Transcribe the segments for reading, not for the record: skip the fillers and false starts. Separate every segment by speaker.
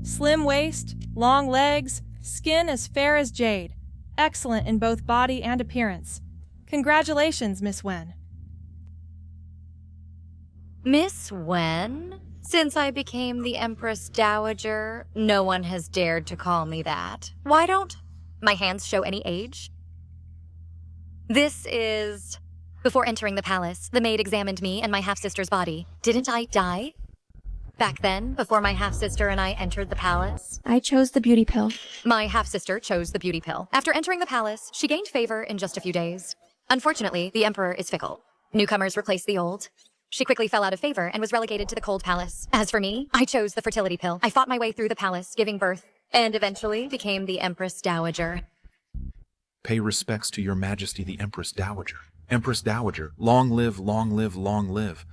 Speaker 1: Slim waist, long legs, skin as fair as jade. Excellent in both body and appearance. Congratulations, Miss Wen.
Speaker 2: Miss Wen? Since I became the Empress Dowager, no one has dared to call me that. Why don't my hands show any age? This is... Before entering the palace, the maid examined me and my half-sister's body. Didn't I die? Back then, before my half-sister and I entered the palace?
Speaker 3: I chose the beauty pill.
Speaker 2: My half-sister chose the beauty pill. After entering the palace, she gained favor in just a few days. Unfortunately, the emperor is fickle. Newcomers replace the old. She quickly fell out of favor and was relegated to the cold palace. As for me, I chose the fertility pill. I fought my way through the palace, giving birth, and eventually became the Empress Dowager.
Speaker 4: Pay respects to your majesty the Empress Dowager. Empress Dowager, long live, long live, long live.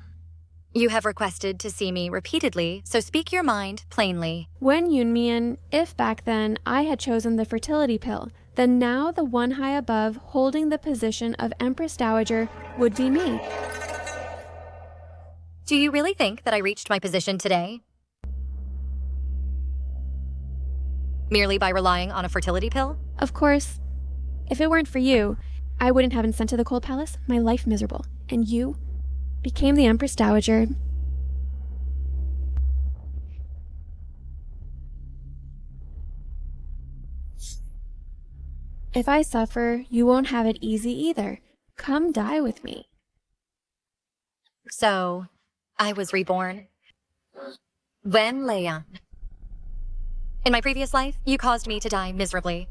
Speaker 2: You have requested to see me repeatedly, so speak your mind plainly.
Speaker 3: When Yunmian, if back then I had chosen the fertility pill, then now the one high above holding the position of Empress Dowager would be me.
Speaker 2: Do you really think that I reached my position today? Merely by relying on a fertility pill?
Speaker 3: Of course, if it weren't for you, I wouldn't have been sent to the cold palace, my life miserable, and you became the Empress Dowager. If I suffer, you won't have it easy either. Come die with me.
Speaker 2: So, I was reborn. Wen Leon. In my previous life, you caused me to die miserably.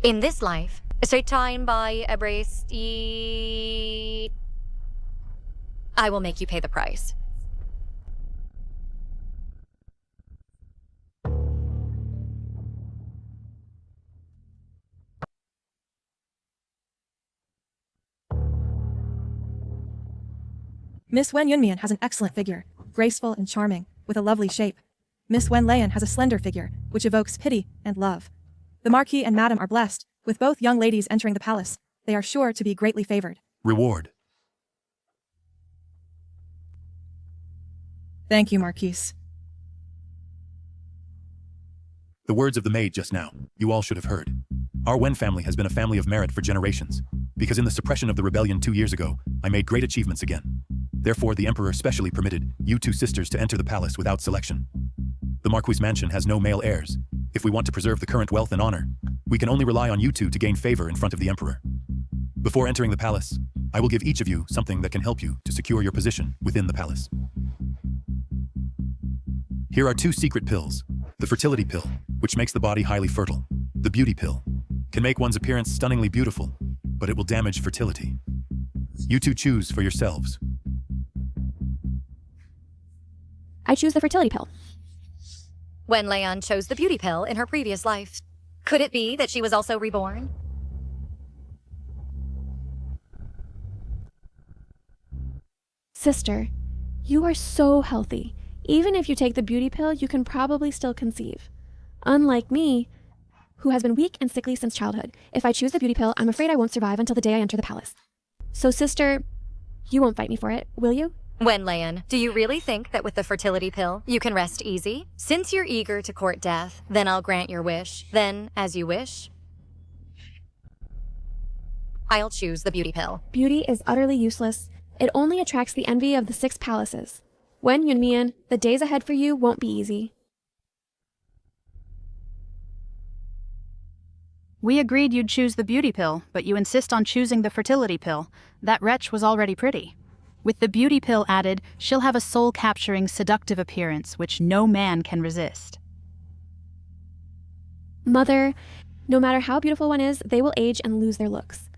Speaker 2: In this life, straight time by Empress, I will make you pay the price.
Speaker 1: Miss Wen Yunmian has an excellent figure, graceful and charming, with a lovely shape. Miss Wen Leyan has a slender figure, which evokes pity and love. The Marquis and Madam are blessed, with both young ladies entering the palace. They are sure to be greatly favored.
Speaker 5: Reward.
Speaker 1: Thank you, Marquise.
Speaker 5: The words of the maid just now, you all should have heard. Our Wen family has been a family of merit for generations, because in the suppression of the rebellion 2 years ago, I made great achievements again. Therefore, the emperor specially permitted you two sisters to enter the palace without selection. The Marquis' mansion has no male heirs. If we want to preserve the current wealth and honor, we can only rely on you two to gain favor in front of the emperor. Before entering the palace, I will give each of you something that can help you to secure your position within the palace. Here are 2 secret pills. The fertility pill, which makes the body highly fertile. The beauty pill can make one's appearance stunningly beautiful, but it will damage fertility. You two choose for yourselves.
Speaker 3: I choose the fertility pill.
Speaker 2: Wen Leon chose the beauty pill in her previous life. Could it be that she was also reborn?
Speaker 3: Sister, you are so healthy. Even if you take the beauty pill, you can probably still conceive. Unlike me, who has been weak and sickly since childhood. If I choose the beauty pill, I'm afraid I won't survive until the day I enter the palace. So sister, you won't fight me for it, will you?
Speaker 2: Wen Leon, do you really think that with the fertility pill, you can rest easy? Since you're eager to court death, then I'll grant your wish. Then, as you wish, I'll choose the beauty pill.
Speaker 3: Beauty is utterly useless. It only attracts the envy of the 6 palaces. Wen Yunmian, the days ahead for you won't be easy.
Speaker 6: We agreed you'd choose the beauty pill, but you insist on choosing the fertility pill. That wretch was already pretty. With the beauty pill added, she'll have a soul-capturing, seductive appearance, which no man can resist.
Speaker 3: Mother, no matter how beautiful one is, they will age and lose their looks.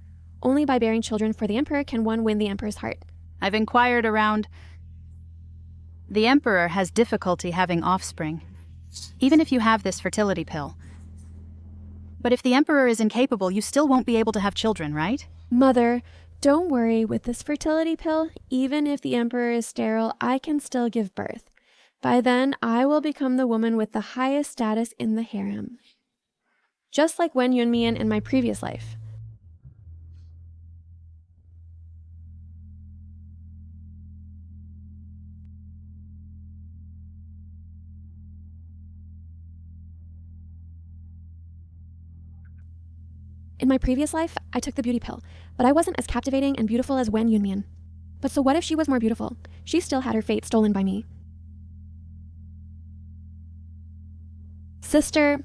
Speaker 3: Only by bearing children for the emperor can one win the emperor's heart.
Speaker 6: I've inquired around. The emperor has difficulty having offspring, even if you have this fertility pill. But if the emperor is incapable, you still won't be able to have children, right?
Speaker 3: Mother, don't worry, with this fertility pill, even if the emperor is sterile, I can still give birth. By then, I will become the woman with the highest status in the harem. Just like Wen Yunmian in my previous life. In my previous life, I took the beauty pill, but I wasn't as captivating and beautiful as Wen Yunmian. But so what if she was more beautiful? She still had her fate stolen by me. Sister,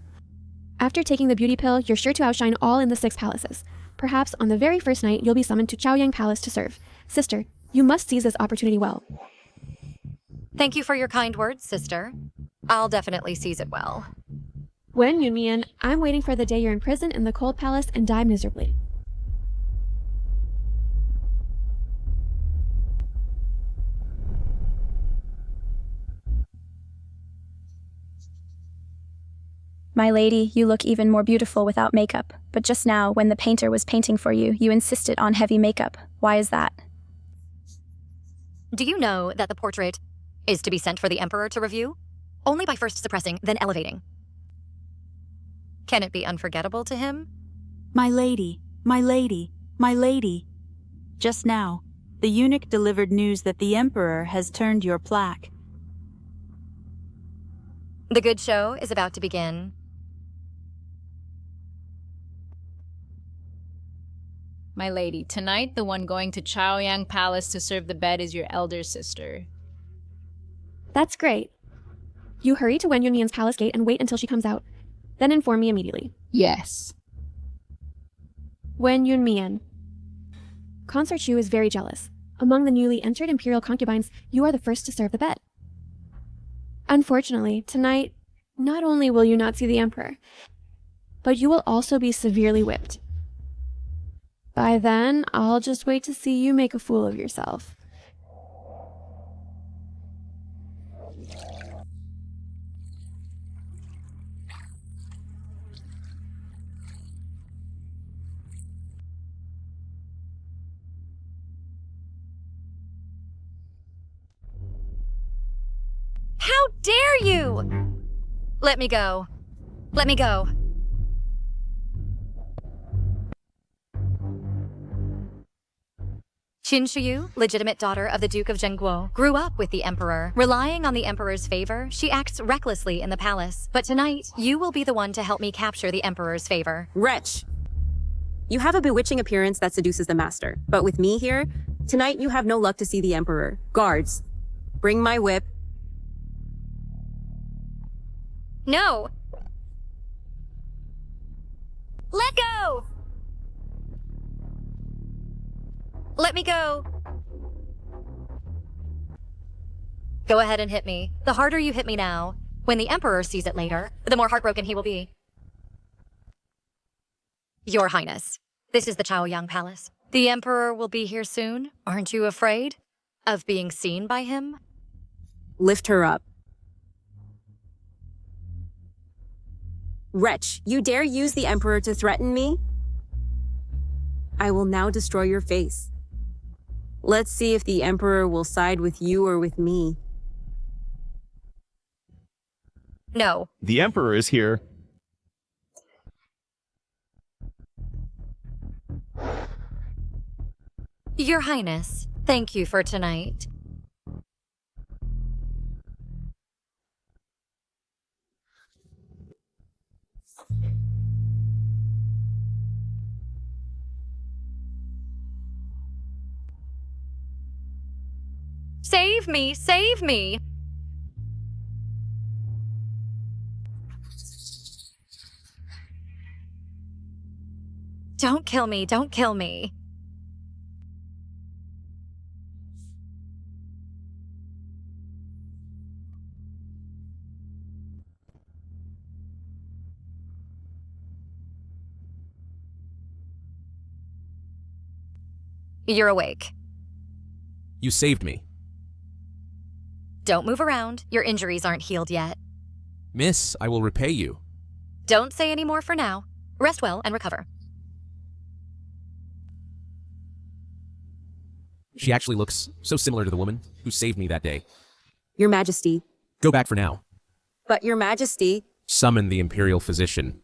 Speaker 3: after taking the beauty pill, you're sure to outshine all in the 6 palaces. Perhaps on the very first night, you'll be summoned to Chaoyang Palace to serve. Sister, you must seize this opportunity well.
Speaker 2: Thank you for your kind words, sister. I'll definitely seize it well.
Speaker 3: Wen Yunmian, I'm waiting for the day you're imprisoned in the cold palace and die miserably.
Speaker 7: My lady, you look even more beautiful without makeup, but just now, when the painter was painting for you, you insisted on heavy makeup. Why is that?
Speaker 2: Do you know that the portrait is to be sent for the Emperor to review? Only by first suppressing, then elevating. Can it be unforgettable to him?
Speaker 8: My lady, my lady, my lady. Just now, the eunuch delivered news that the Emperor has turned your plaque.
Speaker 2: The good show is about to begin.
Speaker 9: My lady, tonight the one going to Chaoyang Palace to serve the bed is your elder sister.
Speaker 3: That's great. You hurry to Wen Yunmian's palace gate and wait until she comes out. Then inform me immediately.
Speaker 9: Yes.
Speaker 3: Wen Yunmian. Consort Shu is very jealous. Among the newly entered imperial concubines, you are the first to serve the bed. Unfortunately, tonight, not only will you not see the Emperor, but you will also be severely whipped. By then, I'll just wait to see you make a fool of yourself.
Speaker 2: How dare you! Let me go. Let me go. Qin Shiyu, legitimate daughter of the Duke of Zhengguo, grew up with the Emperor. Relying on the Emperor's favor, she acts recklessly in the palace. But tonight, you will be the one to help me capture the Emperor's favor.
Speaker 10: Wretch! You have a bewitching appearance that seduces the master. But with me here, tonight you have no luck to see the Emperor. Guards, bring my whip.
Speaker 2: No! Let go! Let me go! Go ahead and hit me. The harder you hit me now, when the Emperor sees it later, the more heartbroken he will be. Your Highness, this is the Chaoyang Palace. The Emperor will be here soon. Aren't you afraid of being seen by him?
Speaker 10: Lift her up. Wretch, you dare use the Emperor to threaten me? I will now destroy your face. Let's see if the Emperor will side with you or with me.
Speaker 2: No.
Speaker 11: The Emperor is here.
Speaker 2: Your Highness, thank you for tonight. Save me! Save me! Don't kill me! Don't kill me! You're awake.
Speaker 12: You saved me.
Speaker 2: Don't move around. Your injuries aren't healed yet.
Speaker 12: Miss, I will repay you.
Speaker 2: Don't say any more for now. Rest well and recover.
Speaker 12: She actually looks so similar to the woman who saved me that day.
Speaker 10: Your Majesty.
Speaker 12: Go back for now.
Speaker 10: But Your Majesty.
Speaker 12: Summon the Imperial Physician.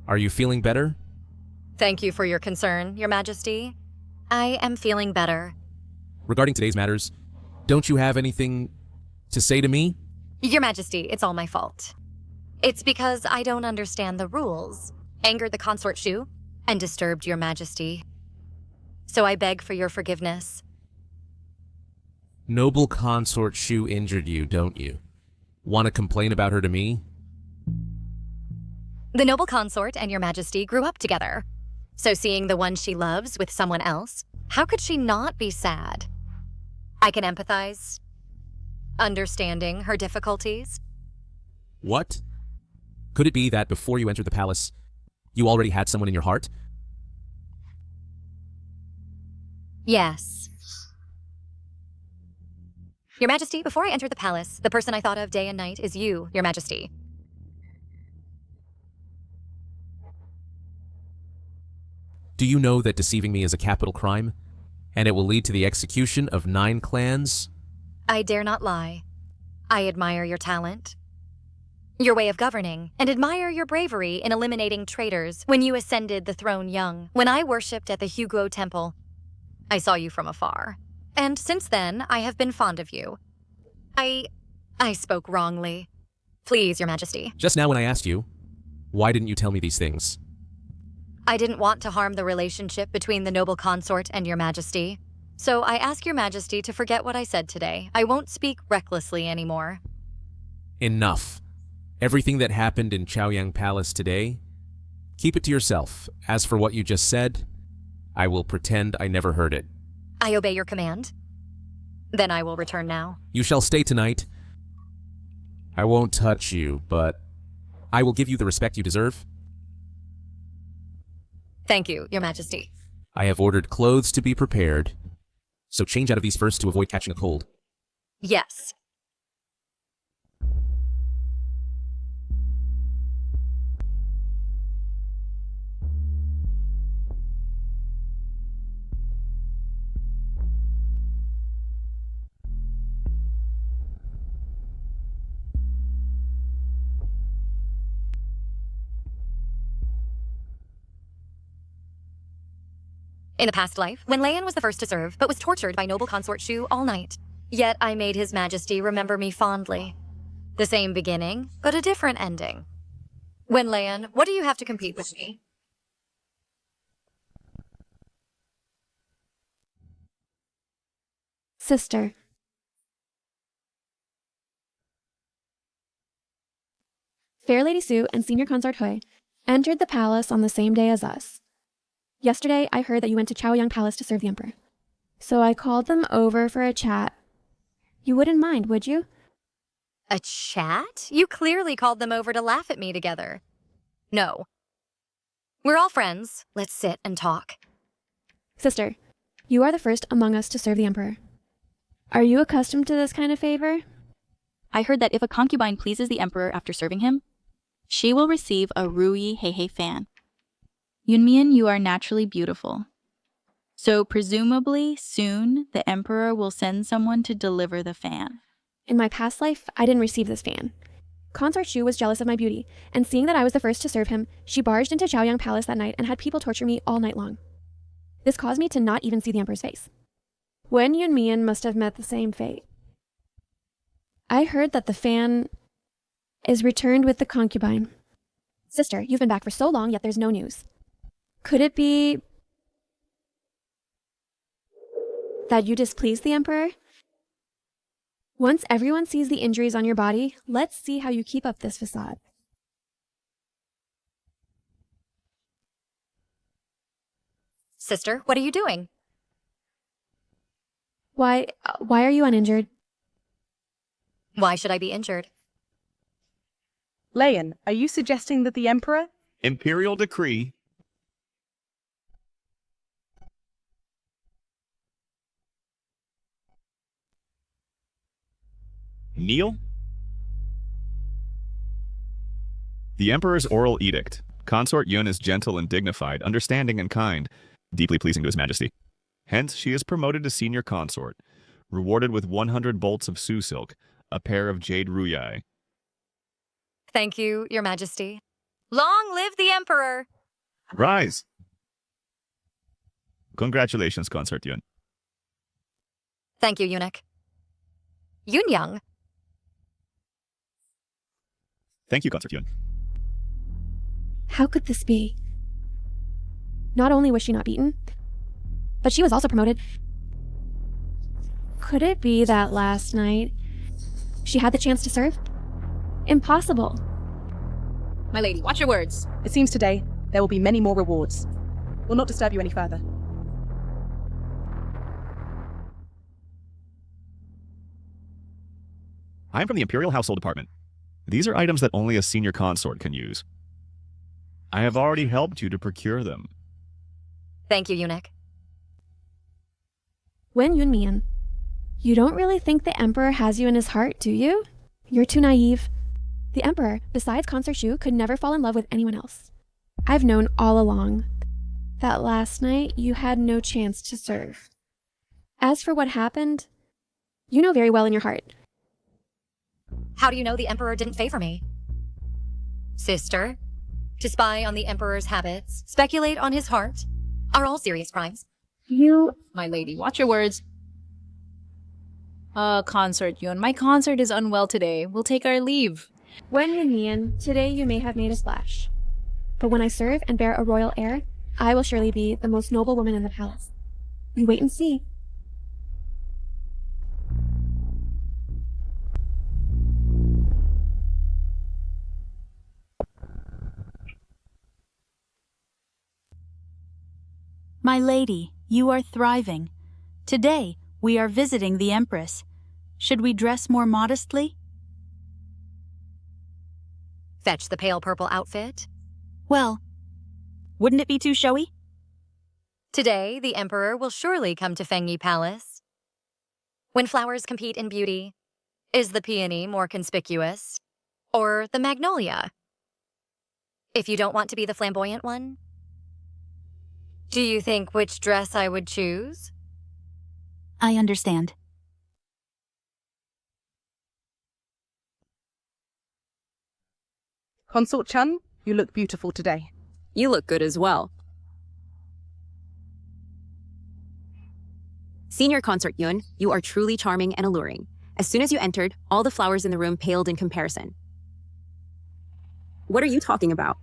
Speaker 12: Are you feeling better?
Speaker 2: Thank you for your concern, Your Majesty. I am feeling better.
Speaker 12: Regarding today's matters, don't you have anything to say to me?
Speaker 2: Your Majesty, it's all my fault. It's because I don't understand the rules, angered the consort Shu, and disturbed Your Majesty. So I beg for your forgiveness.
Speaker 12: Noble consort Shu injured you, don't you? Want to complain about her to me?
Speaker 2: The noble consort and Your Majesty grew up together. So seeing the one she loves with someone else, how could she not be sad? I can empathize, understanding her difficulties.
Speaker 12: What? Could it be that before you entered the palace, you already had someone in your heart?
Speaker 2: Yes. Your Majesty, before I entered the palace, the person I thought of day and night is you, Your Majesty.
Speaker 12: Do you know that deceiving me is a capital crime, and it will lead to the execution of 9 clans?
Speaker 2: I dare not lie. I admire your talent, your way of governing, and admire your bravery in eliminating traitors when you ascended the throne young. When I worshipped at the Hugo Temple, I saw you from afar. And since then, I have been fond of you. I spoke wrongly. Please, Your Majesty.
Speaker 12: Just now when I asked you, why didn't you tell me these things?
Speaker 2: I didn't want to harm the relationship between the noble consort and Your Majesty. So I ask Your Majesty to forget what I said today. I won't speak recklessly anymore.
Speaker 12: Enough. Everything that happened in Chaoyang Palace today, keep it to yourself. As for what you just said, I will pretend I never heard it.
Speaker 2: I obey your command. Then I will return now.
Speaker 12: You shall stay tonight. I won't touch you, but I will give you the respect you deserve.
Speaker 2: Thank you, Your Majesty.
Speaker 12: I have ordered clothes to be prepared, so change out of these first to avoid catching a cold.
Speaker 2: Yes. In the past life, when Leon was the first to serve, but was tortured by noble consort Shu all night. Yet I made His Majesty remember me fondly. The same beginning, but a different ending. When Leon, what do you have to compete with me?
Speaker 3: Sister. Fair Lady Sue and Senior Consort Hui entered the palace on the same day as us. Yesterday, I heard that you went to Chaoyang Palace to serve the Emperor. So I called them over for a chat. You wouldn't mind, would you?
Speaker 2: A chat? You clearly called them over to laugh at me together. No. We're all friends. Let's sit and talk.
Speaker 3: Sister, you are the first among us to serve the Emperor. Are you accustomed to this kind of favor?
Speaker 11: I heard that if a concubine pleases the Emperor after serving him, she will receive a Rui Heihei fan. Yunmian, you are naturally beautiful. So presumably, soon, the Emperor will send someone to deliver the fan.
Speaker 3: In my past life, I didn't receive this fan. Consort Shu was jealous of my beauty, and seeing that I was the first to serve him, she barged into Chaoyang Palace that night and had people torture me all night long. This caused me to not even see the Emperor's face. Wen Yunmian must have met the same fate. I heard that the fan is returned with the concubine. Sister, you've been back for so long, yet there's no news. Could it be that you displease the Emperor? Once everyone sees the injuries on your body, let's see how you keep up this facade.
Speaker 2: Sister, what are you doing?
Speaker 3: Why are you uninjured?
Speaker 2: Why should I be injured?
Speaker 13: Leon, are you suggesting that the Emperor?
Speaker 14: Imperial decree. Kneel? The Emperor's oral edict. Consort Yun is gentle and dignified, understanding and kind, deeply pleasing to His Majesty. Hence, she is promoted to senior consort, rewarded with 100 bolts of Su silk, a pair of jade ruyai.
Speaker 2: Thank you, Your Majesty. Long live the Emperor!
Speaker 14: Rise! Congratulations, Consort Yun.
Speaker 2: Thank you, eunuch. Yun Young.
Speaker 14: Thank you, Consort Yun.
Speaker 3: How could this be? Not only was she not beaten, but she was also promoted. Could it be that last night she had the chance to serve? Impossible.
Speaker 9: My lady, watch your words.
Speaker 13: It seems today there will be many more rewards. We'll not disturb you any further.
Speaker 14: I'm from the Imperial Household Department. These are items that only a senior consort can use. I have already helped you to procure them.
Speaker 2: Thank you, eunuch.
Speaker 3: Wen Yunmian, you don't really think the Emperor has you in his heart, do you? You're too naive. The Emperor, besides Consort Shu, could never fall in love with anyone else. I've known all along that last night you had no chance to serve. As for what happened, you know very well in your heart.
Speaker 2: How do you know the Emperor didn't favor me? Sister, to spy on the Emperor's habits, speculate on his heart, are all serious crimes.
Speaker 9: My lady, watch your words. Consort Yun, my consort is unwell today. We'll take our leave.
Speaker 3: Wen Yunmian, today you may have made a splash. But when I serve and bear a royal heir, I will surely be the most noble woman in the palace. You wait and see.
Speaker 8: My lady, you are thriving. Today, we are visiting the Empress. Should we dress more modestly?
Speaker 2: Fetch the pale purple outfit.
Speaker 8: Well, wouldn't it be too showy?
Speaker 2: Today, the Emperor will surely come to Fengyi Palace. When flowers compete in beauty, is the peony more conspicuous? Or the magnolia? If you don't want to be the flamboyant one, do you think which dress I would choose?
Speaker 8: I understand.
Speaker 13: Consort Chun, you look beautiful today.
Speaker 10: You look good as well. Senior Consort Yun, you are truly charming and alluring. As soon as you entered, all the flowers in the room paled in comparison. What are you talking about?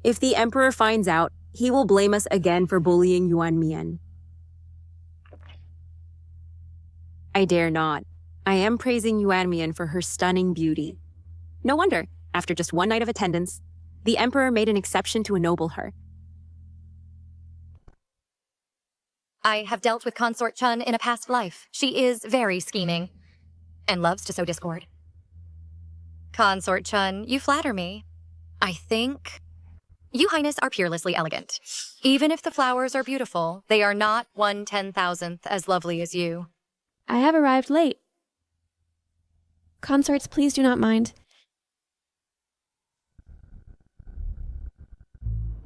Speaker 10: If the Emperor finds out, he will blame us again for bullying Yuan Mian. I dare not. I am praising Yuan Mian for her stunning beauty. No wonder, after just one night of attendance, the Emperor made an exception to ennoble her.
Speaker 2: I have dealt with Consort Chun in a past life. She is very scheming and loves to sow discord. Consort Chun, you flatter me. I think you, Highness, are peerlessly elegant. Even if the flowers are beautiful, they are not 1/10,000th as lovely as you.
Speaker 3: I have arrived late. Consorts, please do not mind.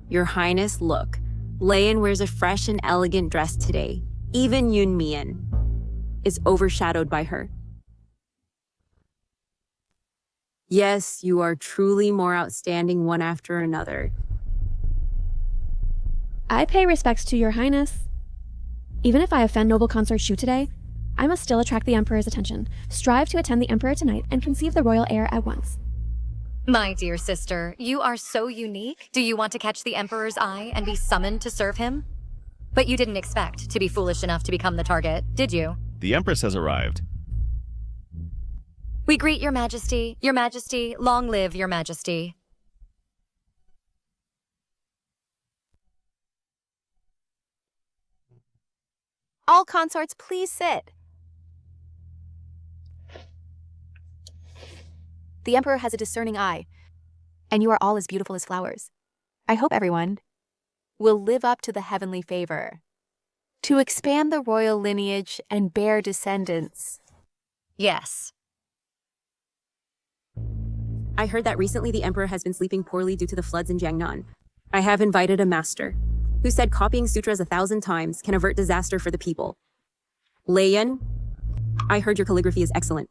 Speaker 10: Your Highness, look. Leian wears a fresh and elegant dress today. Even Yun Mian is overshadowed by her. Yes, you are truly more outstanding one after another.
Speaker 3: I pay respects to your Highness. Even if I offend noble Consort Shu today, I must still attract the Emperor's attention, strive to attend the Emperor tonight, and conceive the royal heir at once.
Speaker 2: My dear sister, you are so unique. Do you want to catch the Emperor's eye and be summoned to serve him? But you didn't expect to be foolish enough to become the target, did you?
Speaker 14: The Empress has arrived.
Speaker 2: We greet your Majesty. Your Majesty, long live your Majesty.
Speaker 15: All consorts, please sit. The Emperor has a discerning eye, and you are all as beautiful as flowers. I hope everyone will live up to the heavenly favor, to expand the royal lineage and bear descendants.
Speaker 2: Yes.
Speaker 10: I heard that recently the Emperor has been sleeping poorly due to the floods in Jiangnan. I have invited a master, who said copying sutras 1,000 times can avert disaster for the people. Leian, I heard your calligraphy is excellent,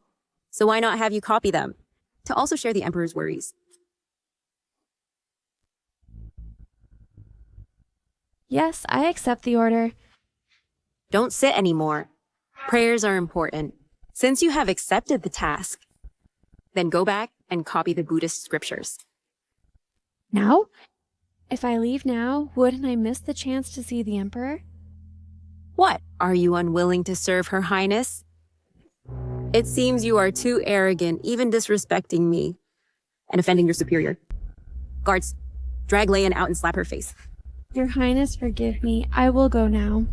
Speaker 10: so why not have you copy them, to also share the Emperor's worries.
Speaker 3: Yes, I accept the order.
Speaker 10: Don't sit anymore. Prayers are important. Since you have accepted the task, then go back and copy the Buddhist scriptures.
Speaker 3: Now? If I leave now, wouldn't I miss the chance to see the Emperor?
Speaker 10: What? Are you unwilling to serve Her Highness? It seems you are too arrogant, even disrespecting me and offending your superior. Guards, drag Leyen out and slap her face.
Speaker 3: Your Highness, forgive me. I will go now.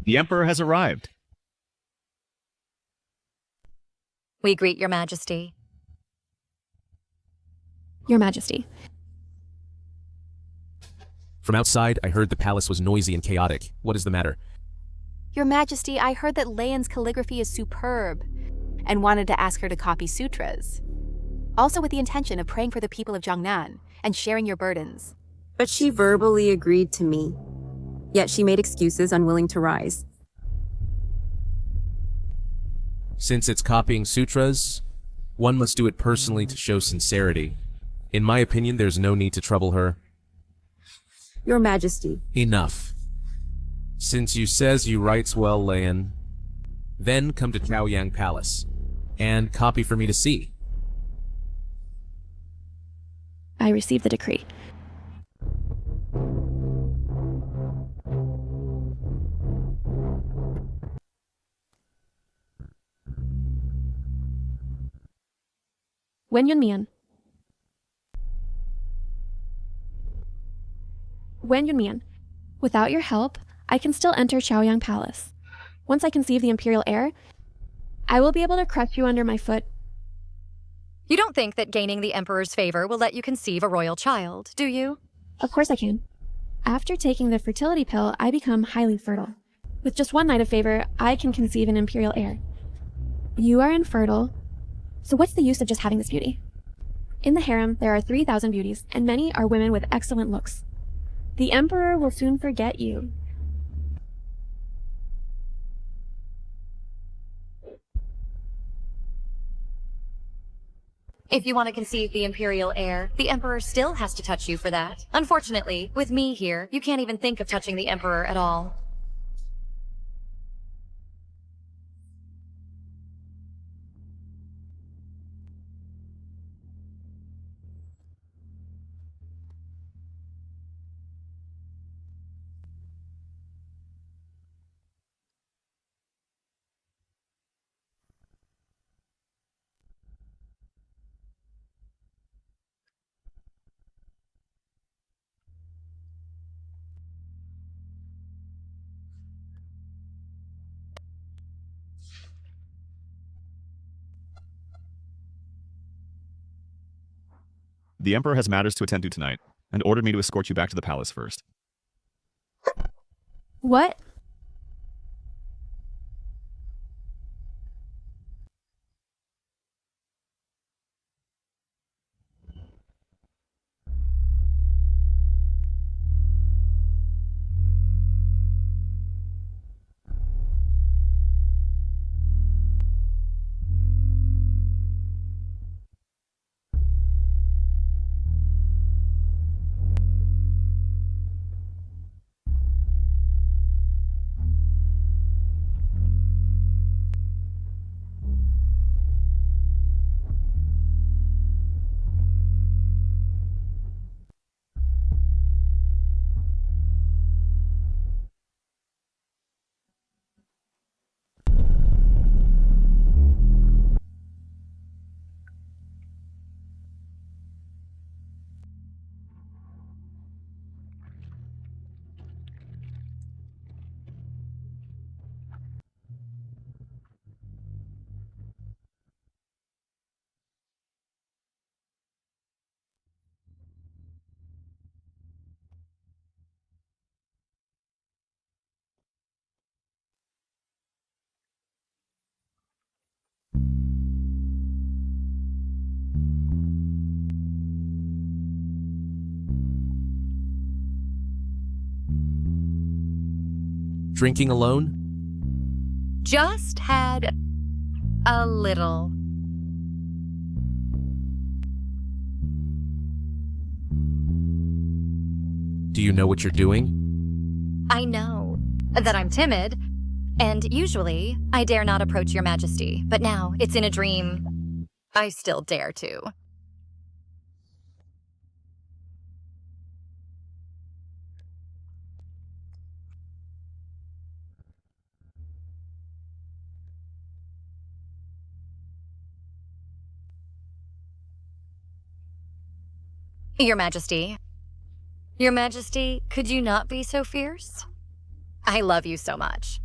Speaker 14: The Emperor has arrived.
Speaker 2: We greet your majesty.
Speaker 3: Your Majesty.
Speaker 12: From outside, I heard the palace was noisy and chaotic. What is the matter?
Speaker 15: Your Majesty, I heard that Leyen's calligraphy is superb and wanted to ask her to copy sutras. Also with the intention of praying for the people of Jiangnan and sharing your burdens.
Speaker 10: But she verbally agreed to me. Yet she made excuses, unwilling to rise.
Speaker 12: Since it's copying sutras, one must do it personally to show sincerity. In my opinion, there's no need to trouble her.
Speaker 10: Your Majesty.
Speaker 12: Enough. Since you says you writes well, Leyen, then come to Chaoyang Palace and copy for me to see.
Speaker 3: I receive the decree. Wen Yunmian. Wen Yunmian, without your help, I can still enter Chaoyang Palace. Once I conceive the imperial heir, I will be able to crush you under my foot.
Speaker 2: You don't think that gaining the Emperor's favor will let you conceive a royal child, do you?
Speaker 3: Of course I can. After taking the fertility pill, I become highly fertile. With just one night of favor, I can conceive an imperial heir. You are infertile, so what's the use of just having this beauty? In the harem, there are 3,000 beauties, and many are women with excellent looks. The Emperor will soon forget you.
Speaker 2: If you want to conceive the imperial heir, the Emperor still has to touch you for that. Unfortunately, with me here, you can't even think of touching the Emperor at all.
Speaker 14: The Emperor has matters to attend to tonight, and ordered me to escort you back to the palace first.
Speaker 3: What?
Speaker 12: Drinking alone?
Speaker 2: Just had a little.
Speaker 12: Do you know what you're doing?
Speaker 2: I know that I'm timid, and usually I dare not approach your majesty, but now it's in a dream. I still dare to. Your Majesty. Your Majesty, could you not be so fierce? I love you so much.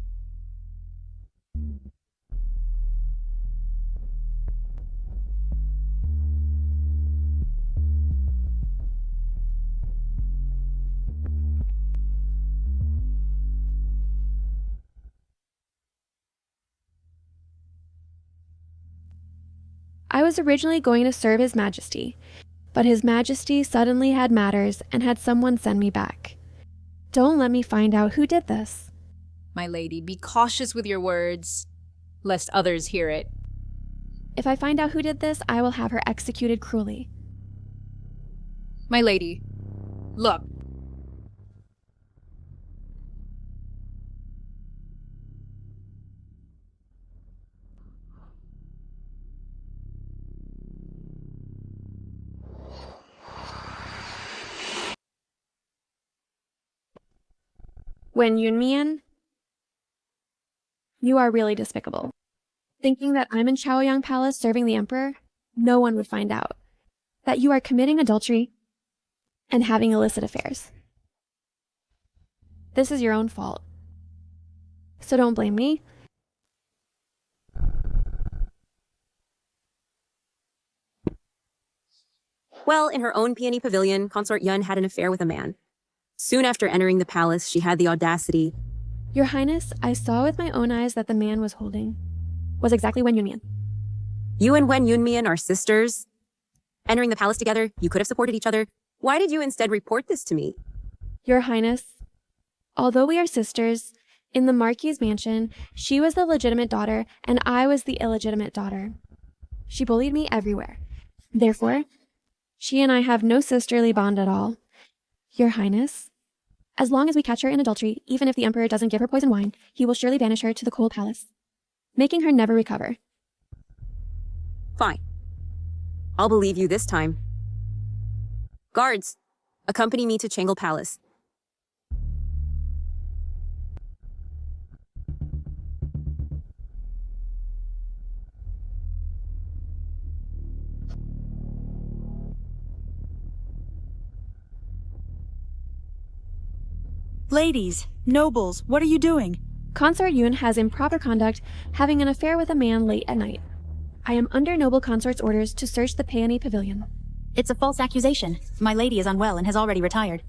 Speaker 3: I was originally going to serve His Majesty, but His Majesty suddenly had matters and had someone send me back. Don't let me find out who did this.
Speaker 9: My lady, be cautious with your words, lest others hear it.
Speaker 3: If I find out who did this, I will have her executed cruelly.
Speaker 9: My lady, look.
Speaker 3: When Yunmian, you are really despicable. Thinking that I'm in Chaoyang Palace serving the Emperor, no one would find out. That you are committing adultery and having illicit affairs. This is your own fault. So don't blame me.
Speaker 10: Well, in her own peony pavilion, Consort Yun had an affair with a man. Soon after entering the palace, she had the audacity.
Speaker 3: Your Highness, I saw with my own eyes that the man was holding was exactly Wen Yunmian.
Speaker 10: You and Wen Yunmian are sisters. Entering the palace together, you could have supported each other. Why did you instead report this to me?
Speaker 3: Your Highness, although we are sisters, in the Marquis's mansion, she was the legitimate daughter and I was the illegitimate daughter. She bullied me everywhere. Therefore, she and I have no sisterly bond at all. Your Highness, as long as we catch her in adultery, even if the Emperor doesn't give her poison wine, he will surely banish her to the cold palace, making her never recover.
Speaker 10: Fine. I'll believe you this time. Guards, accompany me to Changle Palace.
Speaker 8: Ladies, nobles, what are you doing?
Speaker 3: Consort Yun has improper conduct, having an affair with a man late at night. I am under noble consort's orders to search the Peony Pavilion.
Speaker 11: It's a false accusation. My lady is unwell and has already retired.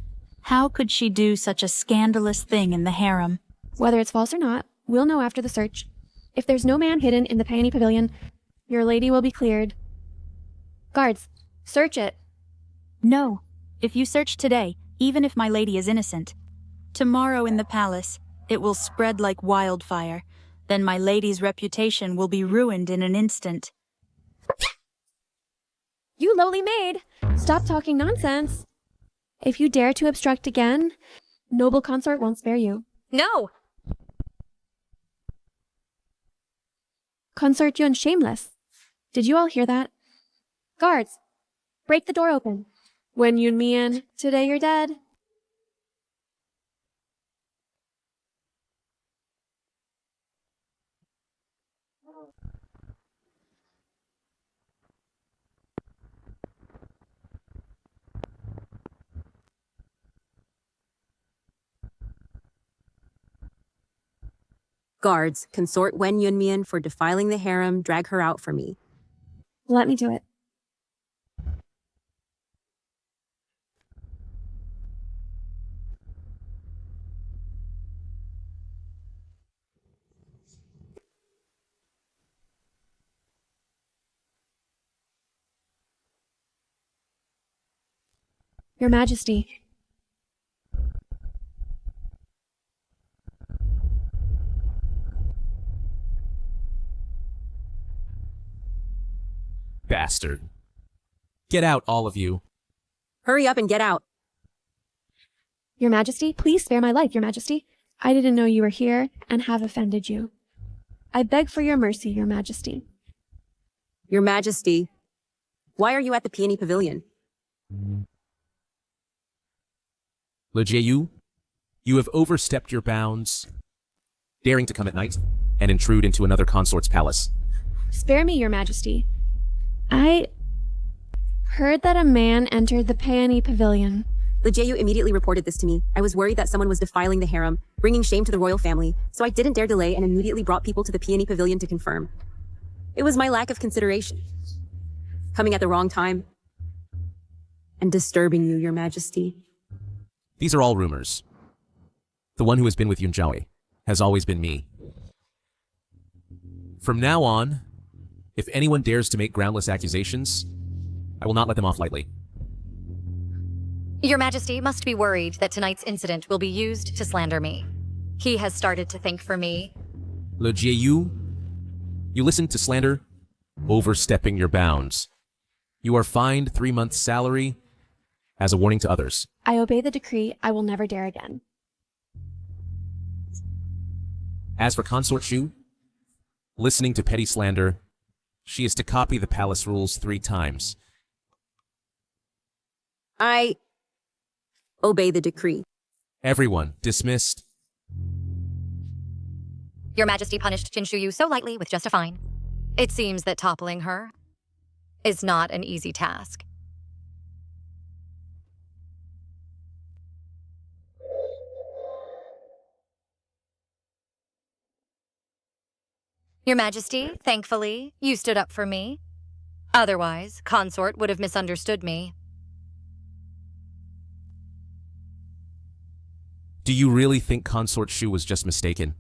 Speaker 8: How could she do such a scandalous thing in the harem?
Speaker 3: Whether it's false or not, we'll know after the search. If there's no man hidden in the Peony Pavilion, your lady will be cleared. Guards, search it.
Speaker 8: No. If you search today, even if my lady is innocent, tomorrow in the palace, it will spread like wildfire. Then my lady's reputation will be ruined in an instant.
Speaker 3: You lowly maid! Stop talking nonsense! If you dare to obstruct again, noble consort won't spare you.
Speaker 2: No!
Speaker 3: Consort Yun shameless. Did you all hear that? Guards, break the door open. When Yunmian, today you're dead.
Speaker 10: Guards, consort Wen Yunmian for defiling the harem, drag her out for me.
Speaker 3: Let me do it. Your Majesty.
Speaker 12: Bastard. Get out, all of you.
Speaker 10: Hurry up and get out.
Speaker 3: Your Majesty, please spare my life, Your Majesty. I didn't know you were here and have offended you. I beg for your mercy, Your Majesty.
Speaker 10: Your Majesty, why are you at the Peony Pavilion?
Speaker 12: Le Jiu, you have overstepped your bounds, daring to come at night and intrude into another consort's palace.
Speaker 3: Spare me, Your Majesty. I heard that a man entered the Peony Pavilion.
Speaker 10: Lejeyu immediately reported this to me. I was worried that someone was defiling the harem, bringing shame to the royal family, so I didn't dare delay and immediately brought people to the Peony Pavilion to confirm. It was my lack of consideration. Coming at the wrong time and disturbing you, Your Majesty.
Speaker 12: These are all rumors. The one who has been with Yunjiaowei has always been me. From now on, if anyone dares to make groundless accusations, I will not let them off lightly.
Speaker 2: Your Majesty must be worried that tonight's incident will be used to slander me. He has started to think for me.
Speaker 12: Le Jiu, you listened to slander, overstepping your bounds. You are fined 3 months' salary as a warning to others.
Speaker 3: I obey the decree. I will never dare again.
Speaker 12: As for Consort Shu, listening to petty slander, she is to copy the palace rules 3 times.
Speaker 10: I obey the decree.
Speaker 12: Everyone dismissed.
Speaker 2: Your Majesty punished Jinshuyu so lightly with just a fine. It seems that toppling her is not an easy task. Your Majesty, thankfully, you stood up for me. Otherwise, Consort would have misunderstood me.
Speaker 12: Do you really think Consort Shu was just mistaken?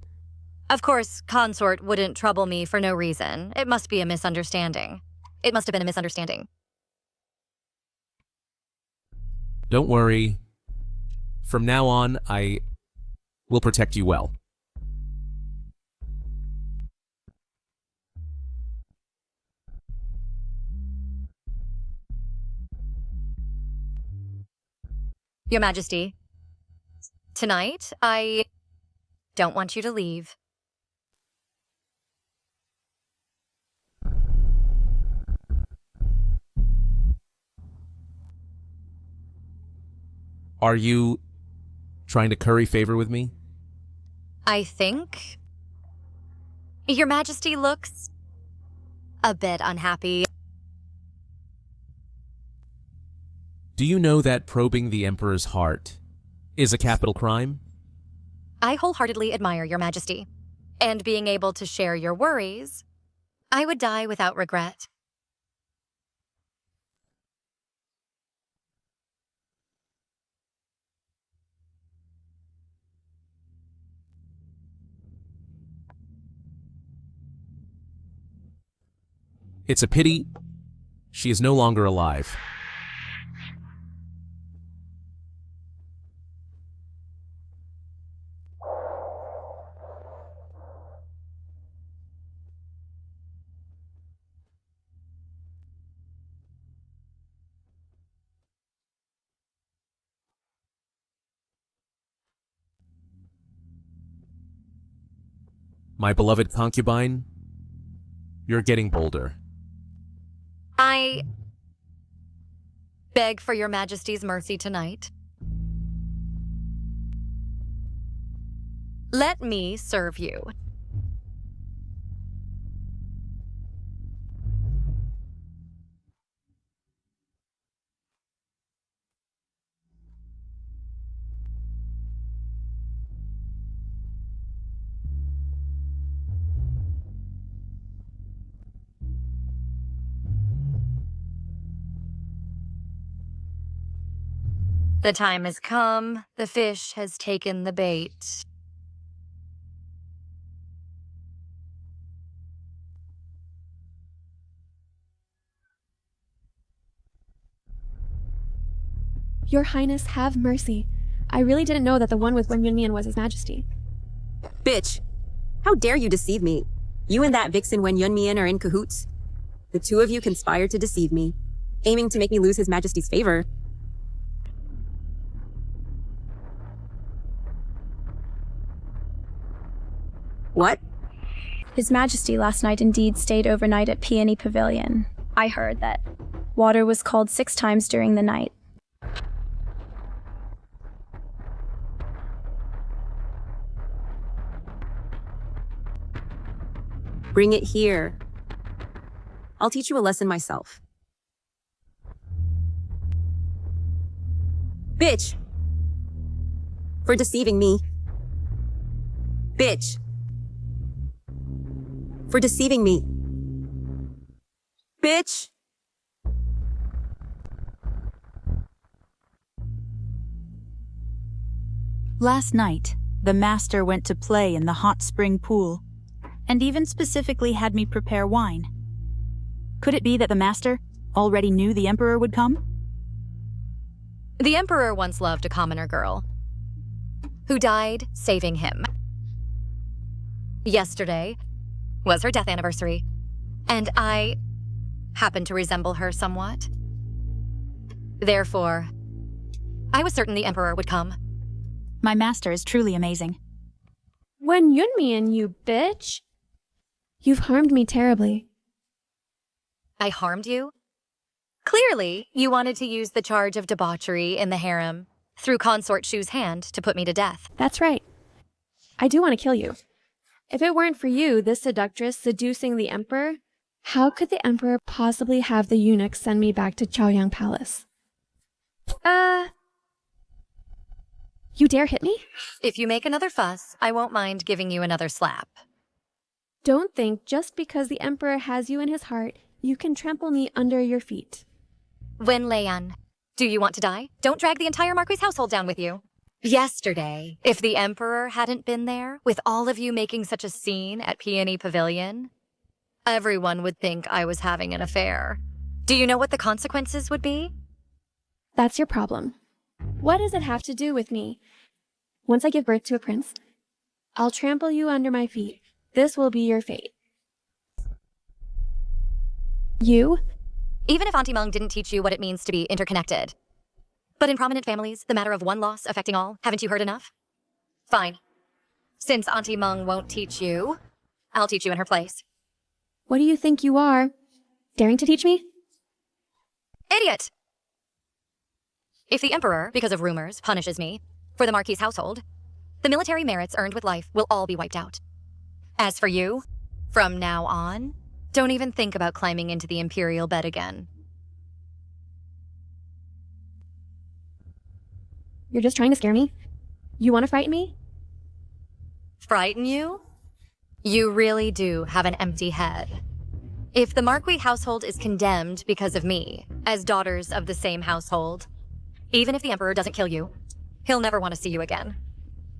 Speaker 2: Of course, Consort wouldn't trouble me for no reason. It must be a misunderstanding. It must have been a misunderstanding.
Speaker 12: Don't worry. From now on, I will protect you well.
Speaker 2: Your Majesty, tonight, I don't want you to leave.
Speaker 12: Are you trying to curry favor with me?
Speaker 2: I think Your Majesty looks a bit unhappy.
Speaker 12: Do you know that probing the Emperor's heart is a capital crime?
Speaker 2: I wholeheartedly admire Your Majesty, and being able to share your worries, I would die without regret.
Speaker 12: It's a pity she is no longer alive. My beloved concubine, you're getting bolder.
Speaker 2: I beg for Your Majesty's mercy tonight. Let me serve you. The time has come. The fish has taken the bait.
Speaker 3: Your Highness, have mercy. I really didn't know that the one with Wen Yunmian was His Majesty.
Speaker 10: Bitch, how dare you deceive me? You and that vixen Wen Yunmian are in cahoots. The two of you conspired to deceive me, aiming to make me lose His Majesty's favor. What?
Speaker 7: His Majesty last night indeed stayed overnight at Peony Pavilion. I heard that water was called 6 times during the night.
Speaker 10: Bring it here. I'll teach you a lesson myself. Bitch! For deceiving me. Bitch! For deceiving me. Bitch!
Speaker 8: Last night, the master went to play in the hot spring pool, and even specifically had me prepare wine. Could it be that the master already knew the emperor would come?
Speaker 2: The emperor once loved a commoner girl who died saving him. Yesterday was her death anniversary, and I happened to resemble her somewhat. Therefore, I was certain the emperor would come.
Speaker 8: My master is truly amazing.
Speaker 3: When Yunmian, you bitch! You've harmed me terribly.
Speaker 2: I harmed you? Clearly, you wanted to use the charge of debauchery in the harem through Consort Shu's hand to put me to death.
Speaker 3: That's right. I do want to kill you. If it weren't for you, this seductress seducing the emperor, how could the emperor possibly have the eunuch send me back to Chaoyang Palace? You dare hit me?
Speaker 2: If you make another fuss, I won't mind giving you another slap.
Speaker 3: Don't think just because the emperor has you in his heart, you can trample me under your feet.
Speaker 2: Wen Leian, do you want to die? Don't drag the entire Marquis household down with you. Yesterday, if the emperor hadn't been there, with all of you making such a scene at Peony Pavilion, everyone would think I was having an affair. Do you know what the consequences would be?
Speaker 3: That's your problem. What does it have to do with me? Once I give birth to a prince, I'll trample you under my feet. This will be your fate. You?
Speaker 2: Even if Auntie Meng didn't teach you what it means to be interconnected. But in prominent families, the matter of one loss affecting all, haven't you heard enough? Fine. Since Auntie Meng won't teach you, I'll teach you in her place.
Speaker 3: What do you think you are? Daring to teach me?
Speaker 2: Idiot! If the Emperor, because of rumors, punishes me for the Marquis' household, the military merits earned with life will all be wiped out. As for you, from now on, don't even think about climbing into the Imperial bed again.
Speaker 3: You're just trying to scare me? You want to frighten me?
Speaker 2: Frighten you? You really do have an empty head. If the Marquis household is condemned because of me, as daughters of the same household, even if the Emperor doesn't kill you, he'll never want to see you again.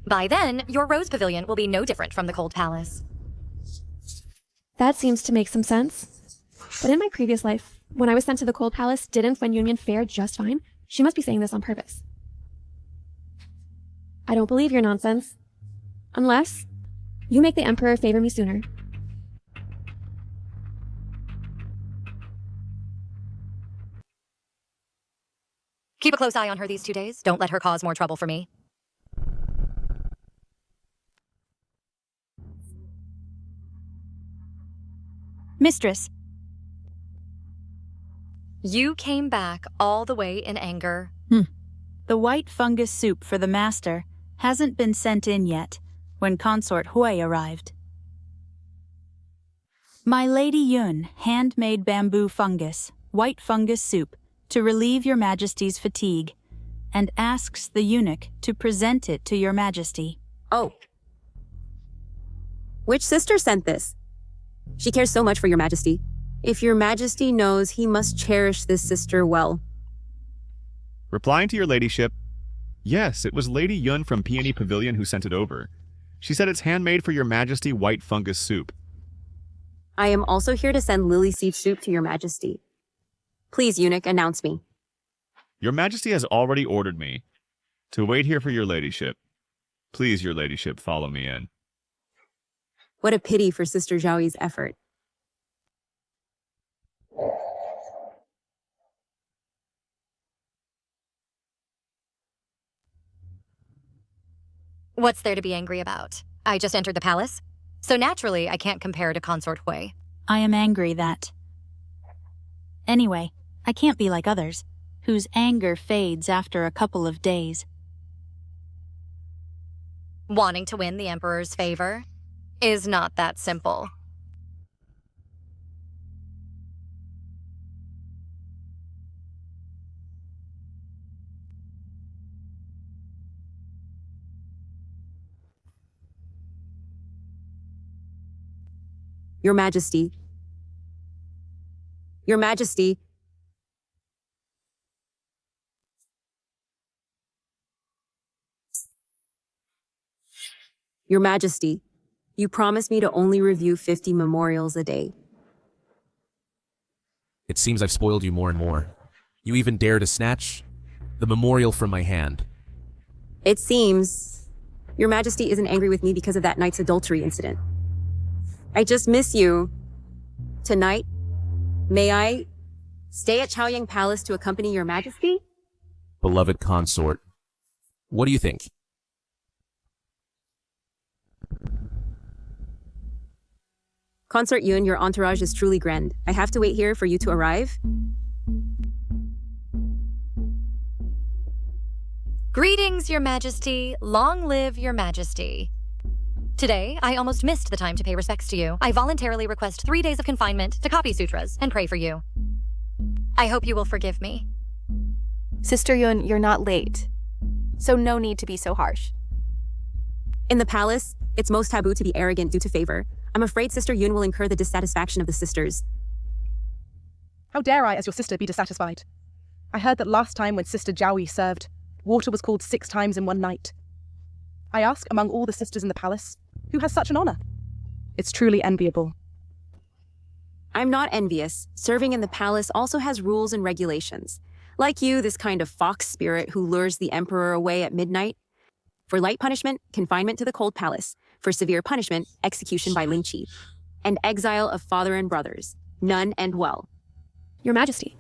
Speaker 2: By then, your Rose Pavilion will be no different from the Cold Palace.
Speaker 3: That seems to make some sense. But in my previous life, when I was sent to the Cold Palace, didn't Wen Yunmian fare just fine? She must be saying this on purpose. I don't believe your nonsense. Unless you make the Emperor favor me sooner.
Speaker 2: Keep a close eye on her these 2 days. Don't let her cause more trouble for me.
Speaker 8: Mistress.
Speaker 2: You came back all the way in anger.
Speaker 8: The white fungus soup for the master hasn't been sent in yet when Consort Hui arrived. My Lady Yun handmade bamboo fungus, white fungus soup, to relieve your majesty's fatigue, and asks the eunuch to present it to your majesty.
Speaker 10: Oh. Which sister sent this? She cares so much for your majesty. If your majesty knows, he must cherish this sister well.
Speaker 14: Replying to your ladyship, yes, it was Lady Yun from Peony Pavilion who sent it over. She said it's handmade for your majesty white fungus soup.
Speaker 10: I am also here to send lily seed soup to your majesty. Please, eunuch, announce me.
Speaker 14: Your majesty has already ordered me to wait here for your ladyship. Please, your ladyship, follow me in.
Speaker 10: What a pity for Sister Zhaoyi's effort.
Speaker 2: What's there to be angry about? I just entered the palace. So naturally, I can't compare to Consort Hui.
Speaker 8: I am angry that... Anyway, I can't be like others, whose anger fades after a couple of days.
Speaker 2: Wanting to win the Emperor's favor is not that simple.
Speaker 10: Your Majesty. Your Majesty. Your Majesty, you promised me to only review 50 memorials a day.
Speaker 12: It seems I've spoiled you more and more. You even dare to snatch the memorial from my hand.
Speaker 10: It seems Your Majesty isn't angry with me because of that night's adultery incident. I just miss you. Tonight, may I stay at Chaoyang Palace to accompany Your Majesty?
Speaker 12: Beloved consort, what do you think?
Speaker 10: Consort Yun, your entourage is truly grand. I have to wait here for you to arrive.
Speaker 2: Greetings, Your Majesty. Long live Your Majesty. Today, I almost missed the time to pay respects to you. I voluntarily request 3 days of confinement to copy sutras and pray for you. I hope you will forgive me.
Speaker 15: Sister Yun, you're not late, so no need to be so harsh.
Speaker 10: In the palace, it's most taboo to be arrogant due to favor. I'm afraid Sister Yun will incur the dissatisfaction of the sisters.
Speaker 13: How dare I, as your sister, be dissatisfied? I heard that last time when Sister Jiaoyi served, water was called 6 times in one night. I ask, among all the sisters in the palace, who has such an honor? It's truly enviable.
Speaker 10: I'm not envious. Serving in the palace also has rules and regulations. Like you, this kind of fox spirit who lures the emperor away at midnight. For light punishment, confinement to the cold palace. For severe punishment, execution by lynching. And exile of father and brothers. None end well.
Speaker 3: Your Majesty,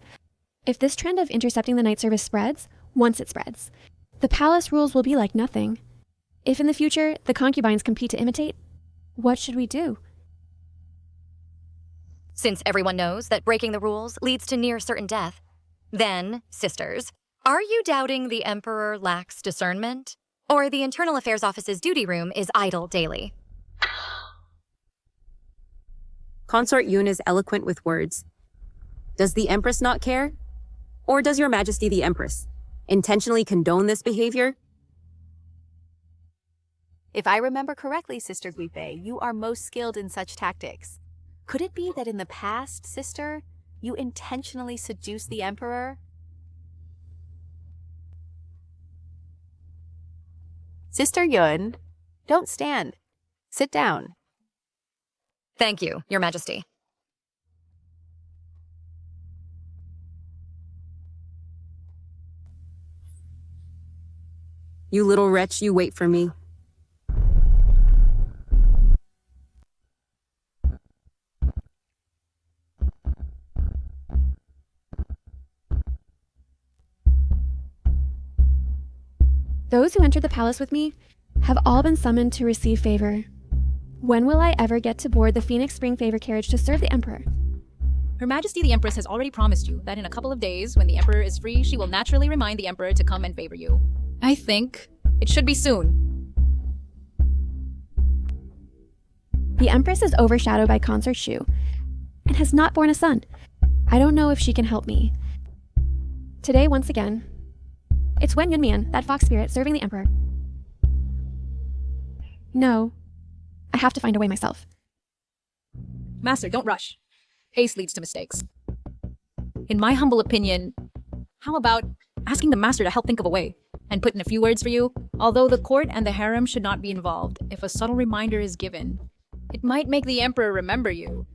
Speaker 3: if this trend of intercepting the night service spreads, once it spreads, the palace rules will be like nothing. If in the future the concubines compete to imitate, what should we do?
Speaker 2: Since everyone knows that breaking the rules leads to near certain death, then, sisters, are you doubting the Emperor lacks discernment? Or the Internal Affairs Office's duty room is idle daily?
Speaker 10: Consort Yun is eloquent with words. Does the Empress not care? Or does Your Majesty the Empress intentionally condone this behavior?
Speaker 15: If I remember correctly, Sister Guife, you are most skilled in such tactics. Could it be that in the past, sister, you intentionally seduced the Emperor? Sister Yun, don't stand. Sit down.
Speaker 2: Thank you, Your Majesty.
Speaker 10: You little wretch, you wait for me.
Speaker 3: Those who entered the palace with me have all been summoned to receive favor. When will I ever get to board the Phoenix Spring Favor Carriage to serve the Emperor?
Speaker 9: Her Majesty the Empress has already promised you that in a couple of days, when the Emperor is free, she will naturally remind the Emperor to come and favor you. I think it should be soon.
Speaker 3: The Empress is overshadowed by Consort Shu and has not borne a son. I don't know if she can help me. Today, once again, it's Wen Yunmian, that fox spirit, serving the Emperor. No, I have to find a way myself.
Speaker 9: Master, don't rush. Haste leads to mistakes. In my humble opinion, how about asking the Master to help think of a way and put in a few words for you? Although the court and the harem should not be involved, if a subtle reminder is given, it might make the Emperor remember you.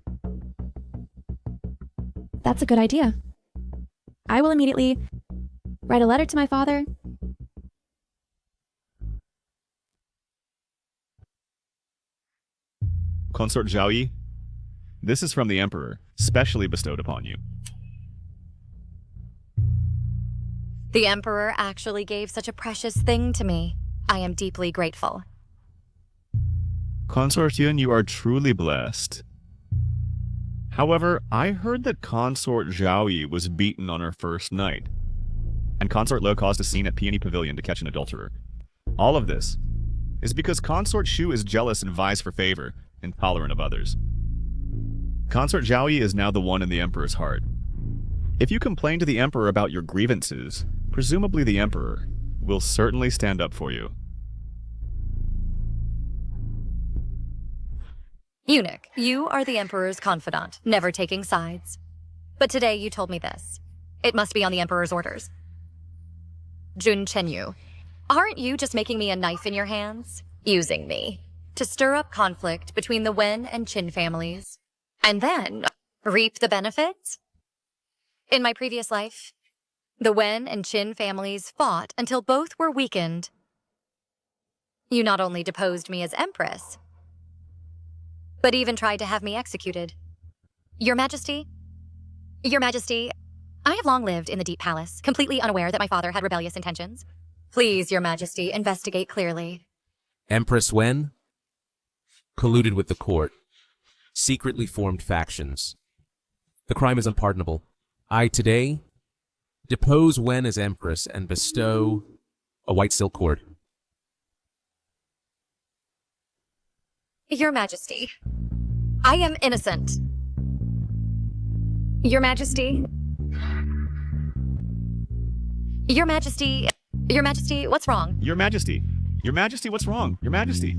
Speaker 3: That's a good idea. I will immediately write a letter to my father.
Speaker 14: Consort Zhaoyi, this is from the Emperor, specially bestowed upon you.
Speaker 2: The Emperor actually gave such a precious thing to me. I am deeply grateful.
Speaker 14: Consort Yun, you are truly blessed. However, I heard that Consort Zhaoyi was beaten on her first night, and Consort Lo caused a scene at Peony Pavilion to catch an adulterer. All of this is because Consort Shu is jealous and vies for favor, intolerant of others. Consort Zhaoyi is now the one in the Emperor's heart. If you complain to the Emperor about your grievances, presumably the Emperor will certainly stand up for you.
Speaker 2: Eunuch, you are the Emperor's confidant, never taking sides. But today you told me this. It must be on the Emperor's orders. Jun Chenyu, aren't you just making me a knife in your hands? Using me to stir up conflict between the Wen and Qin families, and then reap the benefits? In my previous life, the Wen and Qin families fought until both were weakened. You not only deposed me as Empress, but even tried to have me executed. Your Majesty, I have long lived in the Deep Palace, completely unaware that my father had rebellious intentions. Please, Your Majesty, investigate clearly.
Speaker 12: Empress Wen colluded with the court, secretly formed factions. The crime is unpardonable. I today depose Wen as Empress and bestow a white silk cord.
Speaker 2: Your Majesty, I am innocent. Your Majesty, what's wrong?
Speaker 14: Your Majesty, what's wrong? Your Majesty.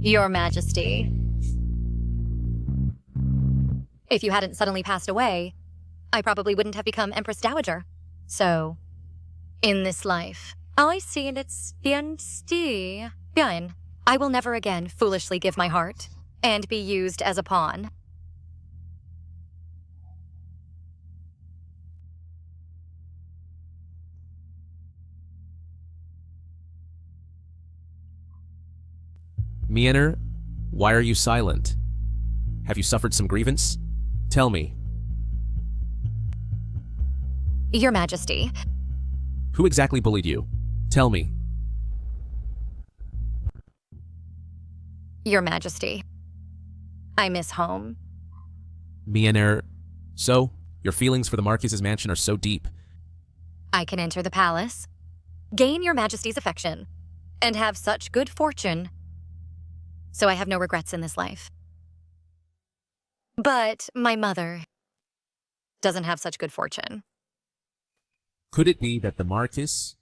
Speaker 2: Your Majesty. If you hadn't suddenly passed away, I probably wouldn't have become Empress Dowager. So, in this life, I see it's bien. I will never again foolishly give my heart and be used as a pawn.
Speaker 12: Miener, why are you silent? Have you suffered some grievance? Tell me.
Speaker 2: Your Majesty.
Speaker 12: Who exactly bullied you? Tell me.
Speaker 2: Your Majesty. I miss home.
Speaker 12: Miener, so? Your feelings for the Marquis's mansion are so deep.
Speaker 2: I can enter the palace, gain Your Majesty's affection, and have such good fortune. So I have no regrets in this life. But my mother doesn't have such good fortune.
Speaker 12: Could it be that the Marquis,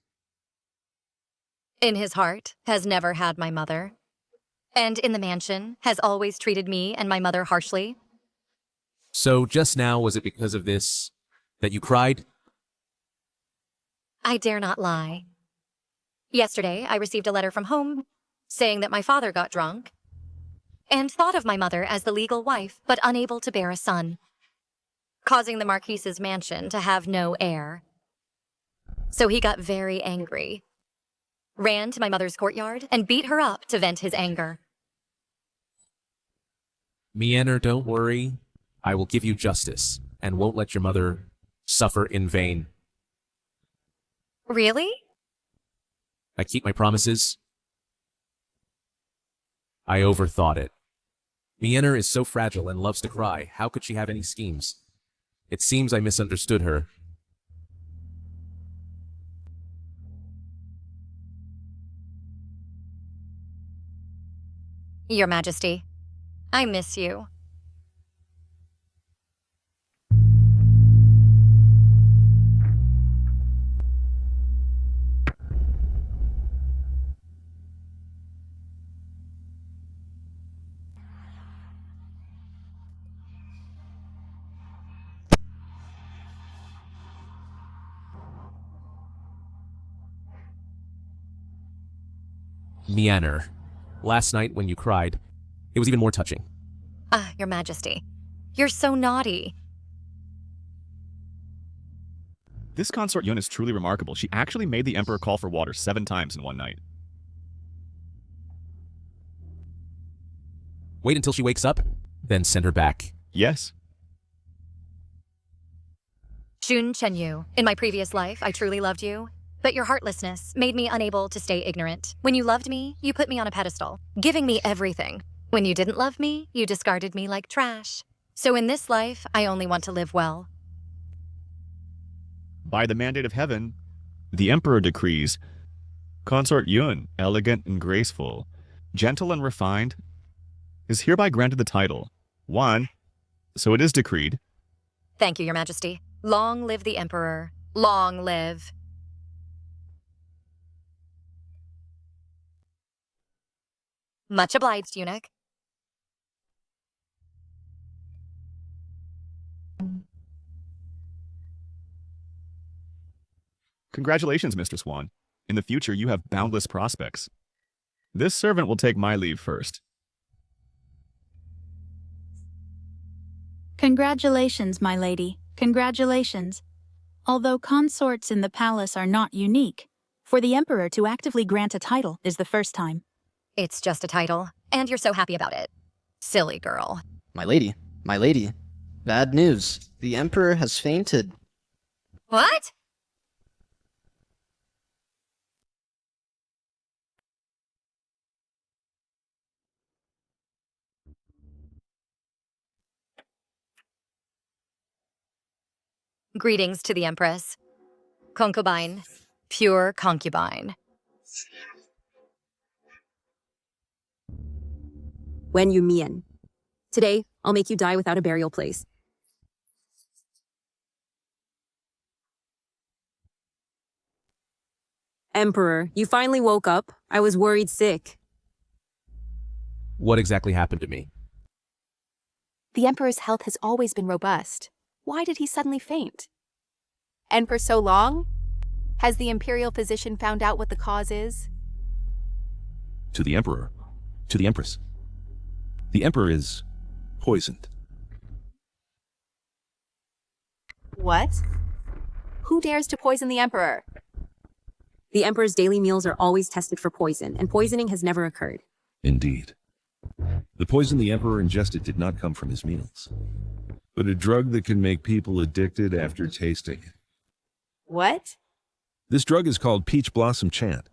Speaker 2: in his heart, has never had my mother, and in the mansion has always treated me and my mother harshly?
Speaker 12: So just now, was it because of this that you cried?
Speaker 2: I dare not lie. Yesterday, I received a letter from home saying that my father got drunk and thought of my mother as the legal wife, but unable to bear a son, causing the Marquis's mansion to have no heir. So he got very angry, ran to my mother's courtyard, and beat her up to vent his anger.
Speaker 12: Miener, don't worry. I will give you justice, and won't let your mother suffer in vain.
Speaker 2: Really?
Speaker 12: I keep my promises. I overthought it. Miener is so fragile and loves to cry. How could she have any schemes? It seems I misunderstood her.
Speaker 2: Your Majesty, I miss you.
Speaker 12: Miener, last night when you cried, it was even more touching.
Speaker 2: Ah, Your Majesty, you're so naughty.
Speaker 14: This Consort Yun is truly remarkable. She actually made the Emperor call for water 7 times in one night.
Speaker 12: Wait until she wakes up, then send her back.
Speaker 14: Yes.
Speaker 2: Jun Chenyu, in my previous life, I truly loved you. But your heartlessness made me unable to stay ignorant. When you loved me, you put me on a pedestal, giving me everything. When you didn't love me, you discarded me like trash. So in this life, I only want to live well.
Speaker 14: By the mandate of heaven, the Emperor decrees, Consort Yun, elegant and graceful, gentle and refined, is hereby granted the title, 1. So it is decreed.
Speaker 2: Thank you, Your Majesty. Long live the Emperor. Long live. Much obliged, eunuch.
Speaker 14: Congratulations, Mistress Wan. In the future, you have boundless prospects. This servant will take my leave first.
Speaker 8: Congratulations, my lady. Congratulations. Although consorts in the palace are not unique, for the Emperor to actively grant a title is the first time.
Speaker 2: It's just a title, and you're so happy about it. Silly girl.
Speaker 16: My lady, bad news. The Emperor has fainted.
Speaker 2: What? Greetings to the Empress. Concubine. Pure concubine.
Speaker 10: Wen Yumian. Today, I'll make you die without a burial place. Emperor, you finally woke up. I was worried sick.
Speaker 12: What exactly happened to me?
Speaker 15: The Emperor's health has always been robust. Why did he suddenly faint? And for so long? Has the Imperial physician found out what the cause is?
Speaker 5: To the Emperor. To the Empress. The Emperor is poisoned.
Speaker 15: What? Who dares to poison the Emperor?
Speaker 10: The Emperor's daily meals are always tested for poison, and poisoning has never occurred.
Speaker 17: Indeed. The poison the Emperor ingested did not come from his meals, but a drug that can make people addicted after tasting it.
Speaker 15: What?
Speaker 17: This drug is called Peach Blossom Chant.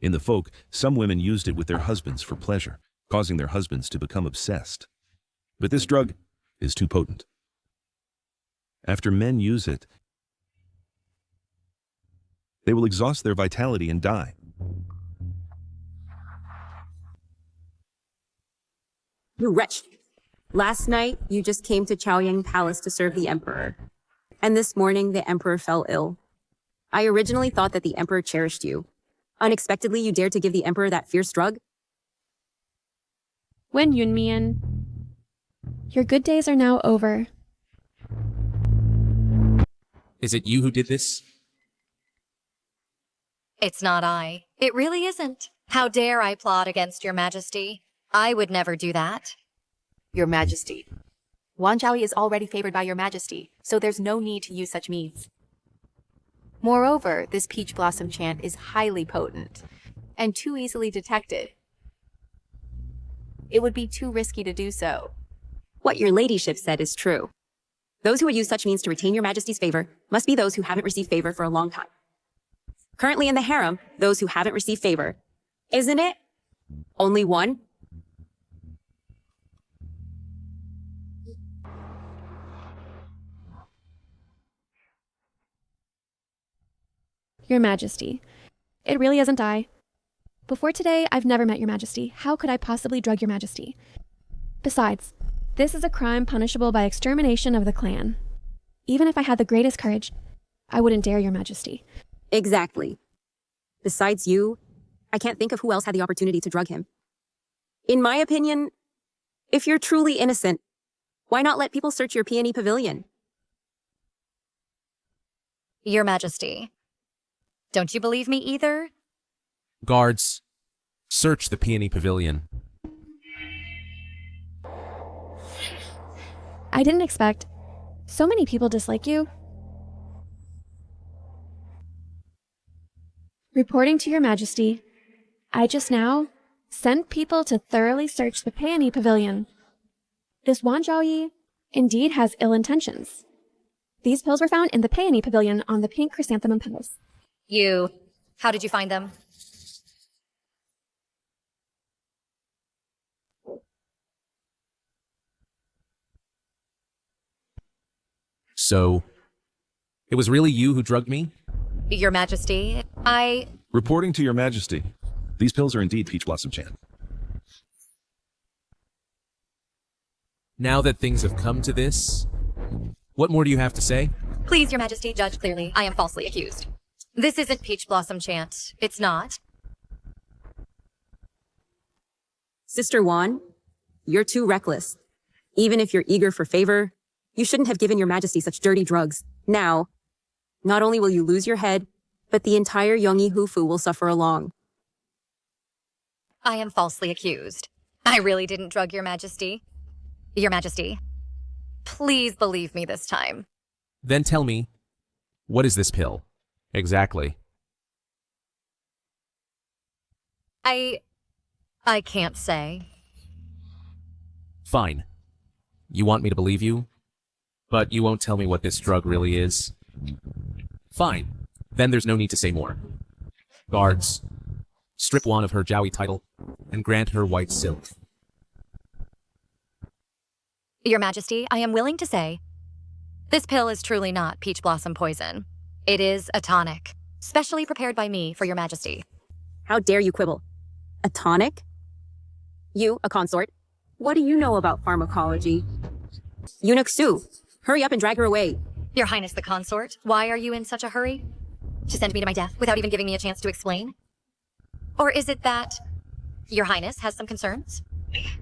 Speaker 17: In the folk, some women used it with their husbands for pleasure, causing their husbands to become obsessed. But this drug is too potent. After men use it, they will exhaust their vitality and die.
Speaker 10: You wretch! Last night, you just came to Chaoyang Palace to serve the Emperor. And this morning, the Emperor fell ill. I originally thought that the Emperor cherished you. Unexpectedly, you dared to give the Emperor that fierce drug?
Speaker 3: Wen Yunmian, your good days are now over.
Speaker 12: Is it you who did this?
Speaker 2: It's not I. It really isn't. How dare I plot against your majesty? I would never do that.
Speaker 15: Your Majesty. Wan Zhaoyi is already favored by your Majesty, so there's no need to use such means. Moreover, this peach blossom chant is highly potent and too easily detected. It would be too risky to do so.
Speaker 10: What your ladyship said is true. Those who would use such means to retain your majesty's favor must be those who haven't received favor for a long time. Currently in the harem, those who haven't received favor. Isn't it? Only one?
Speaker 3: Your Majesty. It really isn't I. Before today, I've never met your Majesty. How could I possibly drug your Majesty? Besides, this is a crime punishable by extermination of the clan. Even if I had the greatest courage, I wouldn't dare your Majesty.
Speaker 10: Exactly. Besides you, I can't think of who else had the opportunity to drug him. In my opinion, if you're truly innocent, why not let people search your peony pavilion?
Speaker 2: Your Majesty. Don't you believe me either?
Speaker 12: Guards, search the peony pavilion.
Speaker 3: I didn't expect so many people dislike you. Reporting to your Majesty, I just now sent people to thoroughly search the peony pavilion. This Wan Zhaoyi indeed has ill intentions. These pills were found in the peony pavilion on the pink chrysanthemum petals.
Speaker 2: How did you find them?
Speaker 12: So, it was really you who drugged me?
Speaker 2: Your Majesty,
Speaker 17: Reporting to your majesty. These pills are indeed Peach Blossom Chant.
Speaker 12: Now that things have come to this, what more do you have to say?
Speaker 2: Please, Your Majesty, judge clearly. I am falsely accused. This isn't Peach Blossom Chant. It's not.
Speaker 10: Sister Juan, you're too reckless. Even if you're eager for favor, you shouldn't have given your majesty such dirty drugs. Now, not only will you lose your head, but the entire Yongyi Hufu will suffer along.
Speaker 2: I am falsely accused. I really didn't drug Your Majesty. Your Majesty, please believe me this time.
Speaker 12: Then tell me, what is this pill? Exactly.
Speaker 2: I can't say.
Speaker 12: Fine. You want me to believe you? But you won't tell me what this drug really is? Fine. Then there's no need to say more. Guards, strip Juan of her Jowie title and grant her white silk.
Speaker 2: Your Majesty, I am willing to say, this pill is truly not peach blossom poison. It is a tonic, specially prepared by me for Your Majesty.
Speaker 10: How dare you quibble? A tonic? You, a consort? What do you know about pharmacology? Eunuch Su, hurry up and drag her away.
Speaker 2: Your Highness the Consort, why are you in such a hurry? To send me to my death without even giving me a chance to explain? Or is it that Your Highness has some concerns?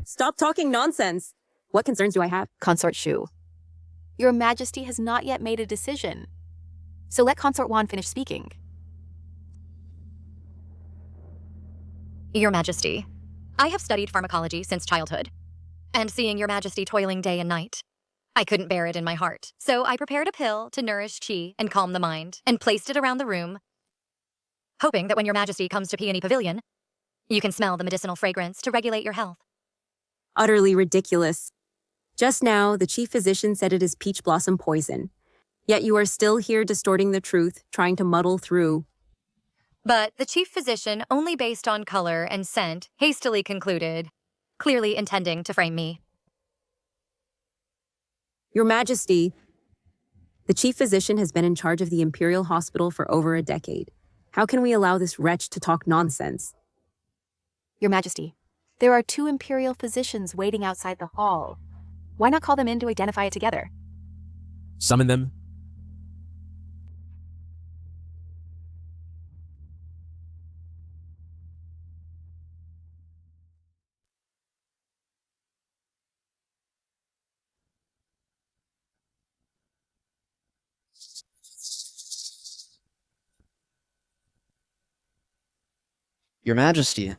Speaker 10: Stop talking nonsense. What concerns do I have?
Speaker 15: Consort Shu, Your Majesty has not yet made a decision. So let Consort Juan finish speaking.
Speaker 2: Your Majesty, I have studied pharmacology since childhood, and seeing Your Majesty toiling day and night, I couldn't bear it in my heart. So I prepared a pill to nourish qi and calm the mind, and placed it around the room, hoping that when Your Majesty comes to Peony Pavilion, you can smell the medicinal fragrance to regulate your health.
Speaker 10: Utterly ridiculous. Just now, the chief physician said it is peach blossom poison. Yet you are still here distorting the truth, trying to muddle through.
Speaker 2: But the chief physician, only based on color and scent, hastily concluded, clearly intending to frame me.
Speaker 10: Your Majesty, the chief physician has been in charge of the Imperial Hospital for over a decade. How can we allow this wretch to talk nonsense?
Speaker 15: Your Majesty, there are 2 Imperial physicians waiting outside the hall. Why not call them in to identify it together?
Speaker 12: Summon them.
Speaker 16: Your Majesty,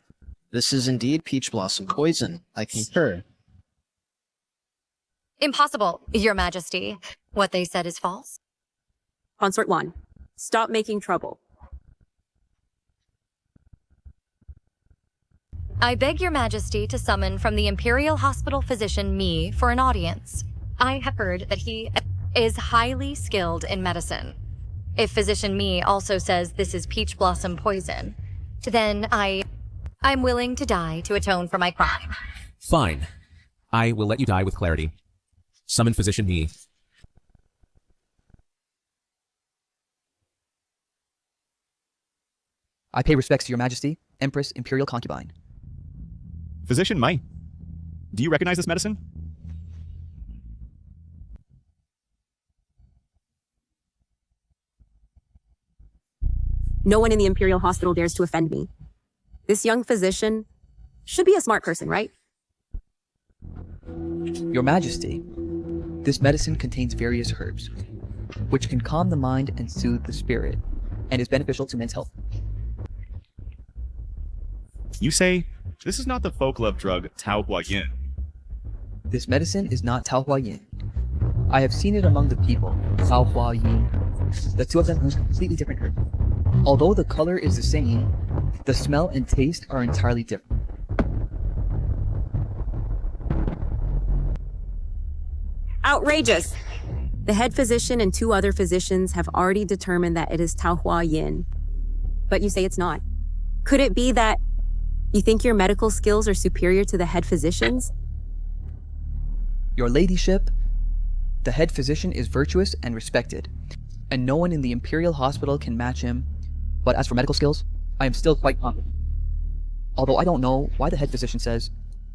Speaker 16: this is indeed peach blossom poison. I concur.
Speaker 2: Impossible, Your Majesty. What they said is false.
Speaker 10: Consort Juan, stop making trouble.
Speaker 2: I beg Your Majesty to summon from the Imperial Hospital physician me for an audience. I have heard that he is highly skilled in medicine. If physician me also says this is peach blossom poison, then I'm willing to die to atone for my crime.
Speaker 12: Fine. I will let you die with clarity. Summon physician me.
Speaker 18: I pay respects to Your Majesty, Empress, Imperial Concubine.
Speaker 14: Physician Mai, do you recognize this medicine?
Speaker 10: No one in the Imperial Hospital dares to offend me. This young physician should be a smart person, right?
Speaker 18: Your Majesty, this medicine contains various herbs, which can calm the mind and soothe the spirit, and is beneficial to men's health.
Speaker 14: You say, this is not the folk love drug Tao Hua Yin.
Speaker 18: This medicine is not Tao Hua Yin. I have seen it among the people, Tao Hua Yin. The 2 of them are completely different herbs. Although the color is the same, the smell and taste are entirely different.
Speaker 10: Outrageous! The head physician and 2 other physicians have already determined that it is Tao Hua Yin. But you say it's not. Could it be that you think your medical skills are superior to the head physician's?
Speaker 18: Your ladyship, The head physician is virtuous and respected, and no one in the Imperial Hospital can match him. But as for medical skills, I am still quite confident. Although I don't know why the head physician says,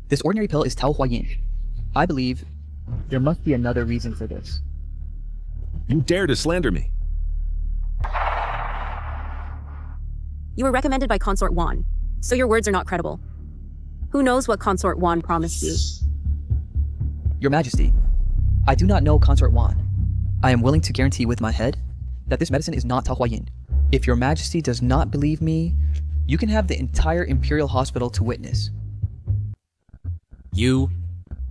Speaker 18: this ordinary pill is Tao Huayin. I believe there must be another reason for this.
Speaker 17: You dare to slander me.
Speaker 10: You were recommended by Consort Wan, so your words are not credible. Who knows what Consort Wan promised you?
Speaker 18: Your Majesty, I do not know Consort Wan. I am willing to guarantee with my head that this medicine is not Tao Huayin. If your Majesty does not believe me, you can have the entire Imperial Hospital to witness.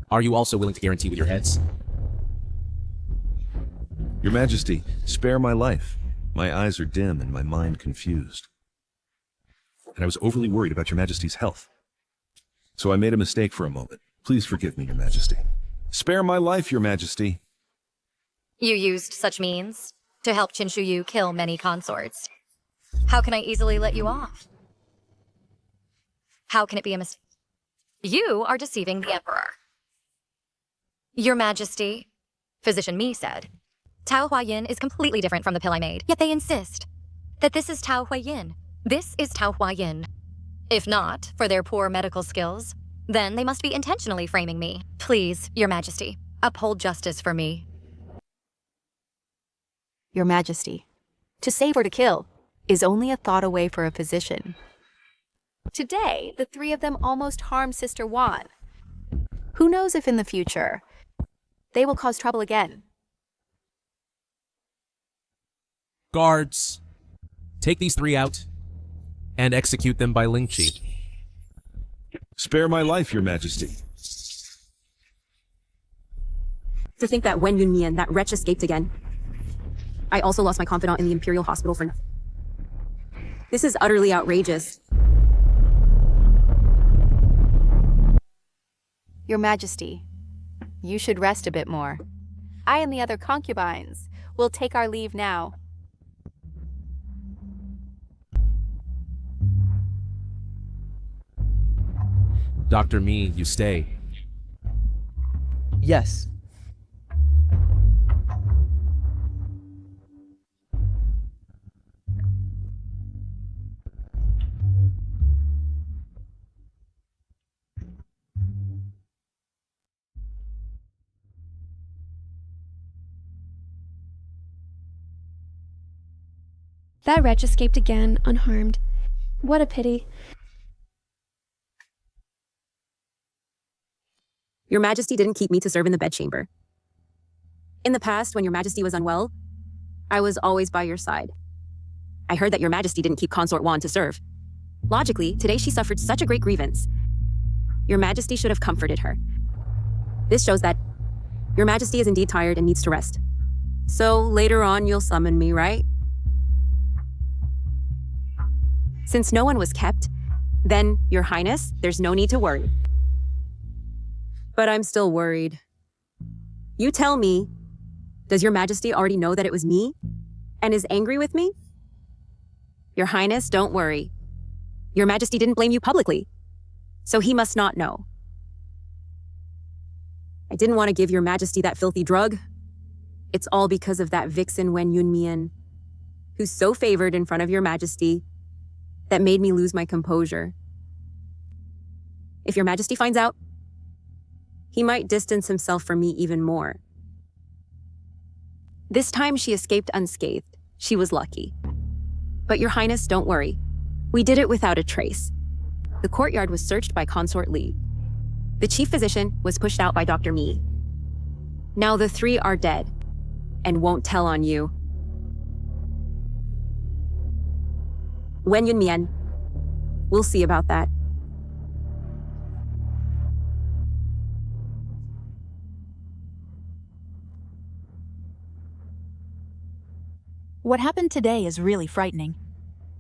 Speaker 12: Are you also willing to guarantee with your heads?
Speaker 17: Your Majesty, spare my life. My eyes are dim and my mind confused. And I was overly worried about your Majesty's health. So I made a mistake for a moment. Please forgive me, Your Majesty. Spare my life, Your Majesty.
Speaker 2: You used such means to help Qinshuyu kill many consorts. How can I easily let you off? How can it be a mistake? You are deceiving the Emperor. Your Majesty, Physician Mi said, Tao Huayin is completely different from the pill I made, yet they insist that this is Tao Huayin. This is Tao Huayin. If not, for their poor medical skills, then they must be intentionally framing me. Please, Your Majesty, uphold justice for me.
Speaker 15: Your Majesty, to save or to kill is only a thought away for a physician. Today, the three of them almost harmed Sister Wan. Who knows if in the future, they will cause trouble again.
Speaker 12: Guards, take these three out and execute them by Lingqi.
Speaker 17: Spare my life, Your Majesty.
Speaker 10: To think that Wen Yunmian, that wretch, escaped again. I also lost my confidant in the Imperial Hospital for nothing. This is utterly outrageous.
Speaker 15: Your Majesty, you should rest a bit more. I and the other concubines will take our leave now.
Speaker 12: Dr. Mi, you stay.
Speaker 18: Yes.
Speaker 3: That wretch escaped again, unharmed. What a pity.
Speaker 10: Your Majesty didn't keep me to serve in the bedchamber. In the past, when Your Majesty was unwell, I was always by your side. I heard that Your Majesty didn't keep Consort Wan to serve. Logically, today she suffered such a great grievance. Your Majesty should have comforted her. This shows that Your Majesty is indeed tired and needs to rest. So later on, you'll summon me, right? Since no one was kept, then, Your Highness, there's no need to worry. But I'm still worried. You tell me, does Your Majesty already know that it was me and is angry with me? Your Highness, don't worry. Your Majesty didn't blame you publicly, so he must not know. I didn't want to give Your Majesty that filthy drug. It's all because of that vixen Wen Yunmian, who's so favored in front of Your Majesty, that made me lose my composure. If Your Majesty finds out, he might distance himself from me even more. This time she escaped unscathed. She was lucky. But Your Highness, don't worry. We did it without a trace. The courtyard was searched by Consort Li. The chief physician was pushed out by Dr. Mi. Now the three are dead and won't tell on you. Wen Yunmian, we'll see about that.
Speaker 8: What happened today is really frightening.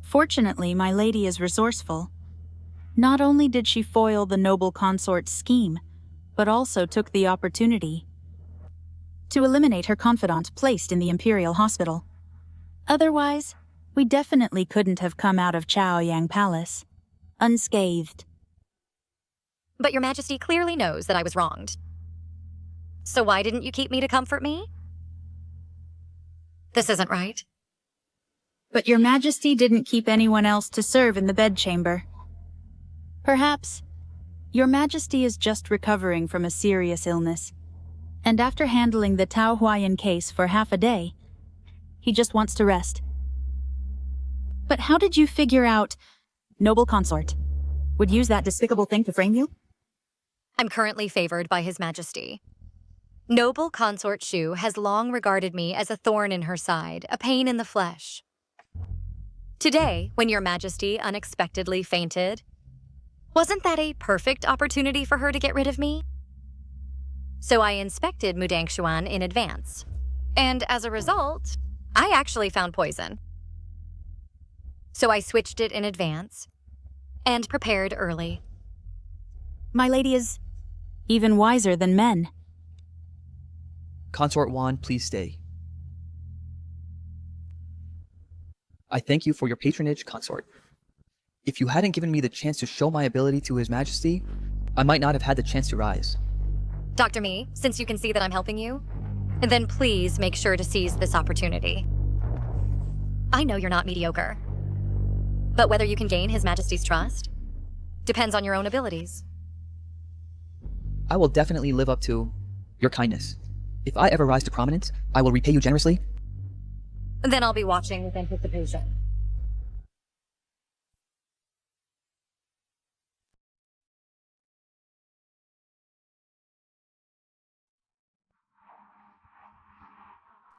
Speaker 8: Fortunately, my lady is resourceful. Not only did she foil the noble consort's scheme, but also took the opportunity to eliminate her confidant placed in the Imperial Hospital. Otherwise, we definitely couldn't have come out of Chaoyang Palace unscathed.
Speaker 2: But Your Majesty clearly knows that I was wronged. So why didn't you keep me to comfort me? This isn't right.
Speaker 8: But your majesty didn't keep anyone else to serve in the bedchamber. Perhaps your majesty is just recovering from a serious illness, and after handling the Tao Huayan case for half a day, he just wants to rest. But how did you figure out noble consort would use that despicable thing to frame you?
Speaker 2: I'm currently favored by His Majesty. Noble consort Shu has long regarded me as a thorn in her side, a pain in the flesh. Today, when your majesty unexpectedly fainted, wasn't that a perfect opportunity for her to get rid of me? So I inspected Mudangshuan in advance, and as a result, I actually found poison. So I switched it in advance and prepared early.
Speaker 8: My lady is even wiser than men.
Speaker 18: Consort Wan, please stay. I thank you for your patronage, consort. If you hadn't given me the chance to show my ability to His Majesty, I might not have had the chance to rise.
Speaker 2: Dr. Me, since you can see that I'm helping you, then please make sure to seize this opportunity. I know you're not mediocre, but whether you can gain His Majesty's trust depends on your own abilities.
Speaker 18: I will definitely live up to your kindness. If I ever rise to prominence, I will repay you generously.
Speaker 2: Then I'll be watching with anticipation.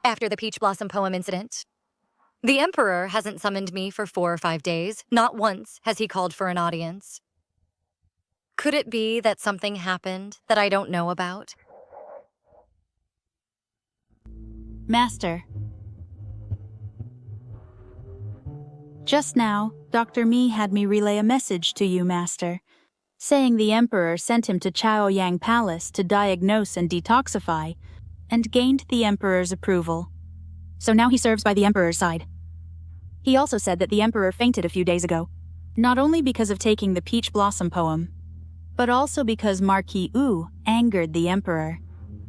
Speaker 2: After the Peach Blossom poem incident, the Emperor hasn't summoned me for 4 or 5 days. Not once has he called for an audience. Could it be that something happened that I don't know about?
Speaker 8: Master. Just now, Dr. Mi had me relay a message to you, Master, saying the Emperor sent him to Chaoyang Palace to diagnose and detoxify, and gained the Emperor's approval. So now he serves by the Emperor's side. He also said that the Emperor fainted a few days ago, not only because of taking the Peach Blossom poem, but also because Marquis Wu angered the Emperor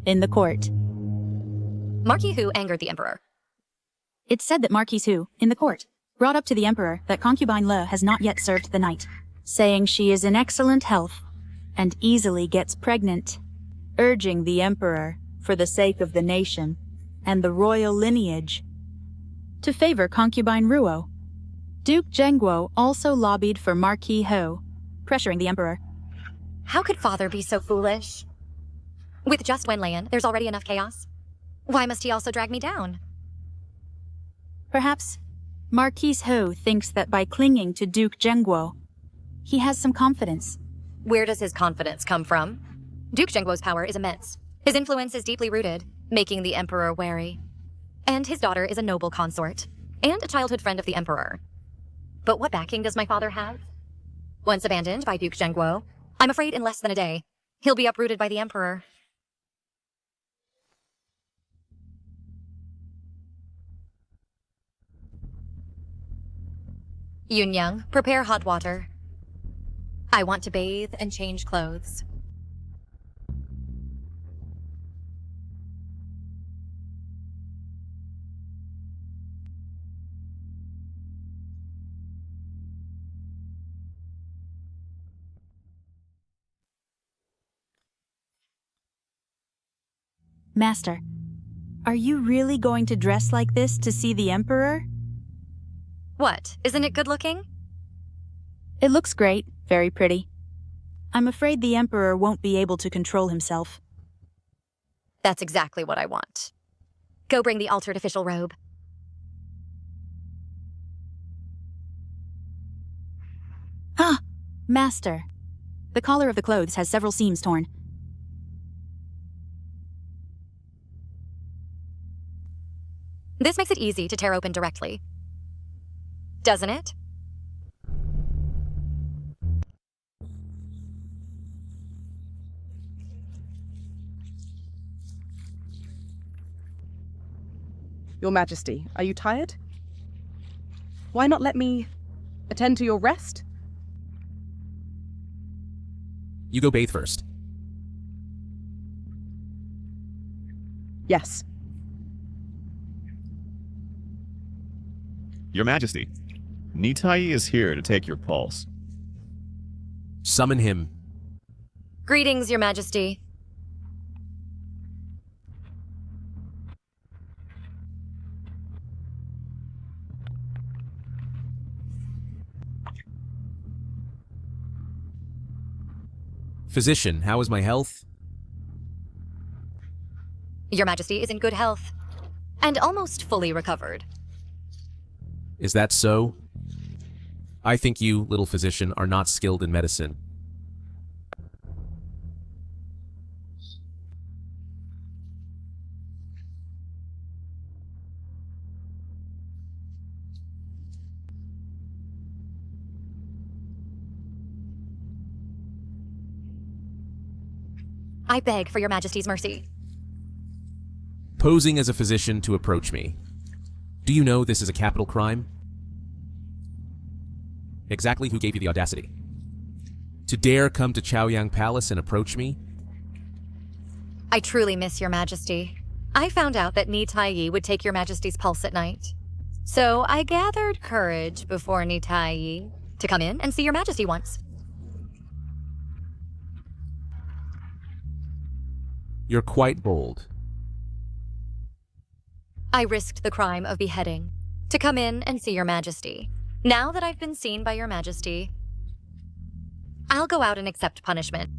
Speaker 8: in the court.
Speaker 2: Marquis Wu angered the Emperor.
Speaker 8: It's said that Marquis Wu, in the court, brought up to the Emperor that concubine Le has not yet served the night, saying she is in excellent health and easily gets pregnant, urging the Emperor, for the sake of the nation and the royal lineage, to favor concubine Ruo. Duke Zhengguo also lobbied for Marquis Ho, pressuring the Emperor.
Speaker 2: How could father be so foolish? With just Wenlian, there's already enough chaos. Why must he also drag me down?
Speaker 8: Perhaps Marquis Ho thinks that by clinging to Duke Zhengguo, he has some confidence.
Speaker 2: Where does his confidence come from? Duke Zhengguo's power is immense. His influence is deeply rooted, making the Emperor wary. And his daughter is a noble consort, and a childhood friend of the Emperor. But what backing does my father have? Once abandoned by Duke Zhengguo, I'm afraid in less than a day, he'll be uprooted by the Emperor. Yunyang, prepare hot water. I want to bathe and change clothes.
Speaker 8: Master, are you really going to dress like this to see the Emperor?
Speaker 2: What? Isn't it good looking?
Speaker 8: It looks great, very pretty. I'm afraid the Emperor won't be able to control himself.
Speaker 2: That's exactly what I want. Go bring the altered official robe.
Speaker 8: Ah! Master. The collar of the clothes has several seams torn.
Speaker 2: This makes it easy to tear open directly. Doesn't it?
Speaker 13: Your Majesty, are you tired? Why not let me attend to your rest?
Speaker 12: You go bathe first.
Speaker 13: Yes.
Speaker 14: Your Majesty, Nitai is here to take your pulse.
Speaker 12: Summon him.
Speaker 2: Greetings, Your Majesty.
Speaker 12: Physician, how is my health?
Speaker 2: Your Majesty is in good health and almost fully recovered.
Speaker 12: Is that so? I think you, little physician, are not skilled in medicine.
Speaker 2: I beg for Your Majesty's mercy.
Speaker 12: Posing as a physician to approach me. Do you know this is a capital crime? Exactly who gave you the audacity? To dare come to Chaoyang Palace and approach me?
Speaker 2: I truly miss Your Majesty. I found out that Nitai would take Your Majesty's pulse at night. So I gathered courage before Nitai to come in and see Your Majesty once.
Speaker 12: You're quite bold.
Speaker 2: I risked the crime of beheading to come in and see Your Majesty. Now that I've been seen by Your Majesty, I'll go out and accept punishment.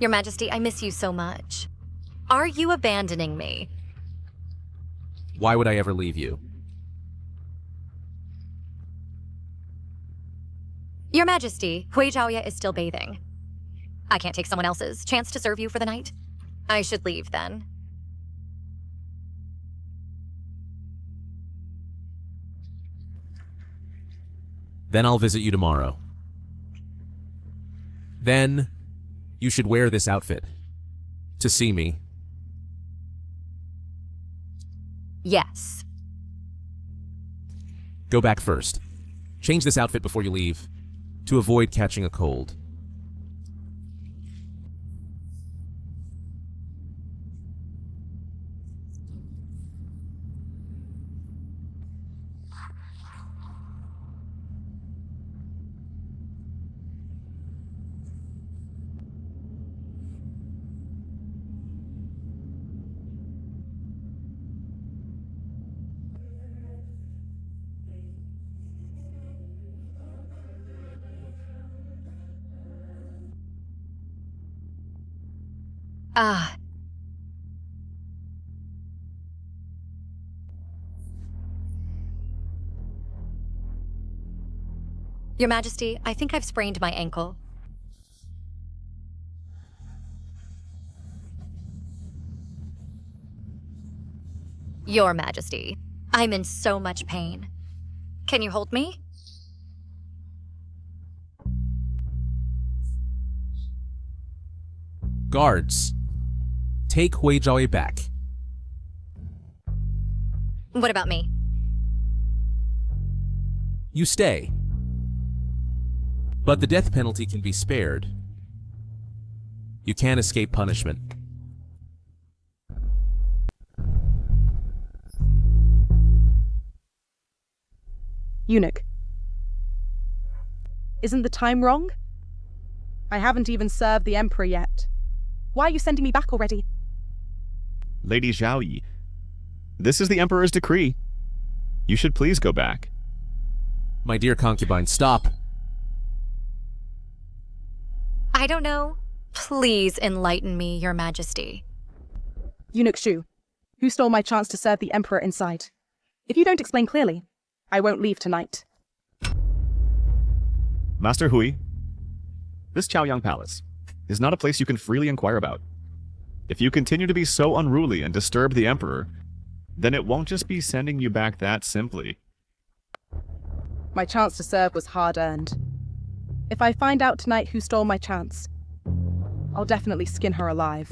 Speaker 2: Your Majesty, I miss you so much. Are you abandoning me?
Speaker 12: Why would I ever leave you?
Speaker 2: Your Majesty, Hui Zhaoye is still bathing. I can't take someone else's chance to serve you for the night. I should leave then.
Speaker 12: Then I'll visit you tomorrow. Then you should wear this outfit to see me.
Speaker 2: Yes.
Speaker 12: Go back first. Change this outfit before you leave to avoid catching a cold.
Speaker 2: Ah. Your Majesty, I think I've sprained my ankle. Your Majesty, I'm in so much pain. Can you hold me?
Speaker 12: Guards, take Hui Zhaoye back.
Speaker 2: What about me?
Speaker 12: You stay. But the death penalty can be spared. You can't escape punishment.
Speaker 13: Eunuch. Isn't the time wrong? I haven't even served the Emperor yet. Why are you sending me back already?
Speaker 14: Lady Zhaoyi, this is the Emperor's decree. You should please go back.
Speaker 12: My dear concubine, stop.
Speaker 2: I don't know. Please enlighten me, Your Majesty.
Speaker 13: Eunuch Shu, who stole my chance to serve the Emperor inside? If you don't explain clearly, I won't leave tonight.
Speaker 14: Master Hui, this Chaoyang Palace, is not a place you can freely inquire about. If you continue to be so unruly and disturb the Emperor, then it won't just be sending you back that simply.
Speaker 13: My chance to serve was hard-earned. If I find out tonight who stole my chance, I'll definitely skin her alive.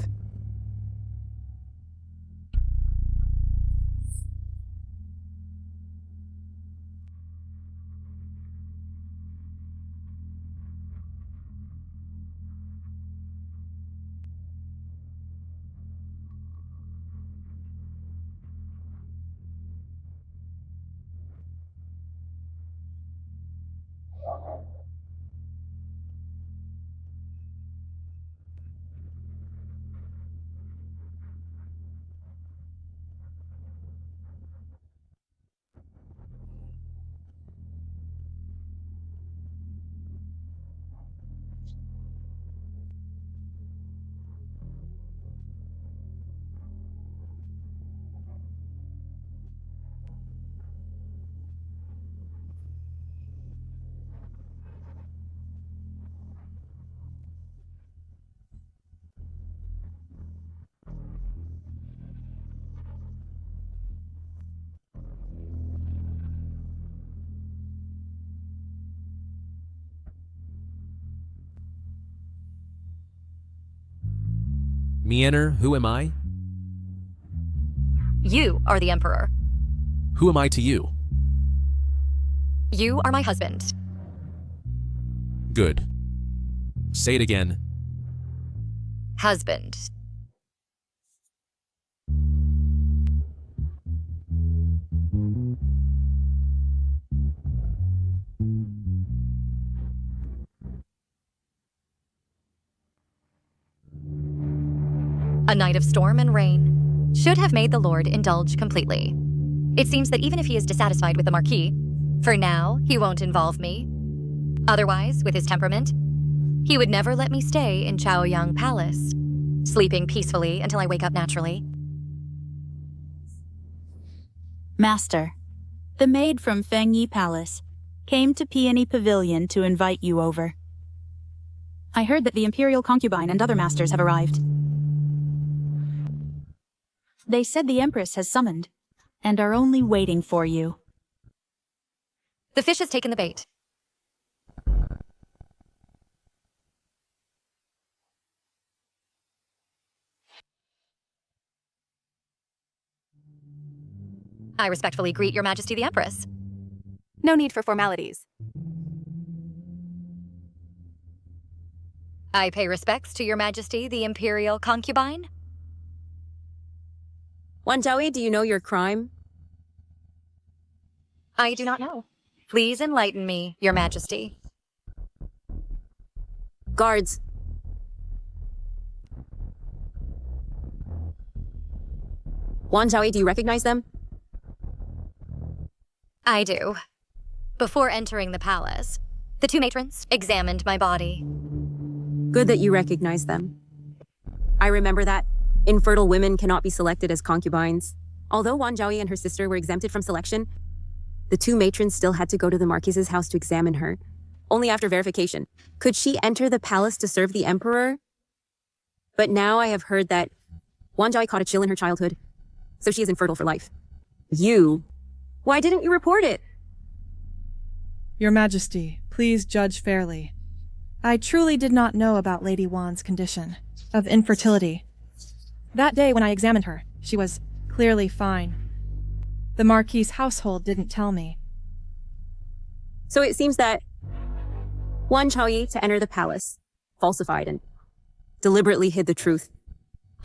Speaker 12: Meaner, who am I?
Speaker 2: You are the Emperor.
Speaker 12: Who am I to you?
Speaker 2: You are my husband.
Speaker 12: Good. Say it again.
Speaker 2: Husband. A night of storm and rain should have made the Lord indulge completely. It seems that even if he is dissatisfied with the Marquis, for now, he won't involve me. Otherwise, with his temperament, he would never let me stay in Chaoyang Palace, sleeping peacefully until I wake up naturally.
Speaker 8: Master, the maid from Fengyi Palace came to Peony Pavilion to invite you over. I heard that the Imperial Concubine and other masters have arrived. They said the Empress has summoned, and are only waiting for you.
Speaker 2: The fish has taken the bait. I respectfully greet Your Majesty the Empress.
Speaker 15: No need for formalities.
Speaker 2: I pay respects to Your Majesty the Imperial Concubine.
Speaker 10: Wanjiaoyi, do you know your crime?
Speaker 2: I do not know. Please enlighten me, Your Majesty.
Speaker 10: Guards. Wanjiaoyi, do you recognize them?
Speaker 2: I do. Before entering the palace, the two matrons examined my body.
Speaker 10: Good that you recognize them. I remember that. Infertile women cannot be selected as concubines. Although Wanjiaoyi and her sister were exempted from selection, the two matrons still had to go to the Marquise's house to examine her, only after verification. Could she enter the palace to serve the Emperor? But now I have heard that Wanjiaoyi caught a chill in her childhood, so she is infertile for life. Why didn't you report it?
Speaker 1: Your Majesty, please judge fairly. I truly did not know about Lady Wan's condition of infertility. That day when I examined her, she was clearly fine. The Marquis's household didn't tell me.
Speaker 10: So it seems that Wanjiaoyi, to enter the palace, falsified and deliberately hid the truth.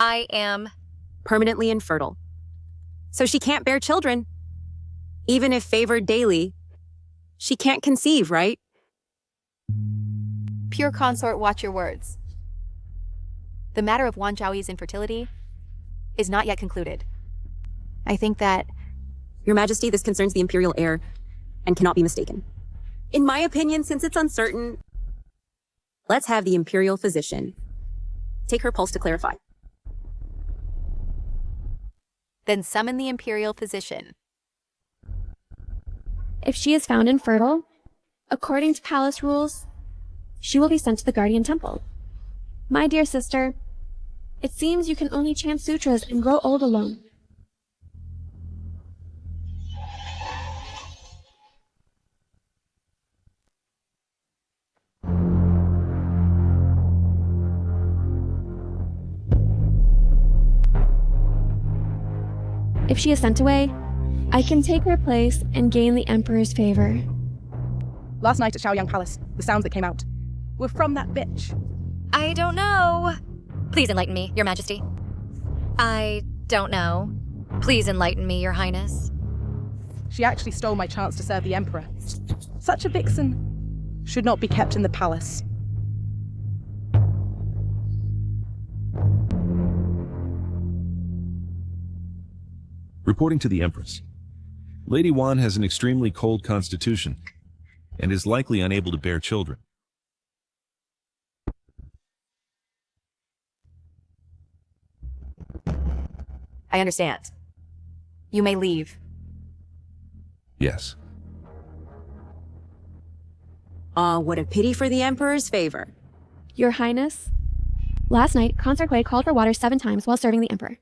Speaker 2: I am
Speaker 10: permanently infertile. So she can't bear children. Even if favored daily, she can't conceive, right?
Speaker 15: Pure consort, watch your words. The matter of Wanjiaoyi's infertility is not yet concluded. I think that...
Speaker 10: Your Majesty, this concerns the imperial heir and cannot be mistaken. In my opinion, since it's uncertain, let's have the imperial physician take her pulse to clarify.
Speaker 15: Then summon the imperial physician.
Speaker 3: If she is found infertile, according to palace rules, she will be sent to the Guardian Temple. My dear sister, it seems you can only chant sutras and grow old alone. If she is sent away, I can take her place and gain the Emperor's favor.
Speaker 13: Last night at Xiaoyang Palace, the sounds that came out were from that bitch.
Speaker 2: I don't know. Please enlighten me, Your Majesty. I don't know. Please enlighten me, Your Highness.
Speaker 13: She actually stole my chance to serve the Emperor. Such a vixen should not be kept in the palace.
Speaker 17: Reporting to the Empress, Lady Wan has an extremely cold constitution and is likely unable to bear children.
Speaker 15: I understand. You may leave.
Speaker 17: Yes.
Speaker 10: What a pity for the Emperor's favor.
Speaker 3: Your Highness, last night, Consort Hui called for water 7 times while serving the Emperor.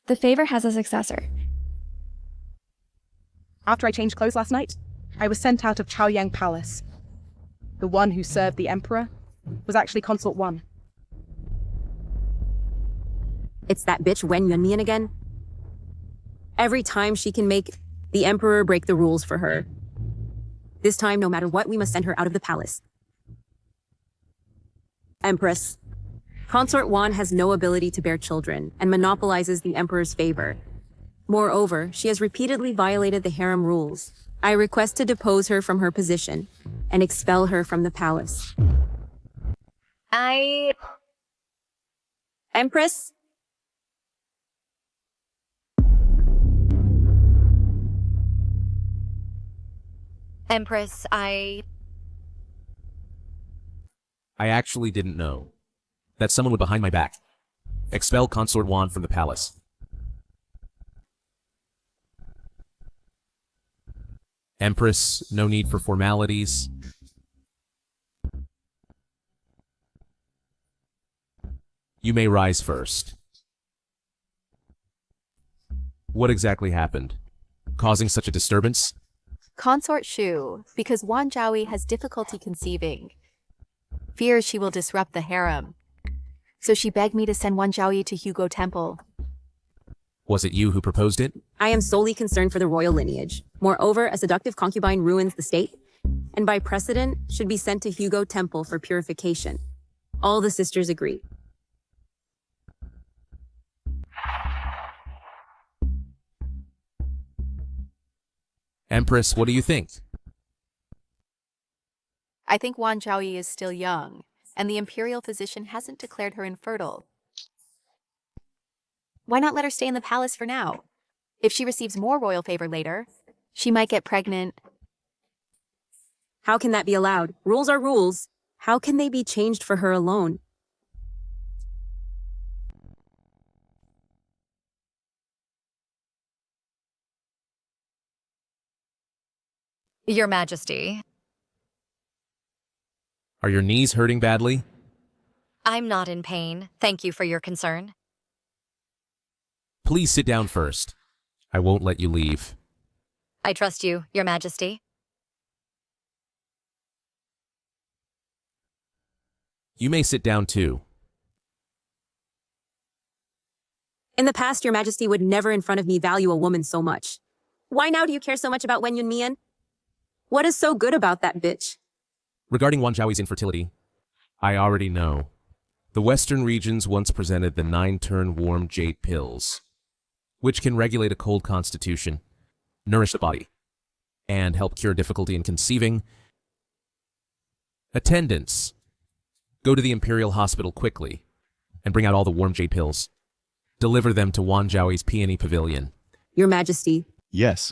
Speaker 3: The favor has a successor.
Speaker 13: After I changed clothes last night, I was sent out of Chaoyang Palace. The one who served the Emperor was actually Consort 1.
Speaker 10: It's that bitch Wen Yunmian again. Every time she can make the Emperor break the rules for her. This time, no matter what, we must send her out of the palace. Empress, Consort Wan has no ability to bear children and monopolizes the Emperor's favor. Moreover, she has repeatedly violated the harem rules. I request to depose her from her position and expel her from the palace. Empress?
Speaker 2: Empress, I
Speaker 12: actually didn't know that someone would behind my back expel Consort Wan from the palace. Empress, no need for formalities. You may rise first. What exactly happened? Causing such a disturbance?
Speaker 15: Consort Shu, because Wan Zhaoyi has difficulty conceiving. Fears she will disrupt the harem. So she begged me to send Wan Zhaoyi to Hugo Temple.
Speaker 12: Was it you who proposed it?
Speaker 10: I am solely concerned for the royal lineage. Moreover, a seductive concubine ruins the state, and by precedent, should be sent to Hugo Temple for purification. All the sisters agree.
Speaker 12: Empress, what do you think?
Speaker 15: I think Wan Zhaoyi is still young, and the imperial physician hasn't declared her infertile. Why not let her stay in the palace for now? If she receives more royal favor later, she might get pregnant.
Speaker 10: How can that be allowed? Rules are rules. How can they be changed for her alone?
Speaker 2: Your Majesty.
Speaker 12: Are your knees hurting badly?
Speaker 2: I'm not in pain. Thank you for your concern.
Speaker 12: Please sit down first. I won't let you leave.
Speaker 2: I trust you, Your Majesty.
Speaker 12: You may sit down too.
Speaker 10: In the past, Your Majesty would never in front of me value a woman so much. Why now do you care so much about Wen Yunmian? What is so good about that bitch?
Speaker 12: Regarding Wan Zhaoyi's infertility, I already know. The Western regions once presented the 9-turn warm jade pills, which can regulate a cold constitution, nourish the body, and help cure difficulty in conceiving. Attendants, go to the Imperial Hospital quickly and bring out all the warm jade pills. Deliver them to Wan Zhaoyi's peony pavilion.
Speaker 10: Your Majesty.
Speaker 14: Yes.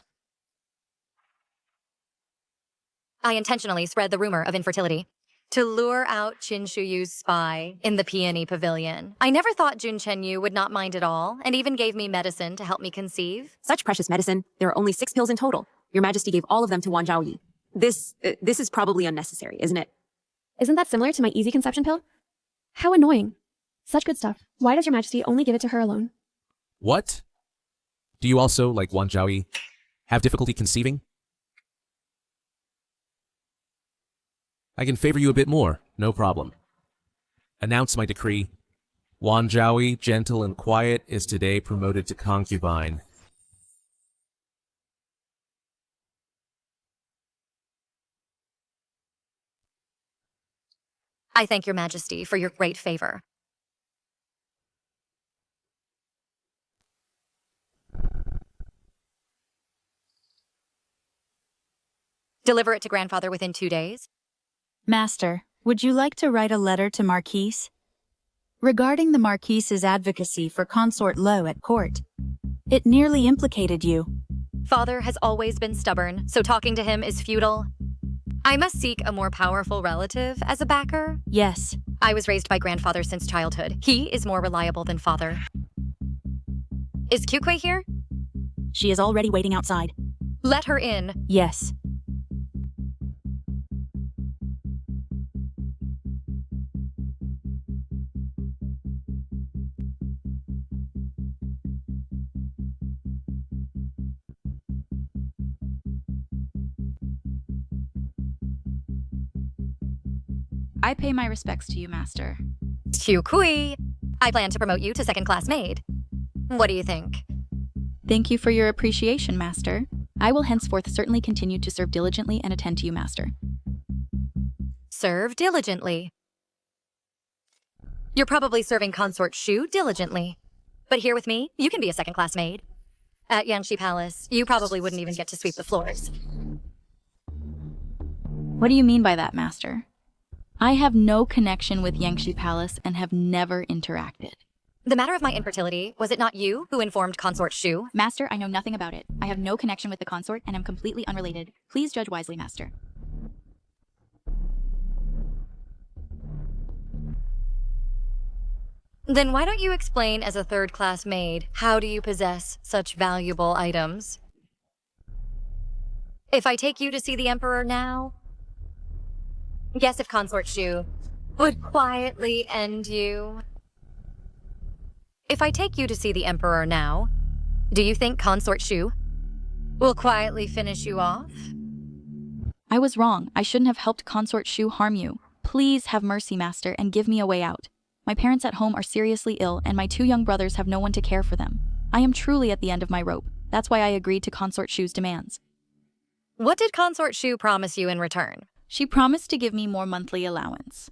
Speaker 2: I intentionally spread the rumor of infertility to lure out Qin Shuyu's spy in the peony pavilion. I never thought Jun Chenyu would not mind at all, and even gave me medicine to help me conceive.
Speaker 10: Such precious medicine. There are only 6 pills in total. Your Majesty gave all of them to Wan Zhaoyi. This is probably unnecessary, isn't it?
Speaker 3: Isn't that similar to my easy conception pill? How annoying. Such good stuff. Why does your majesty only give it to her alone?
Speaker 12: What? Do you also, like Wan Zhaoyi, have difficulty conceiving? I can favor you a bit more, no problem. Announce my decree. Wan Zhaoyi, gentle and quiet, is today promoted to concubine.
Speaker 2: I thank your majesty for your great favor. Deliver it to grandfather within 2 days.
Speaker 8: Master, would you like to write a letter to Marquise? Regarding the Marquise's advocacy for consort Lo at court. It nearly implicated you.
Speaker 2: Father has always been stubborn, so talking to him is futile. I must seek a more powerful relative as a backer.
Speaker 8: Yes.
Speaker 2: I was raised by grandfather since childhood. He is more reliable than father. Is Kyukui here?
Speaker 8: She is already waiting outside.
Speaker 2: Let her in.
Speaker 8: Yes.
Speaker 11: I pay my respects to you, Master.
Speaker 2: Kyukui, I plan to promote you to second-class maid. What do you think?
Speaker 11: Thank you for your appreciation, Master. I will henceforth certainly continue to serve diligently and attend to you, Master.
Speaker 2: Serve diligently. You're probably serving consort Shu diligently. But here with me, you can be a second-class maid. At Yangshi Palace, you probably wouldn't even get to sweep the floors.
Speaker 11: What do you mean by that, Master? I have no connection with Yangshi Palace and have never interacted.
Speaker 2: The matter of my infertility, was it not you who informed consort Shu?
Speaker 11: Master, I know nothing about it. I have no connection with the consort and am completely unrelated. Please judge wisely, Master.
Speaker 2: Then why don't you explain as a third-class maid, how do you possess such valuable items? If I take you to see the Emperor now, guess if consort Shu would quietly end you. If I take you to see the Emperor now, do you think consort Shu will quietly finish you off?
Speaker 11: I was wrong. I shouldn't have helped consort Shu harm you. Please have mercy, Master, and give me a way out. My parents at home are seriously ill, and my 2 young brothers have no one to care for them. I am truly at the end of my rope. That's why I agreed to consort Shu's demands.
Speaker 2: What did consort Shu promise you in return?
Speaker 11: She promised to give me more monthly allowance.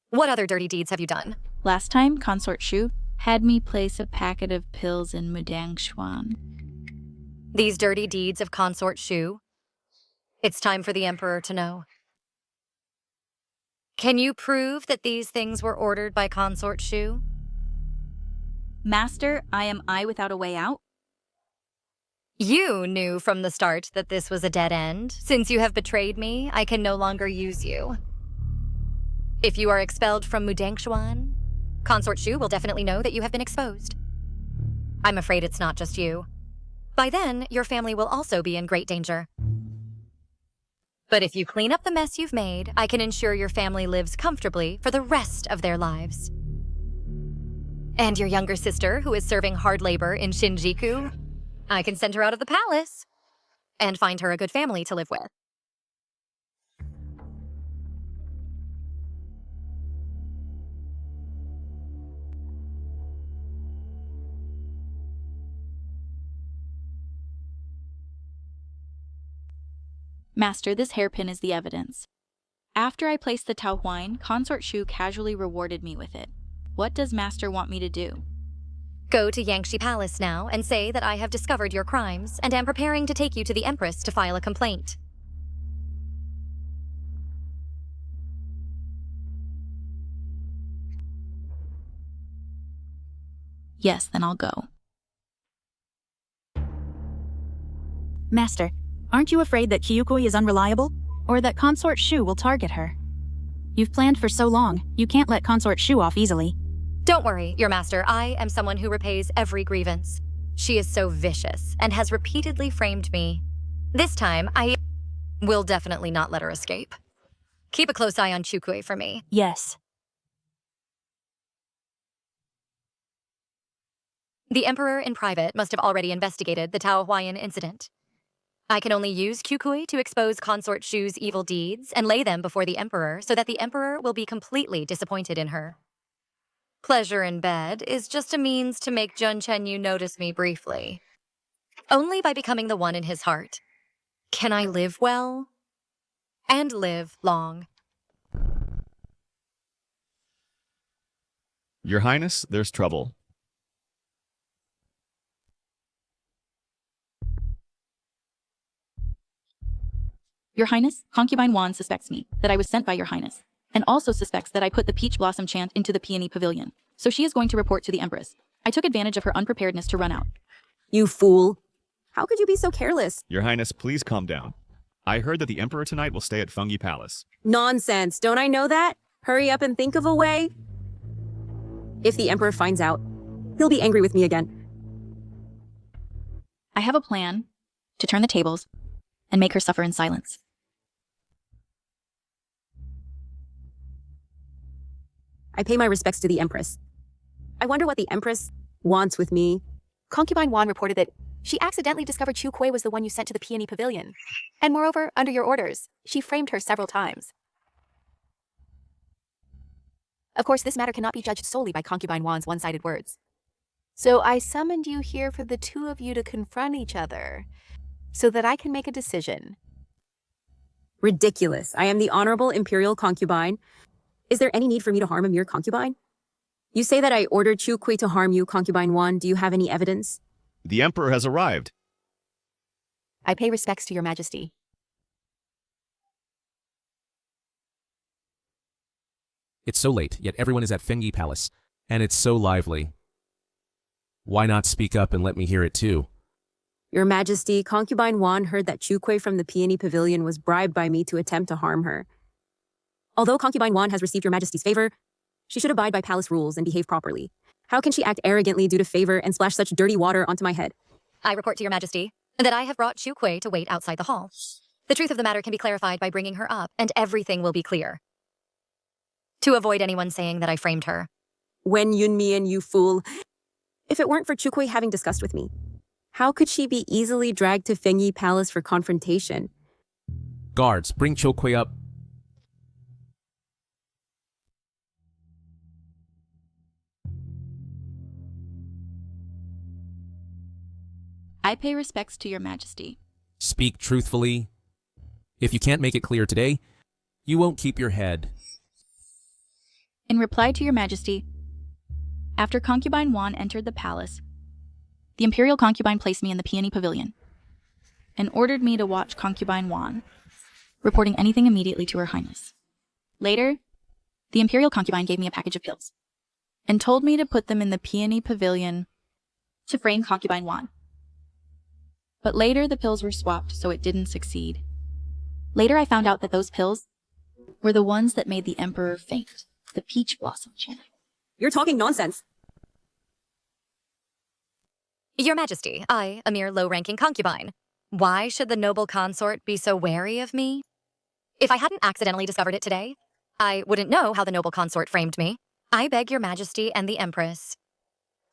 Speaker 2: What other dirty deeds have you done?
Speaker 11: Last time, consort Shu had me place a packet of pills in Mudangshuan.
Speaker 2: These dirty deeds of consort Shu? It's time for the Emperor to know. Can you prove that these things were ordered by consort Shu?
Speaker 11: Master, am I without a way out?
Speaker 2: You knew from the start that this was a dead end. Since you have betrayed me, I can no longer use you. If you are expelled from Mudangshuan, consort Shu will definitely know that you have been exposed. I'm afraid it's not just you. By then, your family will also be in great danger. But if you clean up the mess you've made, I can ensure your family lives comfortably for the rest of their lives. And your younger sister, who is serving hard labor in Shinjuku, I can send her out of the palace and find her a good family to live with.
Speaker 11: Master, this hairpin is the evidence. After I placed the Tao Huan, consort Shu casually rewarded me with it. What does Master want me to do?
Speaker 2: Go to Yangshi Palace now and say that I have discovered your crimes and am preparing to take you to the Empress to file a complaint.
Speaker 11: Yes, then I'll go.
Speaker 8: Master, aren't you afraid that Kyukui is unreliable? Or that consort Shu will target her? You've planned for so long, you can't let consort Shu off easily.
Speaker 2: Don't worry, your master. I am someone who repays every grievance. She is so vicious and has repeatedly framed me. This time, I will definitely not let her escape. Keep a close eye on Chukui for me.
Speaker 8: Yes.
Speaker 2: The Emperor in private must have already investigated the Tao Huayan incident. I can only use Qukui to expose Consort Shu's evil deeds and lay them before the Emperor so that the Emperor will be completely disappointed in her. Pleasure in bed is just a means to make Jun Chenyu notice me briefly. Only by becoming the one in his heart can I live well and live long.
Speaker 14: Your Highness, there's trouble.
Speaker 11: Your Highness, Concubine Wan suspects me, that I was sent by Your Highness, and also suspects that I put the Peach Blossom chant into the Peony Pavilion, so she is going to report to the Empress. I took advantage of her unpreparedness to run out.
Speaker 10: You fool. How could you be so careless?
Speaker 14: Your Highness, please calm down. I heard that the Emperor tonight will stay at Fungi Palace.
Speaker 10: Nonsense. Don't I know that? Hurry up and think of a way. If the Emperor finds out, he'll be angry with me again.
Speaker 11: I have a plan to turn the tables and make her suffer in silence.
Speaker 10: I pay my respects to the Empress. I wonder what the Empress wants with me.
Speaker 15: Concubine Wan reported that she accidentally discovered Chu Kuei was the one you sent to the Peony Pavilion. And moreover, under your orders, she framed her several times. Of course, this matter cannot be judged solely by Concubine Wan's one-sided words. So I summoned you here for the two of you to confront each other, so that I can make a decision.
Speaker 10: Ridiculous. I am the Honorable Imperial Concubine. Is there any need for me to harm a mere concubine? You say that I ordered Chu Kui to harm you, Concubine Wan. Do you have any evidence?
Speaker 14: The Emperor has arrived.
Speaker 15: I pay respects to your majesty.
Speaker 12: It's so late, yet everyone is at Fengi Palace, and it's so lively. Why not speak up and let me hear it too?
Speaker 10: Your Majesty, Concubine Wan heard that Chu Kui from the Peony Pavilion was bribed by me to attempt to harm her. Although Concubine Wan has received your Majesty's favor, she should abide by palace rules and behave properly. How can she act arrogantly due to favor and splash such dirty water onto my head?
Speaker 2: I report to your Majesty that I have brought Chu Kui to wait outside the hall. The truth of the matter can be clarified by bringing her up, and everything will be clear. To avoid anyone saying that I framed her.
Speaker 10: Wen Yunmian, you fool. If it weren't for Chu Kui having discussed with me, how could she be easily dragged to Fengi Palace for confrontation?
Speaker 12: Guards, bring Cho Kui up.
Speaker 11: I pay respects to your majesty.
Speaker 12: Speak truthfully. If you can't make it clear today, you won't keep your head.
Speaker 11: In reply to your majesty, after Concubine Wan entered the palace, the imperial concubine placed me in the Peony Pavilion and ordered me to watch Concubine Wan, reporting anything immediately to Her Highness. Later, the imperial concubine gave me a package of pills and told me to put them in the Peony Pavilion to frame Concubine Wan. But later the pills were swapped, so it didn't succeed. Later I found out that those pills were the ones that made the Emperor faint, the Peach Blossom chant.
Speaker 10: You're talking nonsense.
Speaker 2: Your Majesty, I, a mere low-ranking concubine. Why should the noble consort be so wary of me? If I hadn't accidentally discovered it today, I wouldn't know how the noble consort framed me. I beg your Majesty and the Empress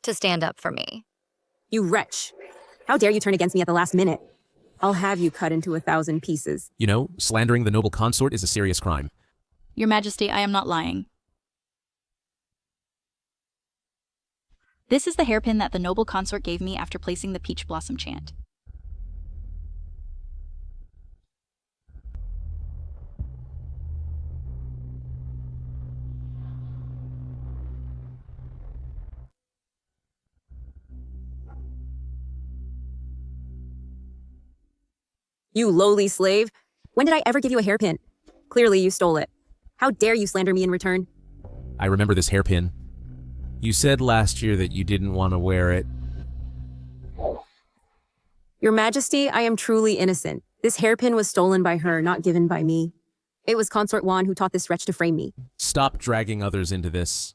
Speaker 2: to stand up for me.
Speaker 10: You wretch. How dare you turn against me at the last minute? I'll have you cut into 1,000 pieces.
Speaker 12: You know, slandering the noble consort is a serious crime.
Speaker 11: Your Majesty, I am not lying. This is the hairpin that the noble consort gave me after placing the Peach Blossom chant.
Speaker 10: You lowly slave. When did I ever give you a hairpin? Clearly you stole it. How dare you slander me in return?
Speaker 12: I remember this hairpin. You said last year that you didn't want to wear it.
Speaker 10: Your Majesty, I am truly innocent. This hairpin was stolen by her, not given by me. It was Consort Wan who taught this wretch to frame me.
Speaker 12: Stop dragging others into this.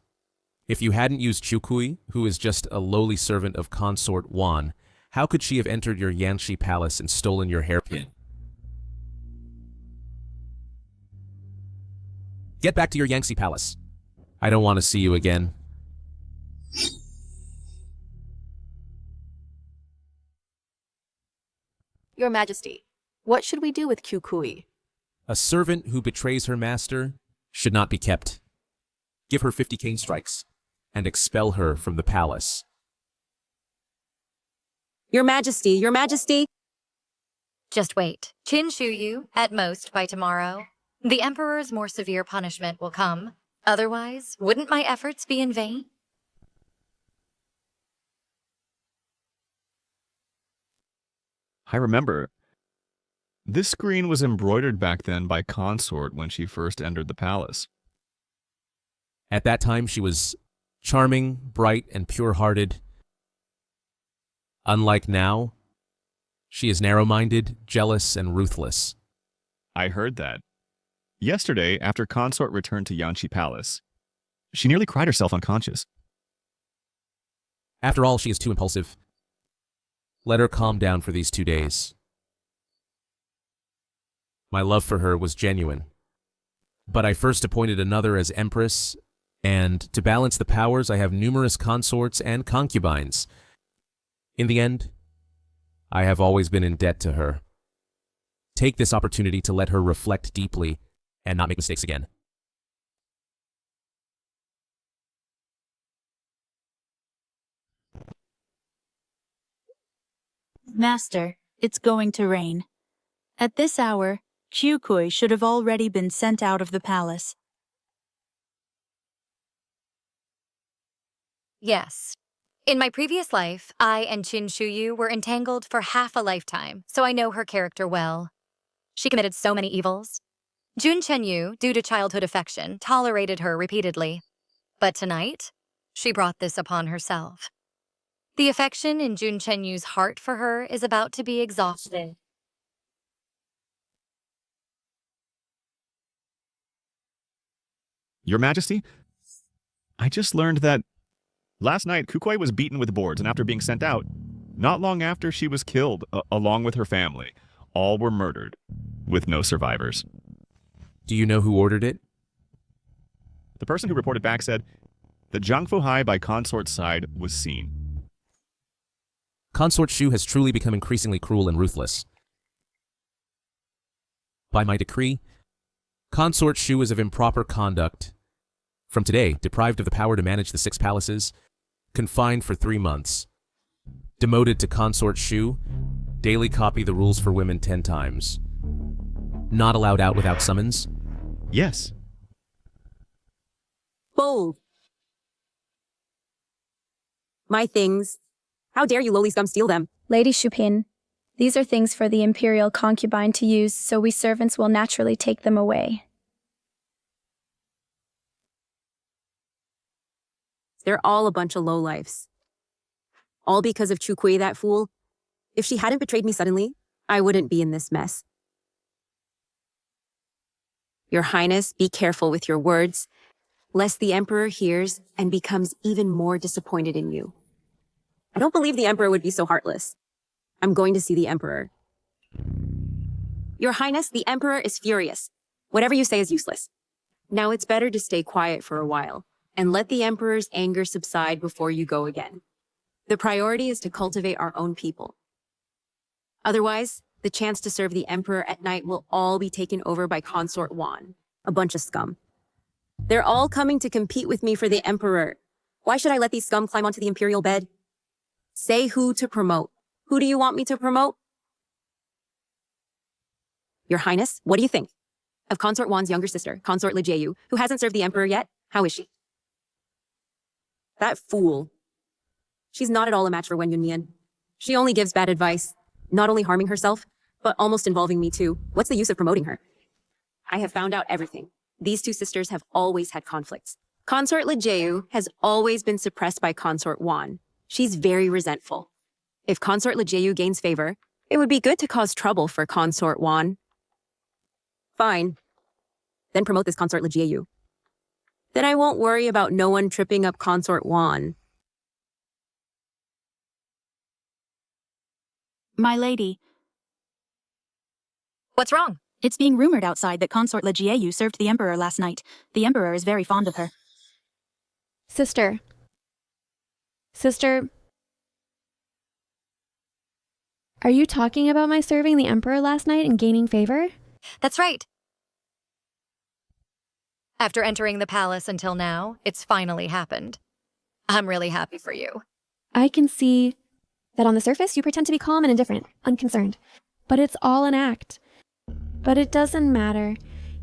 Speaker 12: If you hadn't used Chukui, who is just a lowly servant of Consort Wan, how could she have entered your Yanshi palace and stolen your hairpin? Get back to your Yangtze palace. I don't want to see you again.
Speaker 15: Your Majesty, what should we do with Kukui?
Speaker 12: A servant who betrays her master should not be kept. Give her 50 cane strikes and expel her from the palace.
Speaker 10: Your Majesty, Your Majesty.
Speaker 2: Just wait. Qin Shuyu, at most by tomorrow. The Emperor's more severe punishment will come. Otherwise, wouldn't my efforts be in vain?
Speaker 14: I remember. This screen was embroidered back then by Consort when she first entered the palace.
Speaker 12: At that time, she was charming, bright, and pure-hearted. Unlike now, she is narrow-minded, jealous, and ruthless.
Speaker 14: I heard that. Yesterday, after Consort returned to Yanqi Palace, she nearly cried herself unconscious.
Speaker 12: After all, she is too impulsive. Let her calm down for these 2 days. My love for her was genuine. But I first appointed another as Empress, and to balance the powers, I have numerous consorts and concubines. In the end, I have always been in debt to her. Take this opportunity to let her reflect deeply and not make mistakes again.
Speaker 8: Master, it's going to rain. At this hour, Kukui should have already been sent out of the palace.
Speaker 2: Yes. In my previous life, I and Qin Shuyu were entangled for half a lifetime, so I know her character well. She committed so many evils. Jun Chenyu, due to childhood affection, tolerated her repeatedly. But tonight, she brought this upon herself. The affection in Jun Chenyu's heart for her is about to be exhausted.
Speaker 14: Your Majesty, I just learned that last night Kukui was beaten with boards, and after being sent out, not long after she was killed, along with her family. All were murdered, with no survivors.
Speaker 12: Do you know who ordered it?
Speaker 14: The person who reported back said that Zhang Fuhai by Consort's side was seen.
Speaker 12: Consort Shu has truly become increasingly cruel and ruthless. By my decree, Consort Shu is of improper conduct. From today, deprived of the power to manage the 6 palaces, confined for 3 months. Demoted to Consort Shu, daily copy the rules for women 10 times. Not allowed out without summons?
Speaker 14: Yes.
Speaker 10: Bold. My things. How dare you lowly scum steal them?
Speaker 7: Lady Shupin, these are things for the imperial concubine to use, so we servants will naturally take them away.
Speaker 10: They're all a bunch of lowlifes. All because of Chukui, that fool. If she hadn't betrayed me suddenly, I wouldn't be in this mess. Your Highness, be careful with your words, lest the Emperor hears and becomes even more disappointed in you. I don't believe the Emperor would be so heartless. I'm going to see the Emperor. Your Highness, the Emperor is furious. Whatever you say is useless. Now it's better to stay quiet for a while and let the Emperor's anger subside before you go again. The priority is to cultivate our own people. Otherwise, the chance to serve the Emperor at night will all be taken over by Consort Wan, a bunch of scum. They're all coming to compete with me for the Emperor. Why should I let these scum climb onto the imperial bed? Say who to promote. Who do you want me to promote? Your Highness, what do you think of Consort Wan's younger sister, Consort Lijiayu, who hasn't served the Emperor yet? How is she? That fool. She's not at all a match for Wen Yunmian. She only gives bad advice, not only harming herself, but almost involving me too. What's the use of promoting her? I have found out everything. These 2 sisters have always had conflicts. Consort Lijiayu has always been suppressed by Consort Wan. She's very resentful. If Consort Lijiayu gains favor, it would be good to cause trouble for Consort Wan. Fine. Then promote this Consort Lijiayu. Then I won't worry about no one tripping up Consort Wan.
Speaker 8: My lady.
Speaker 2: What's wrong?
Speaker 8: It's being rumored outside that Consort Lijiayu served the Emperor last night. The Emperor is very fond of her.
Speaker 3: Sister, Are you talking about my serving the Emperor last night and gaining favor?
Speaker 2: That's right. After entering the palace until now, it's finally happened. I'm really happy for you.
Speaker 3: I can see that on the surface you pretend to be calm and indifferent, unconcerned. But it's all an act. But it doesn't matter.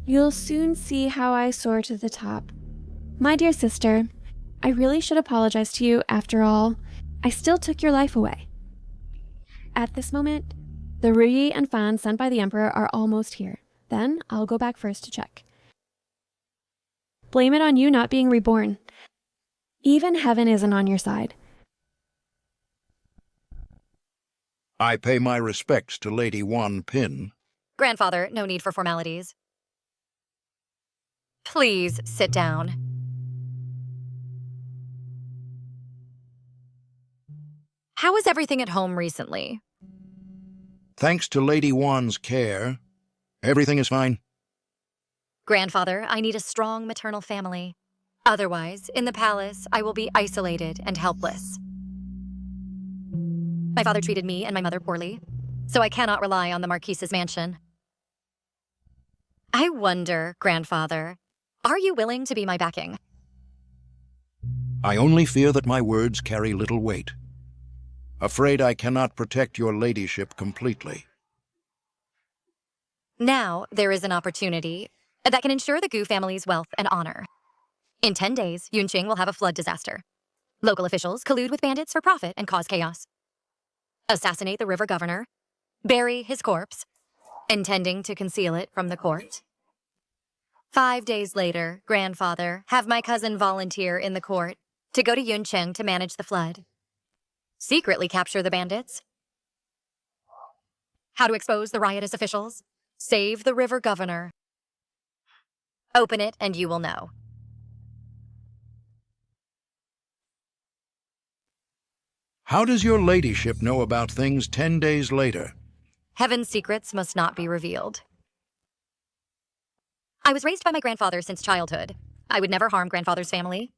Speaker 3: You'll soon see how I soar to the top. My dear sister, I really should apologize to you after all. I still took your life away. At this moment, the Ruyi and Fan sent by the Emperor are almost here. Then I'll go back first to check. Blame it on you not being reborn. Even heaven isn't on your side.
Speaker 19: I pay my respects to Lady Wan Pin.
Speaker 2: Grandfather, no need for formalities. Please sit down. How is everything at home recently?
Speaker 19: Thanks to Lady Wan's care, everything is fine.
Speaker 2: Grandfather, I need a strong maternal family. Otherwise, in the palace, I will be isolated and helpless. My father treated me and my mother poorly, so I cannot rely on the Marquise's mansion. I wonder, Grandfather, are you willing to be my backing?
Speaker 19: I only fear that my words carry little weight. Afraid I cannot protect your ladyship completely.
Speaker 2: Now, there is an opportunity that can ensure the Gu family's wealth and honor. In 10 days, Yunqing will have a flood disaster. Local officials collude with bandits for profit and cause chaos. Assassinate the river governor, bury his corpse, intending to conceal it from the court. 5 days later, Grandfather, have my cousin volunteer in the court to go to Yunqing to manage the flood. Secretly capture the bandits. How to expose the riotous officials. Save the river governor. Open it and you will know.
Speaker 19: How does your ladyship know about things 10 days later?
Speaker 2: Heaven's secrets must not be revealed. I was raised by my grandfather since childhood. I would never harm Grandfather's family.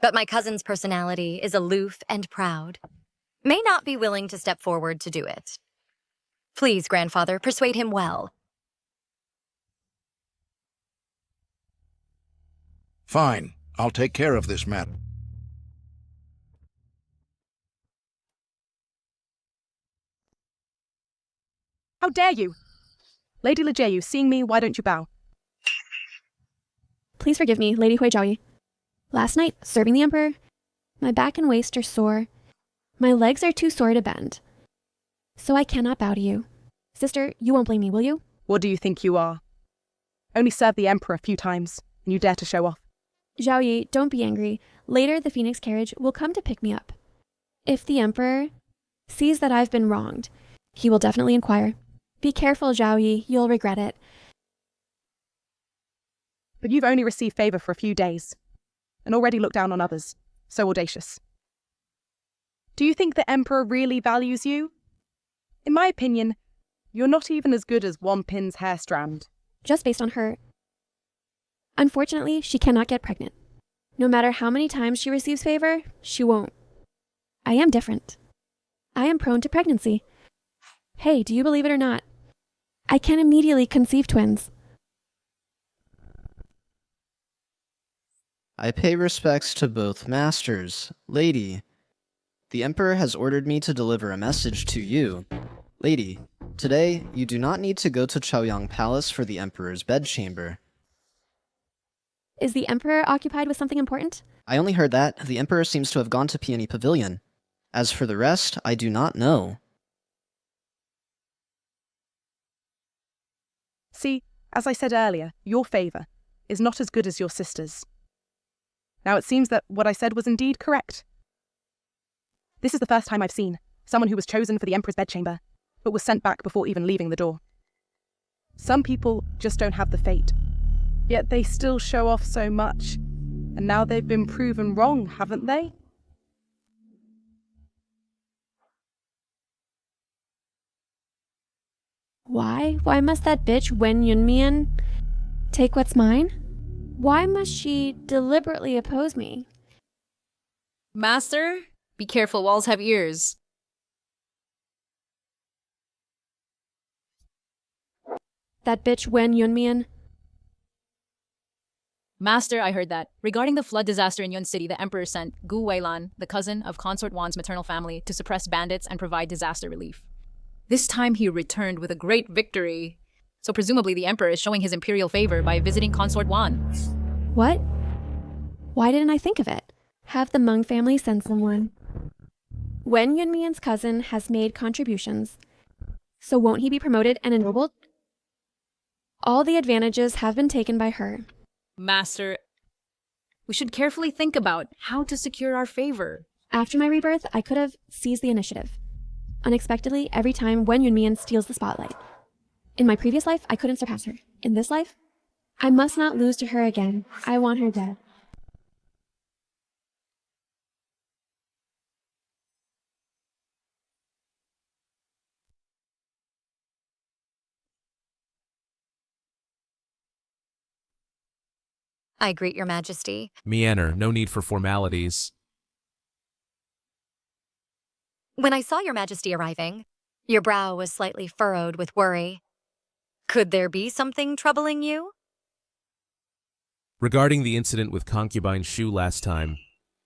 Speaker 2: But my cousin's personality is aloof and proud. May not be willing to step forward to do it. Please, Grandfather, persuade him well.
Speaker 19: Fine. I'll take care of this matter.
Speaker 13: How dare you? Lady Lejeyu, seeing me, why don't you bow?
Speaker 3: Please forgive me, Lady Hui Zhaoyi. Last night, serving the Emperor, my back and waist are sore. My legs are too sore to bend. So I cannot bow to you. Sister, you won't blame me, will you?
Speaker 13: What do you think you are? Only served the Emperor a few times, and you dare to show off.
Speaker 3: Zhaoyi, don't be angry. Later, the Phoenix carriage will come to pick me up. If the Emperor sees that I've been wronged, he will definitely inquire. Be careful, Zhaoyi, you'll regret it.
Speaker 13: But you've only received favor for a few days, and already looked down on others. So audacious. Do you think the Emperor really values you? In my opinion, you're not even as good as Wan Pin's hair strand.
Speaker 3: Just based on her. Unfortunately, she cannot get pregnant. No matter how many times she receives favor, she won't. I am different. I am prone to pregnancy. Hey, do you believe it or not? I can immediately conceive twins.
Speaker 16: I pay respects to both masters. Lady, the Emperor has ordered me to deliver a message to you. Lady, today you do not need to go to Chaoyang Palace for the Emperor's bedchamber.
Speaker 3: Is the Emperor occupied with something important?
Speaker 16: I only heard that the Emperor seems to have gone to Peony Pavilion. As for the rest, I do not know.
Speaker 13: See, as I said earlier, your favor is not as good as your sister's. Now it seems that what I said was indeed correct. This is the first time I've seen someone who was chosen for the Emperor's bedchamber, but was sent back before even leaving the door. Some people just don't have the fate, yet they still show off so much, and now they've been proven wrong, haven't they?
Speaker 3: Why? Why must that bitch Wen Yunmian take what's mine? Why must she deliberately oppose me?
Speaker 9: Master, be careful, walls have ears.
Speaker 3: That bitch Wen Yunmian.
Speaker 9: Master, I heard that. Regarding the flood disaster in Yun City, the Emperor sent Gu Weilan, the cousin of Consort Wan's maternal family, to suppress bandits and provide disaster relief. This time he returned with a great victory. So presumably the Emperor is showing his imperial favor by visiting Consort Wan.
Speaker 3: What? Why didn't I think of it? Have the Meng family send someone. Wen Yunmian's cousin has made contributions, so won't he be promoted and ennobled? All the advantages have been taken by her.
Speaker 9: Master, we should carefully think about how to secure our favor.
Speaker 3: After my rebirth, I could have seized the initiative. Unexpectedly, every time Wen Yunmian steals the spotlight. In my previous life, I couldn't surpass her. In this life, I must not lose to her again. I want her dead.
Speaker 2: I greet your majesty.
Speaker 12: Meander, no need for formalities.
Speaker 2: When I saw your majesty arriving, your brow was slightly furrowed with worry. Could there be something troubling you?
Speaker 12: Regarding the incident with concubine Shu last time,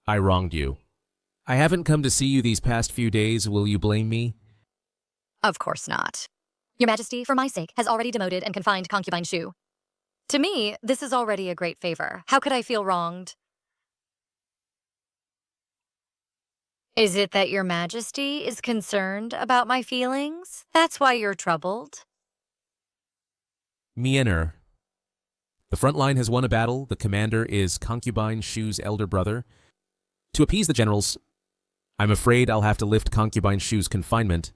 Speaker 12: I wronged you. I haven't come to see you these past few days. Will you blame me?
Speaker 2: Of course not. Your majesty, for my sake, has already demoted and confined concubine Shu. To me, this is already a great favor. How could I feel wronged? Is it that your majesty is concerned about my feelings? That's why you're troubled?
Speaker 12: Meander. The front line has won a battle. The commander is concubine Shu's elder brother. To appease the generals, I'm afraid I'll have to lift concubine Shu's confinement.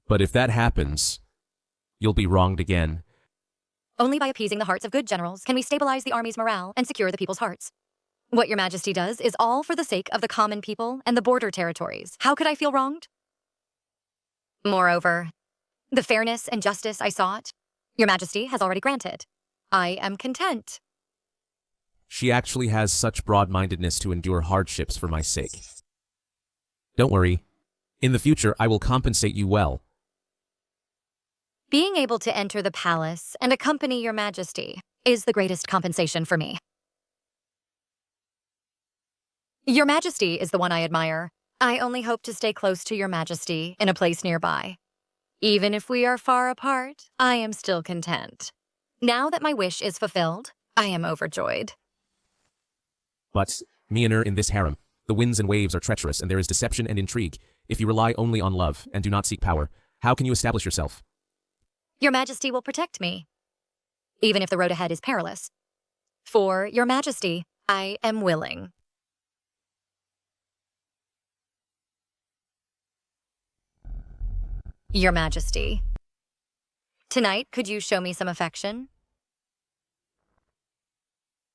Speaker 12: But if that happens, you'll be wronged again.
Speaker 2: Only by appeasing the hearts of good generals can we stabilize the army's morale and secure the people's hearts. What your majesty does is all for the sake of the common people and the border territories. How could I feel wronged? Moreover, the fairness and justice I sought, your majesty has already granted. I am content.
Speaker 12: She actually has such broad-mindedness to endure hardships for my sake. Don't worry. In the future, I will compensate you well.
Speaker 2: Being able to enter the palace and accompany your majesty is the greatest compensation for me. Your majesty is the one I admire. I only hope to stay close to your majesty in a place nearby. Even if we are far apart, I am still content. Now that my wish is fulfilled, I am overjoyed.
Speaker 12: But, Meander, in this harem, the winds and waves are treacherous and there is deception and intrigue. If you rely only on love and do not seek power, how can you establish yourself?
Speaker 2: Your majesty will protect me, even if the road ahead is perilous. For your majesty, I am willing. Your majesty, tonight could you show me some affection?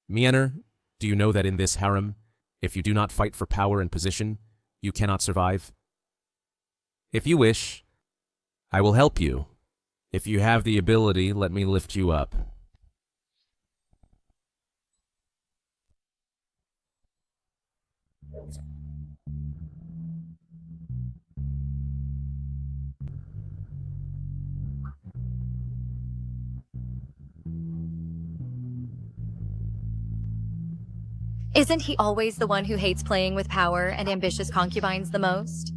Speaker 12: Meander, do you know that in this harem, if you do not fight for power and position, you cannot survive? If you wish, I will help you. If you have the ability, let me lift you up.
Speaker 2: Isn't he always the one who hates playing with power and ambitious concubines the most?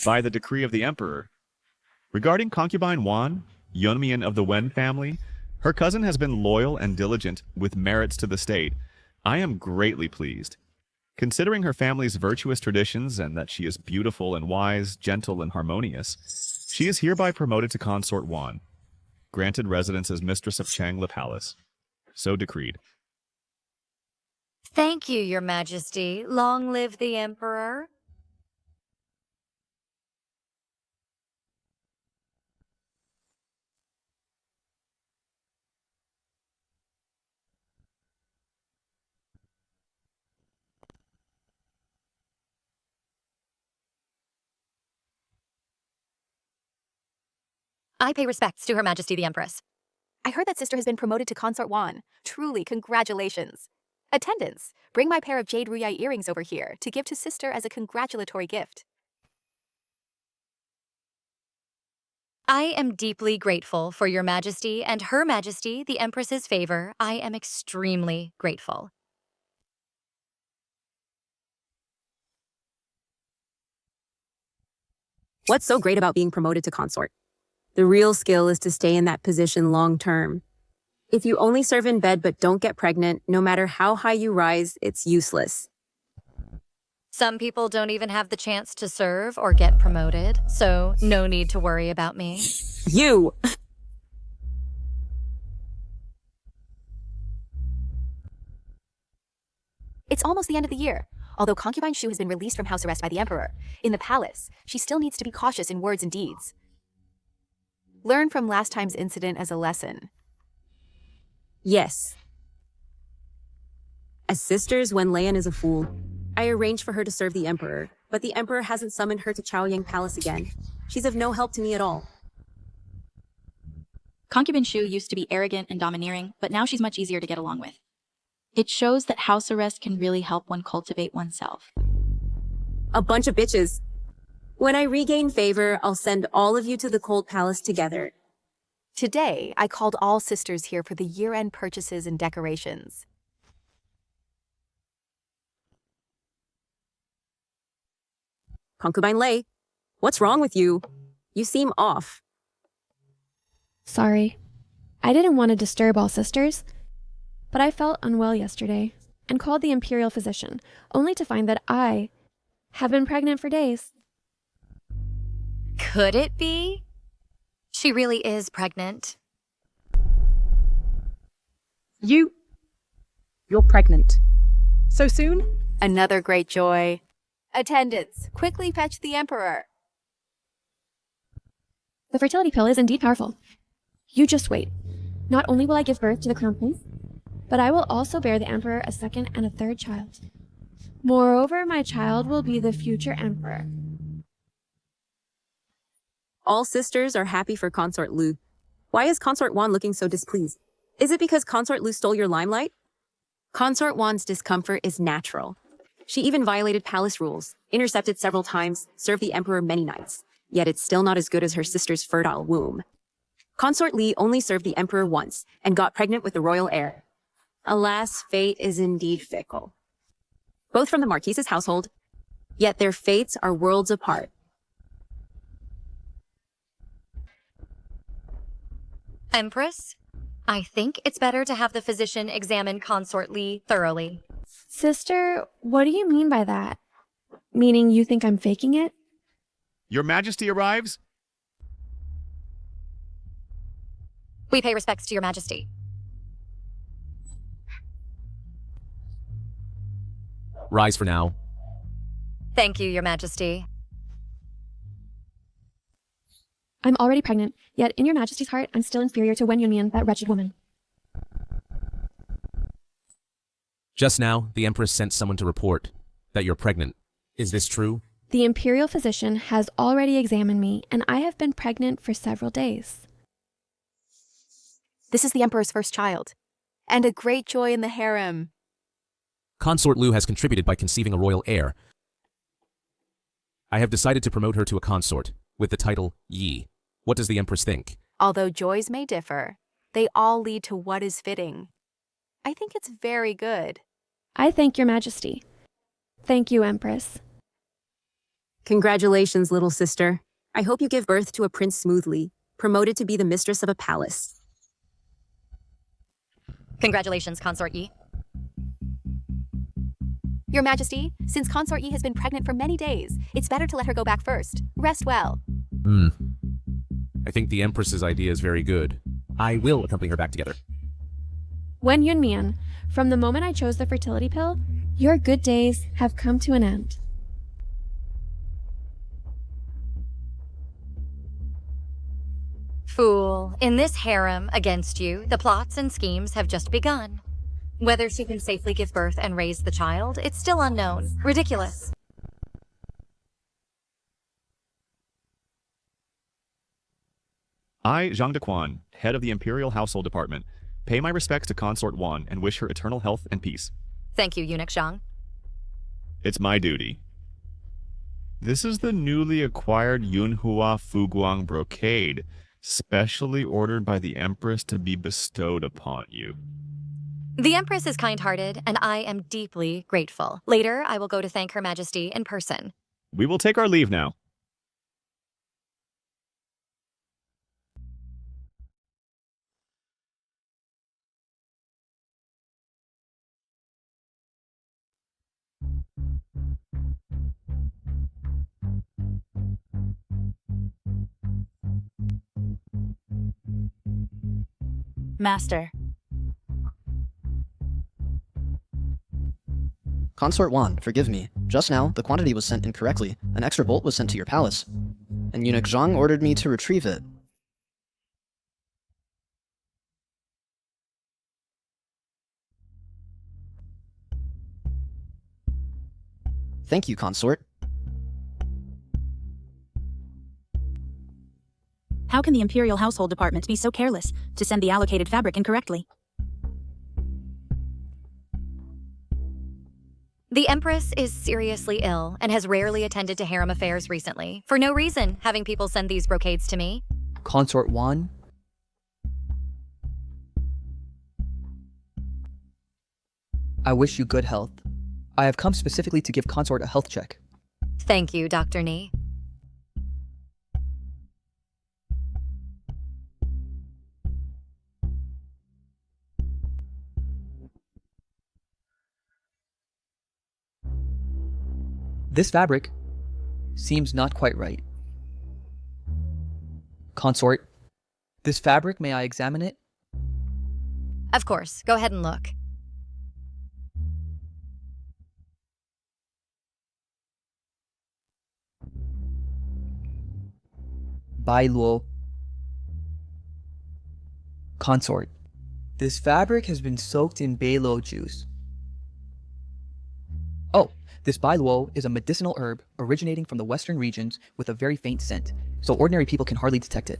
Speaker 14: By the decree of the Emperor. Regarding concubine Wan, Yunmian of the Wen family, her cousin has been loyal and diligent with merits to the state. I am greatly pleased. Considering her family's virtuous traditions and that she is beautiful and wise, gentle and harmonious, she is hereby promoted to consort Wan, granted residence as mistress of Changla Palace. So decreed.
Speaker 2: Thank you, your majesty. Long live the emperor.
Speaker 15: I pay respects to Her Majesty the Empress.
Speaker 20: I heard that sister has been promoted to Consort Wan. Truly, congratulations. Attendants, bring my pair of jade ruyai earrings over here to give to sister as a congratulatory gift.
Speaker 2: I am deeply grateful for Your Majesty and Her Majesty the Empress's favor. I am extremely grateful.
Speaker 10: What's so great about being promoted to consort? The real skill is to stay in that position long term. If you only serve in bed but don't get pregnant, no matter how high you rise, it's useless.
Speaker 2: Some people don't even have the chance to serve or get promoted, so no need to worry about me.
Speaker 10: You!
Speaker 20: It's almost the end of the year. Although concubine Shu has been released from house arrest by the Emperor, in the palace, she still needs to be cautious in words and deeds. Learn from last time's incident as a lesson.
Speaker 10: Yes. As sisters, when Leyan is a fool, I arranged for her to serve the Emperor, but the Emperor hasn't summoned her to Chaoyang Palace again. She's of no help to me at all.
Speaker 11: Concubine Shu used to be arrogant and domineering, but now she's much easier to get along with. It shows that house arrest can really help one cultivate oneself.
Speaker 10: A bunch of bitches. When I regain favor, I'll send all of you to the Cold Palace together.
Speaker 20: Today, I called all sisters here for the year-end purchases and decorations.
Speaker 10: Concubine Lei, what's wrong with you? You seem off.
Speaker 3: Sorry. I didn't want to disturb all sisters, but I felt unwell yesterday and called the imperial physician, only to find that I have been pregnant for days.
Speaker 2: Could it be? She really is pregnant.
Speaker 13: You're pregnant. So soon?
Speaker 20: Another great joy. Attendants, quickly fetch the Emperor.
Speaker 3: The fertility pill is indeed powerful. You just wait. Not only will I give birth to the crown prince, but I will also bear the Emperor a second and a third child. Moreover, my child will be the future Emperor.
Speaker 10: All sisters are happy for Consort Lu. Why is Consort Wan looking so displeased? Is it because Consort Lu stole your limelight? Consort Wan's discomfort is natural. She even violated palace rules, intercepted several times, served the Emperor many nights. Yet it's still not as good as her sister's fertile womb. Consort Li only served the Emperor once and got pregnant with the royal heir. Alas, fate is indeed fickle. Both from the Marquise's household, yet their fates are worlds apart.
Speaker 2: Empress, I think it's better to have the physician examine Consort Li thoroughly.
Speaker 3: Sister, what do you mean by that? Meaning you think I'm faking it?
Speaker 14: Your Majesty arrives?
Speaker 2: We pay respects to Your Majesty.
Speaker 12: Rise for now.
Speaker 2: Thank you, Your Majesty.
Speaker 3: I'm already pregnant, yet in Your Majesty's heart, I'm still inferior to Wen Yunmian, that wretched woman.
Speaker 12: Just now, the Empress sent someone to report that you're pregnant. Is this true?
Speaker 3: The imperial physician has already examined me, and I have been pregnant for several days.
Speaker 20: This is the Emperor's first child, and a great joy in the harem.
Speaker 12: Consort Lu has contributed by conceiving a royal heir. I have decided to promote her to a consort, with the title Yi. What does the Empress think?
Speaker 20: Although joys may differ, they all lead to what is fitting. I think it's very good.
Speaker 3: I thank Your Majesty. Thank you, Empress.
Speaker 10: Congratulations, little sister. I hope you give birth to a prince smoothly, promoted to be the mistress of a palace.
Speaker 2: Congratulations, Consort Yi.
Speaker 20: Your Majesty, since Consort Yi has been pregnant for many days, it's better to let her go back first. Rest well.
Speaker 12: I think the Empress's idea is very good. I will accompany her back together.
Speaker 3: Wen Yunmian, from the moment I chose the fertility pill, your good days have come to an end.
Speaker 2: Fool, in this harem against you, the plots and schemes have just begun. Whether she can safely give birth and raise the child, it's still unknown. Ridiculous.
Speaker 14: I, Zhang Dequan, head of the Imperial Household Department, pay my respects to Consort Wan and wish her eternal health and peace.
Speaker 2: Thank you, Eunuch Zhang.
Speaker 14: It's my duty. This is the newly acquired Yunhua Fuguang brocade, specially ordered by the Empress to be bestowed upon you.
Speaker 2: The Empress is kind-hearted, and I am deeply grateful. Later, I will go to thank Her Majesty in person.
Speaker 14: We will take our leave now.
Speaker 8: Master.
Speaker 16: Consort Wan, forgive me. Just now, the quantity was sent incorrectly. An extra bolt was sent to your palace. And Eunuch Zhang ordered me to retrieve it. Thank you, Consort.
Speaker 8: How can the Imperial Household Department be so careless to send the allocated fabric incorrectly?
Speaker 2: The Empress is seriously ill and has rarely attended to harem affairs recently, for no reason having people send these brocades to me.
Speaker 18: Consort Wan? I wish you good health. I have come specifically to give Consort a health check.
Speaker 2: Thank you, Dr. Ni.
Speaker 18: This fabric seems not quite right. Consort, this fabric, may I examine it?
Speaker 2: Of course, go ahead and look.
Speaker 18: Bai Luo. Consort, this fabric has been soaked in Bailuo juice. Oh, this Bai Luo is a medicinal herb originating from the western regions with a very faint scent, so ordinary people can hardly detect it.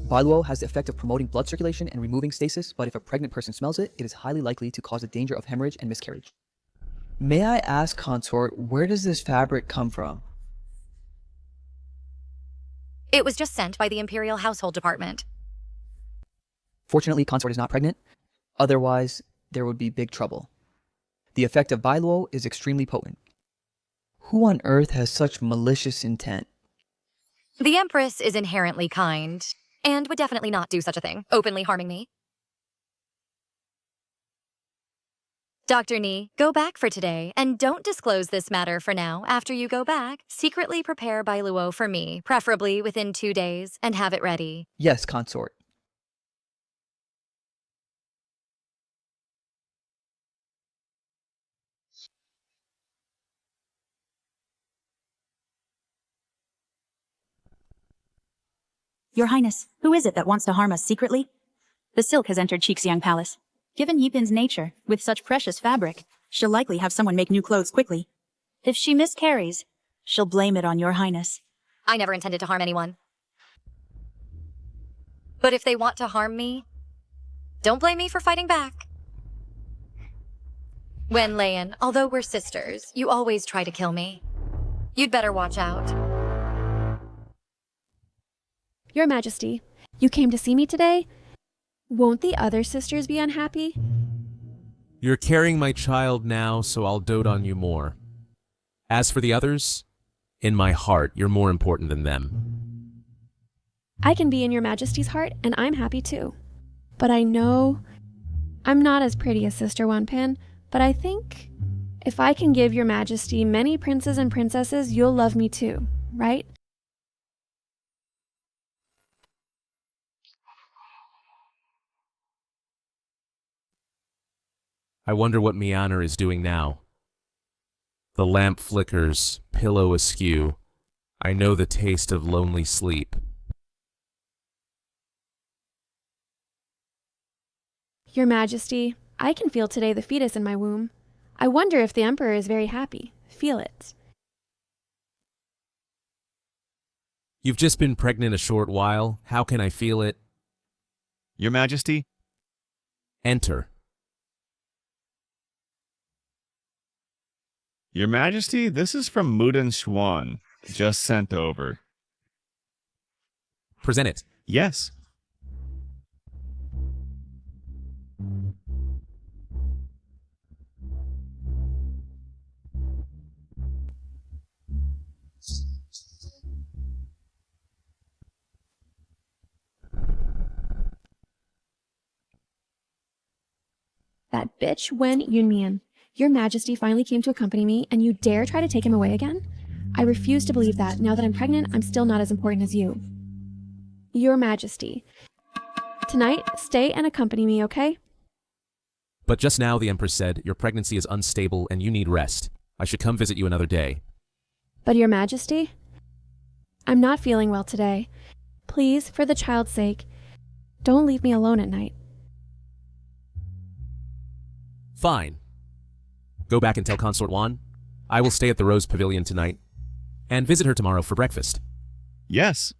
Speaker 18: Bai Luo has the effect of promoting blood circulation and removing stasis, but if a pregnant person smells it, it is highly likely to cause a danger of hemorrhage and miscarriage. May I ask, Consort, where does this fabric come from?
Speaker 2: It was just sent by the Imperial Household Department.
Speaker 18: Fortunately, Consort is not pregnant. Otherwise, there would be big trouble. The effect of Bai Luo is extremely potent. Who on earth has such malicious intent?
Speaker 2: The Empress is inherently kind, and would definitely not do such a thing, openly harming me. Dr. Ni, go back for today, and don't disclose this matter for now. After you go back, secretly prepare Bai Luo for me, preferably within 2 days, and have it ready.
Speaker 18: Yes, Consort.
Speaker 8: Your Highness, who is it that wants to harm us secretly? The silk has entered Qixiang Palace. Given Yipin's nature, with such precious fabric, she'll likely have someone make new clothes quickly. If she miscarries, she'll blame it on Your Highness.
Speaker 2: I never intended to harm anyone. But if they want to harm me, don't blame me for fighting back. Wen Leyan, although we're sisters, you always try to kill me. You'd better watch out.
Speaker 3: Your Majesty, you came to see me today? Won't the other sisters be unhappy?
Speaker 12: You're carrying my child now, so I'll dote on you more. As for the others, in my heart, you're more important than them.
Speaker 3: I can be in Your Majesty's heart, and I'm happy too. But I know I'm not as pretty as Sister Wanpan, but I think if I can give Your Majesty many princes and princesses, you'll love me too, right?
Speaker 12: I wonder what Mianer is doing now. The lamp flickers, pillow askew. I know the taste of lonely sleep.
Speaker 3: Your Majesty, I can feel today the fetus in my womb. I wonder if the Emperor is very happy. Feel it.
Speaker 12: You've just been pregnant a short while. How can I feel it?
Speaker 14: Your Majesty?
Speaker 12: Enter.
Speaker 14: Your Majesty, this is from Muden Schwan. Just sent over.
Speaker 12: Present it.
Speaker 14: Yes.
Speaker 3: That bitch Wen Yunmian. Your Majesty finally came to accompany me, and you dare try to take him away again? I refuse to believe that. Now that I'm pregnant, I'm still not as important as you. Your Majesty. Tonight, stay and accompany me, okay?
Speaker 12: But just now the Empress said your pregnancy is unstable and you need rest. I should come visit you another day.
Speaker 3: But Your Majesty? I'm not feeling well today. Please, for the child's sake, don't leave me alone at night.
Speaker 12: Fine. Go back and tell Consort Wan. I will stay at the Rose Pavilion tonight and visit her tomorrow for breakfast.
Speaker 14: Yes.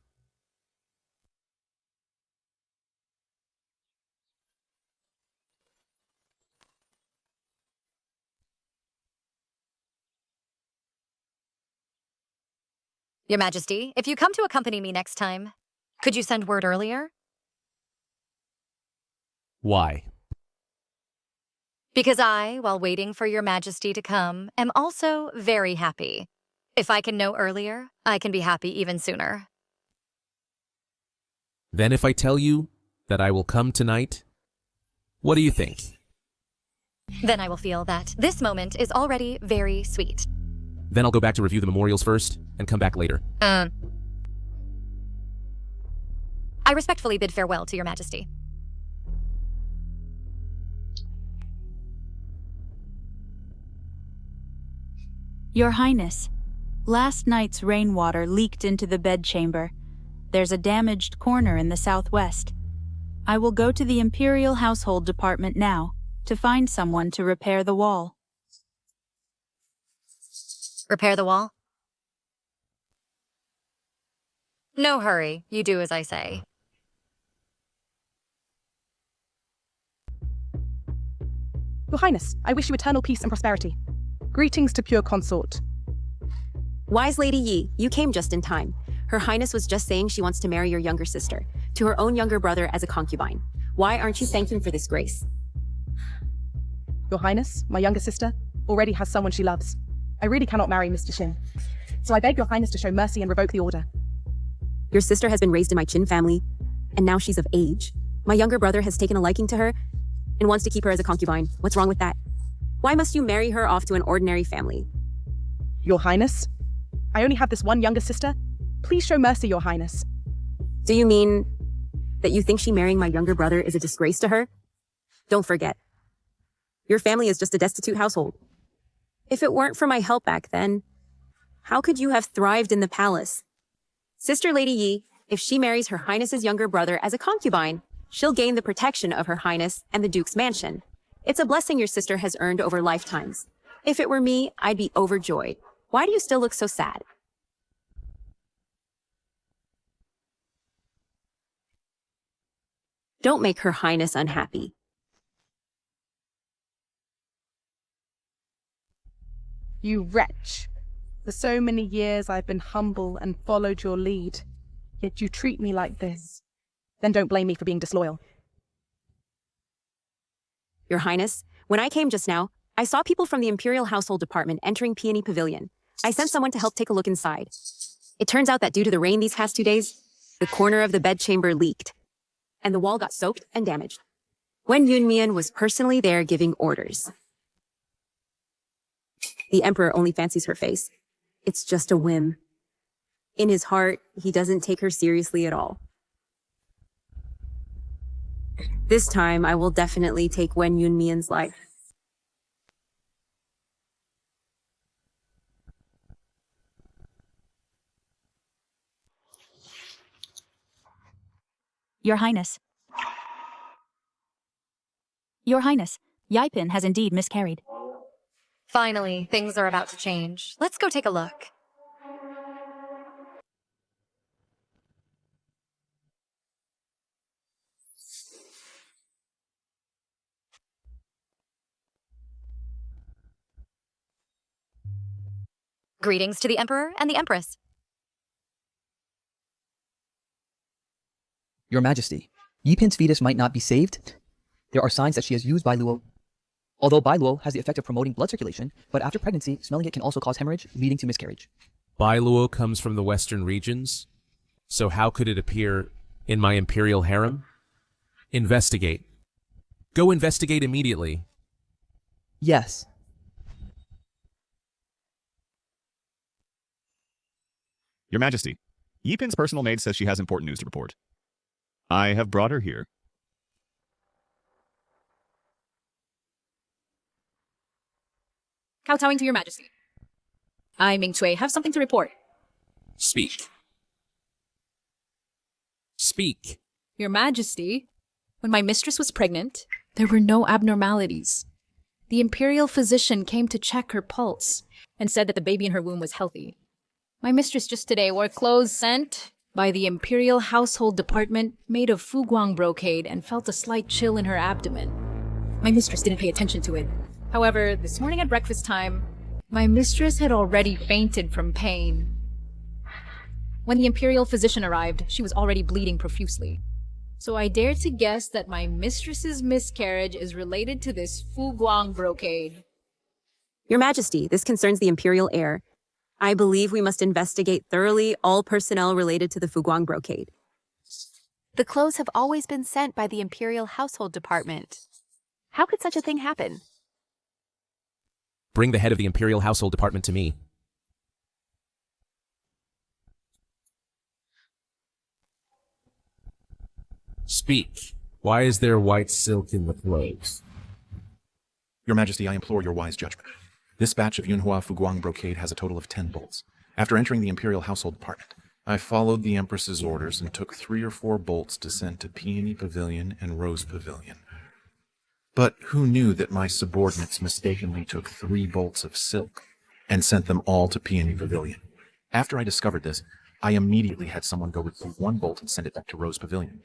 Speaker 2: Your Majesty, if you come to accompany me next time, could you send word earlier?
Speaker 12: Why?
Speaker 2: Because I, while waiting for Your Majesty to come, am also very happy. If I can know earlier, I can be happy even sooner.
Speaker 12: Then if I tell you that I will come tonight, what do you think?
Speaker 2: Then I will feel that this moment is already very sweet.
Speaker 12: Then I'll go back to review the memorials first and come back later.
Speaker 2: I respectfully bid farewell to Your Majesty.
Speaker 8: Your Highness, last night's rainwater leaked into the bedchamber. There's a damaged corner in the southwest. I will go to the Imperial Household Department now to find someone to repair the wall.
Speaker 2: Repair the wall? No hurry. You do as I say.
Speaker 13: Your Highness, I wish you eternal peace and prosperity. Greetings to pure consort.
Speaker 10: Wise Lady Yi, you came just in time. Her Highness was just saying she wants to marry your younger sister, to her own younger brother as a concubine. Why aren't you thanking for this grace?
Speaker 13: Your Highness, my younger sister, already has someone she loves. I really cannot marry Mr. Shin. So I beg your Highness to show mercy and revoke the order.
Speaker 10: Your sister has been raised in my Qin family, and now she's of age. My younger brother has taken a liking to her and wants to keep her as a concubine. What's wrong with that? Why must you marry her off to an ordinary family?
Speaker 13: Your Highness, I only have this one younger sister. Please show mercy, Your Highness.
Speaker 10: Do you mean that you think she marrying my younger brother is a disgrace to her? Don't forget, your family is just a destitute household. If it weren't for my help back then, how could you have thrived in the palace? Sister Lady Yi, if she marries Her Highness's younger brother as a concubine, she'll gain the protection of Her Highness and the Duke's mansion. It's a blessing your sister has earned over lifetimes. If it were me, I'd be overjoyed. Why do you still look so sad? Don't make Her Highness unhappy.
Speaker 13: You wretch. For so many years I've been humble and followed your lead, yet you treat me like this. Then don't blame me for being disloyal.
Speaker 10: Your Highness, when I came just now, I saw people from the Imperial Household Department entering Peony Pavilion. I sent someone to help take a look inside. It turns out that due to the rain these past 2 days, the corner of the bedchamber leaked, and the wall got soaked and damaged. Wen Yunmian was personally there giving orders. The Emperor only fancies her face. It's just a whim. In his heart, he doesn't take her seriously at all. This time, I will definitely take Wen Yunmian's life.
Speaker 8: Your Highness. Your Highness, Yaipin has indeed miscarried.
Speaker 2: Finally, things are about to change. Let's go take a look. Greetings to the Emperor and the Empress.
Speaker 18: Your Majesty, Yipin's fetus might not be saved. There are signs that she has used Bailuo. Although Bailuo has the effect of promoting blood circulation, but after pregnancy, smelling it can also cause hemorrhage, leading to miscarriage.
Speaker 12: Bailuo comes from the western regions, so how could it appear in my imperial harem? Investigate. Go investigate immediately.
Speaker 18: Yes.
Speaker 14: Your Majesty, Yipin's personal maid says she has important news to report. I have brought her here.
Speaker 9: Kowtowing to your Majesty. I, Ming Cui, have something to report.
Speaker 12: Speak. Speak.
Speaker 9: Your Majesty, when my mistress was pregnant, there were no abnormalities. The imperial physician came to check her pulse and said that the baby in her womb was healthy. My mistress just today wore clothes sent by the Imperial Household Department made of fuguang brocade and felt a slight chill in her abdomen. My mistress didn't pay attention to it. However, this morning at breakfast time, my mistress had already fainted from pain. When the Imperial physician arrived, she was already bleeding profusely. So I dare to guess that my mistress's miscarriage is related to this fuguang brocade.
Speaker 10: Your Majesty, this concerns the Imperial heir. I believe we must investigate thoroughly all personnel related to the fuguang brocade.
Speaker 15: The clothes have always been sent by the Imperial Household Department. How could such a thing happen?
Speaker 12: Bring the head of the Imperial Household Department to me. Speak. Why is there white silk in the clothes?
Speaker 4: Your Majesty, I implore your wise judgment. This batch of Yunhua Fuguang brocade has a total of 10 bolts. After entering the Imperial Household Department, I followed the Empress's orders and took 3 or 4 bolts to send to Peony Pavilion and Rose Pavilion. But who knew that my subordinates mistakenly took 3 bolts of silk and sent them all to Peony Pavilion? After I discovered this, I immediately had someone go retrieve 1 bolt and send it back to Rose Pavilion.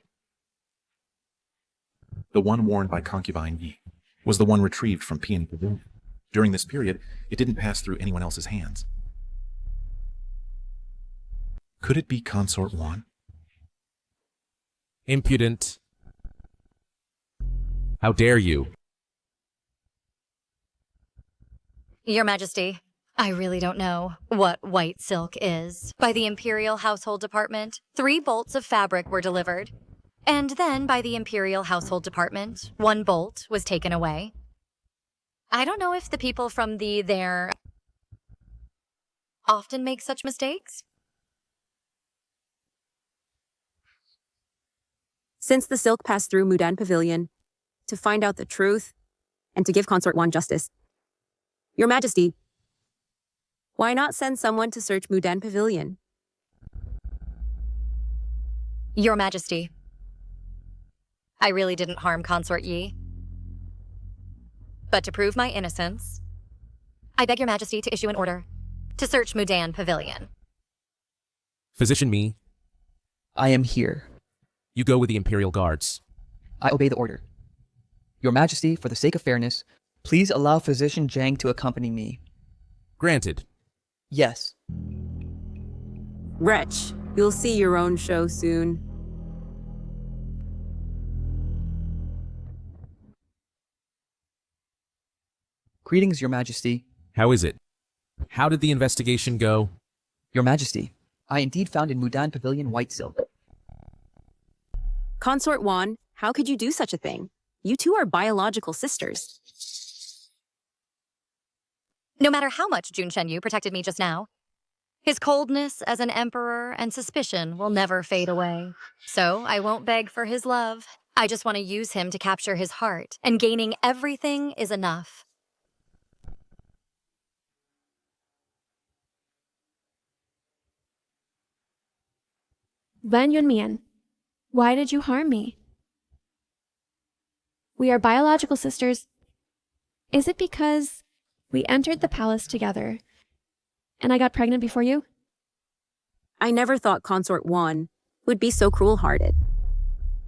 Speaker 4: The one worn by concubine Yi was the one retrieved from Peony Pavilion. During this period, it didn't pass through anyone else's hands. Could it be Consort Wan?
Speaker 12: Impudent. How dare you?
Speaker 2: Your Majesty, I really don't know what white silk is. By the Imperial Household Department, 3 bolts of fabric were delivered. And then by the Imperial Household Department, 1 bolt was taken away. I don't know if the people from there often make such mistakes.
Speaker 10: Since the silk passed through Mudan Pavilion, to find out the truth and to give Consort Wan justice, Your Majesty, why not send someone to search Mudan Pavilion?
Speaker 2: Your Majesty, I really didn't harm Consort Yi. But to prove my innocence, I beg your Majesty to issue an order to search Mudan Pavilion.
Speaker 12: Physician Me.
Speaker 18: I am here.
Speaker 12: You go with the Imperial Guards.
Speaker 18: I obey the order. Your Majesty, for the sake of fairness, please allow Physician Zhang to accompany me.
Speaker 12: Granted.
Speaker 18: Yes.
Speaker 10: Wretch, you'll see your own show soon.
Speaker 18: Greetings, Your Majesty.
Speaker 12: How is it? How did the investigation go?
Speaker 18: Your Majesty, I indeed found in Mudan Pavilion white silk.
Speaker 10: Consort Wan, how could you do such a thing? You two are biological sisters.
Speaker 2: No matter how much Jun Shenyu protected me just now, his coldness as an emperor and suspicion will never fade away. So I won't beg for his love. I just want to use him to capture his heart, and gaining everything is enough.
Speaker 3: Wen Yunmian, why did you harm me? We are biological sisters. Is it because we entered the palace together and I got pregnant before you?
Speaker 10: I never thought Consort Wan would be so cruel-hearted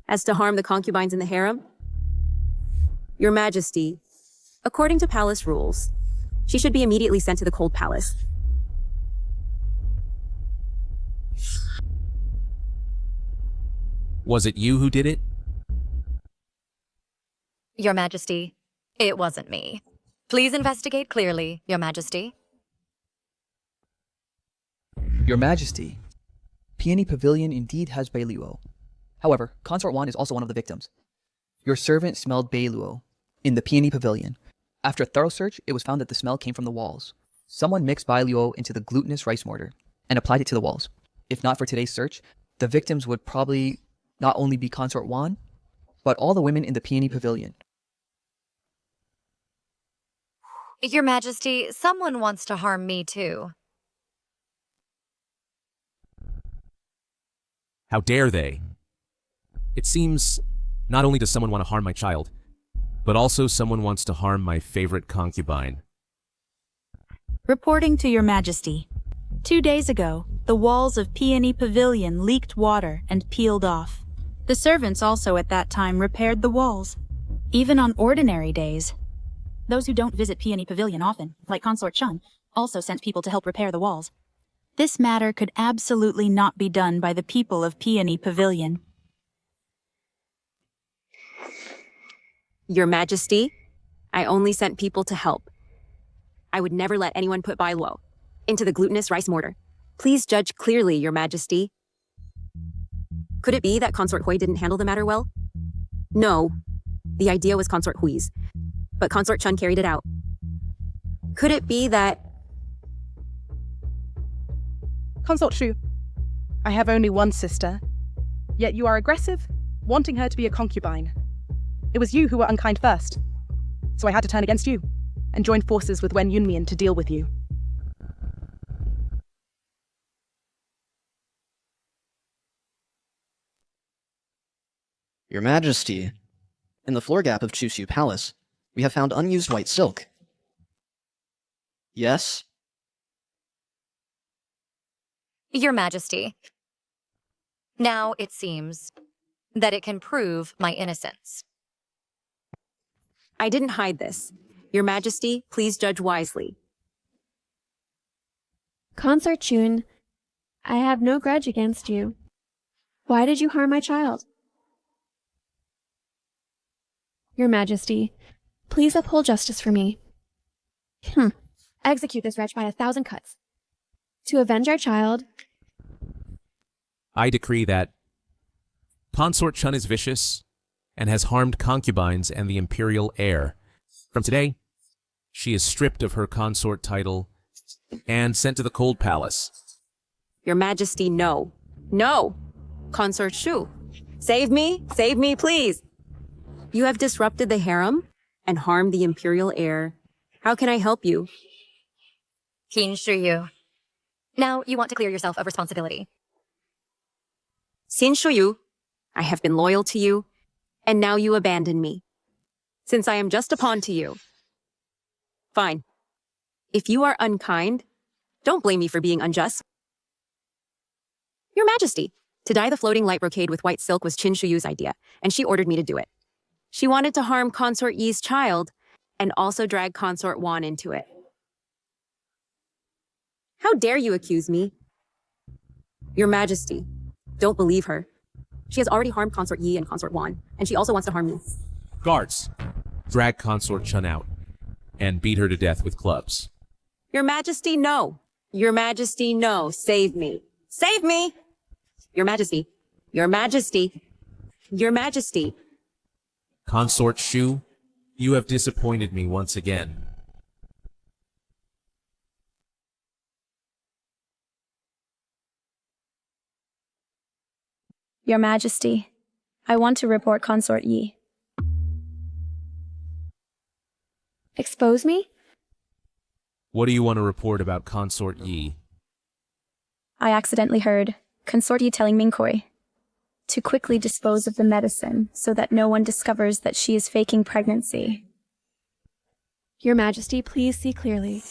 Speaker 10: as to harm the concubines in the harem. Your Majesty, according to palace rules, she should be immediately sent to the Cold Palace.
Speaker 12: Was it you who did it?
Speaker 2: Your Majesty, it wasn't me. Please investigate clearly, Your Majesty.
Speaker 18: Your Majesty, Peony Pavilion indeed has Beiluo. However, Consort Wan is also one of the victims. Your servant smelled Beiluo in the Peony Pavilion. After a thorough search, it was found that the smell came from the walls. Someone mixed Beiluo into the glutinous rice mortar and applied it to the walls. If not for today's search, the victims would probably not only be Consort Wan, but all the women in the Peony Pavilion.
Speaker 2: Your Majesty, someone wants to harm me too.
Speaker 12: How dare they? It seems not only does someone want to harm my child, but also someone wants to harm my favorite concubine.
Speaker 8: Reporting to Your Majesty. 2 days ago, the walls of Peony Pavilion leaked water and peeled off. The servants also at that time repaired the walls. Even on ordinary days, those who don't visit Peony Pavilion often, like Consort Chun, also sent people to help repair the walls. This matter could absolutely not be done by the people of Peony Pavilion.
Speaker 10: Your Majesty, I only sent people to help. I would never let anyone put Bailuo into the glutinous rice mortar. Please judge clearly, Your Majesty. Could it be that Consort Hui didn't handle the matter well? No. The idea was Consort Hui's, but Consort Chun carried it out. Could it be that...
Speaker 13: Consort Shu, I have only one sister, yet you are aggressive, wanting her to be a concubine. It was you who were unkind first, so I had to turn against you and join forces with Wen Yunmian to deal with you.
Speaker 16: Your Majesty, in the floor gap of Chushu Palace, we have found unused white silk. Yes?
Speaker 2: Your Majesty. Now it seems that it can prove my innocence.
Speaker 10: I didn't hide this. Your Majesty, please judge wisely.
Speaker 3: Consort Chun, I have no grudge against you. Why did you harm my child? Your Majesty, please uphold justice for me. Execute this wretch by 1,000 cuts. To avenge our child,
Speaker 12: I decree that Consort Chun is vicious and has harmed concubines and the imperial heir. From today, she is stripped of her consort title and sent to the cold palace.
Speaker 10: Your Majesty, no. No! Consort Shu, save me, please! You have disrupted the harem and harmed the imperial heir. How can I help you?
Speaker 2: Qin Shuyu. Now you want to clear yourself of responsibility.
Speaker 10: Xin Shuyu, I have been loyal to you, and now you abandon me, since I am just a pawn to you. Fine. If you are unkind, don't blame me for being unjust. Your Majesty, to dye the floating light brocade with white silk was Qin Shuyu's idea, and she ordered me to do it. She wanted to harm Consort Yi's child, and also drag Consort Wan into it. How dare you accuse me? Your Majesty, don't believe her. She has already harmed Consort Yi and Consort Wan, and she also wants to harm me.
Speaker 12: Guards, drag Consort Chun out and beat her to death with clubs.
Speaker 10: Your Majesty, no. Your Majesty, no. Save me. Save me! Your Majesty. Your Majesty. Your Majesty.
Speaker 12: Consort Shu, you have disappointed me once again.
Speaker 7: Your Majesty, I want to report Consort Yi.
Speaker 3: expose me?
Speaker 12: What do you want to report about Consort Yi?
Speaker 7: I accidentally heard Consort Yi telling Minkoi to quickly dispose of the medicine so that no one discovers that she is faking pregnancy.
Speaker 3: Your Majesty, please see clearly.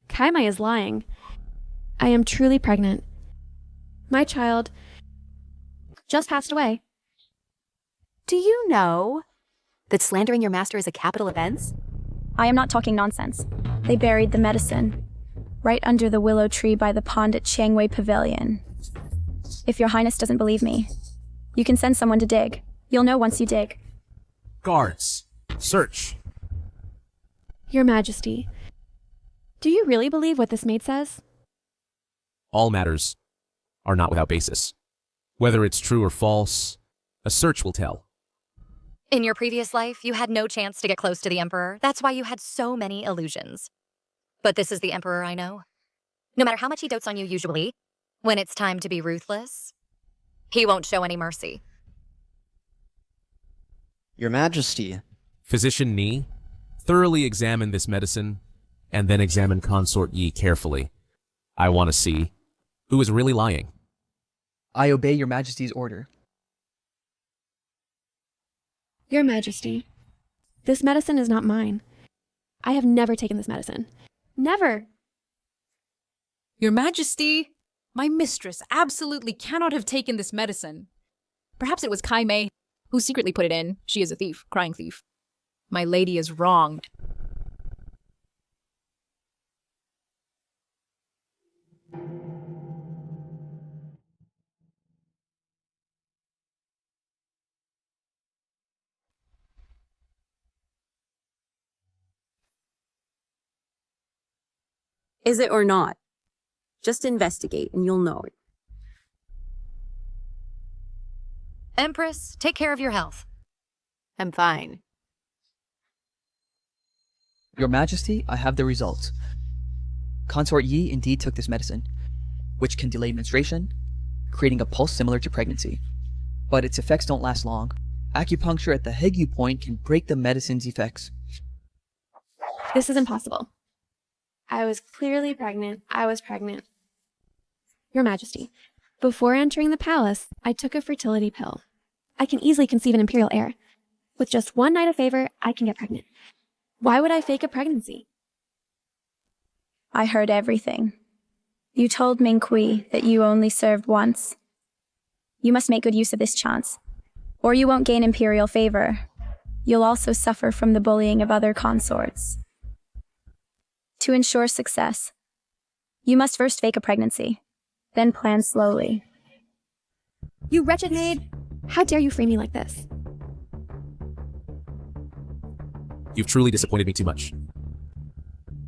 Speaker 3: Kaimai is lying. I am truly pregnant. My child just passed away.
Speaker 20: Do you know that slandering your master is a capital offense?
Speaker 7: I am not talking nonsense. They buried the medicine right under the willow tree by the pond at Chiangwei Pavilion. If your highness doesn't believe me, You can send someone to dig. You'll know once you dig.
Speaker 12: Guards, search.
Speaker 3: Your Majesty, do you really believe what this maid says?
Speaker 12: All matters are not without basis. Whether it's true or false, a search will tell.
Speaker 2: In your previous life, you had no chance to get close to the Emperor. That's why you had so many illusions. But this is the Emperor I know. No matter how much he dotes on you usually, when it's time to be ruthless, he won't show any mercy.
Speaker 16: Your Majesty.
Speaker 12: Physician Ni, thoroughly examine this medicine, and then examine Consort Yi carefully. I want to see who is really lying.
Speaker 18: I obey Your Majesty's order.
Speaker 3: Your Majesty, this medicine is not mine. I have never taken this medicine. Never!
Speaker 9: Your Majesty, my mistress absolutely cannot have taken this medicine. Perhaps it was Kai Mei who secretly put it in. She is a thief, crying thief. My lady is wrong.
Speaker 10: Is it or not? Just investigate and you'll know.
Speaker 2: Empress, take care of your health.
Speaker 15: I'm fine.
Speaker 18: Your Majesty, I have the results. Consort Yi indeed took this medicine, which can delay menstruation, creating a pulse similar to pregnancy. But its effects don't last long. Acupuncture at the Hegu point can break the medicine's effects.
Speaker 3: This is impossible. I was clearly pregnant. I was pregnant. Your Majesty, before entering the palace, I took a fertility pill. I can easily conceive an imperial heir. With just one night of favor, I can get pregnant. Why would I fake a pregnancy?
Speaker 7: I heard everything. You told Ming Kui that you only served once. You must make good use of this chance, or you won't gain imperial favor. You'll also suffer from the bullying of other consorts. To ensure success, you must first fake a pregnancy, then plan slowly.
Speaker 3: You wretched maid! How dare you frame me like this?
Speaker 12: You've truly disappointed me too much.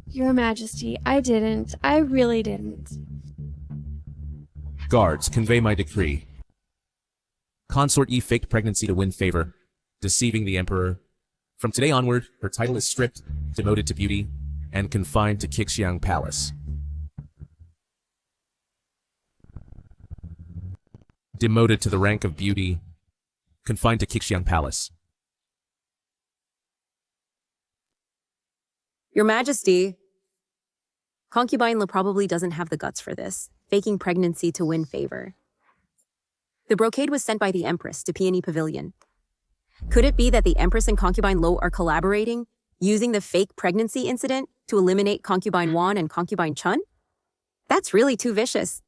Speaker 3: Your Majesty, I didn't. I really didn't.
Speaker 12: Guards, convey my decree. Consort Yi faked pregnancy to win favor, deceiving the Emperor. From today onward, her title is stripped, demoted to beauty, and confined to Qixiang Palace. Demoted to the rank of beauty, confined to Qixiang Palace.
Speaker 10: Your Majesty, Concubine La probably doesn't have the guts for this, faking pregnancy to win favor. The brocade was sent by the Empress to Peony Pavilion. Could it be that the Empress and Concubine Lo are collaborating, using the fake pregnancy incident to eliminate Concubine Wan and Concubine Chun? That's really too vicious.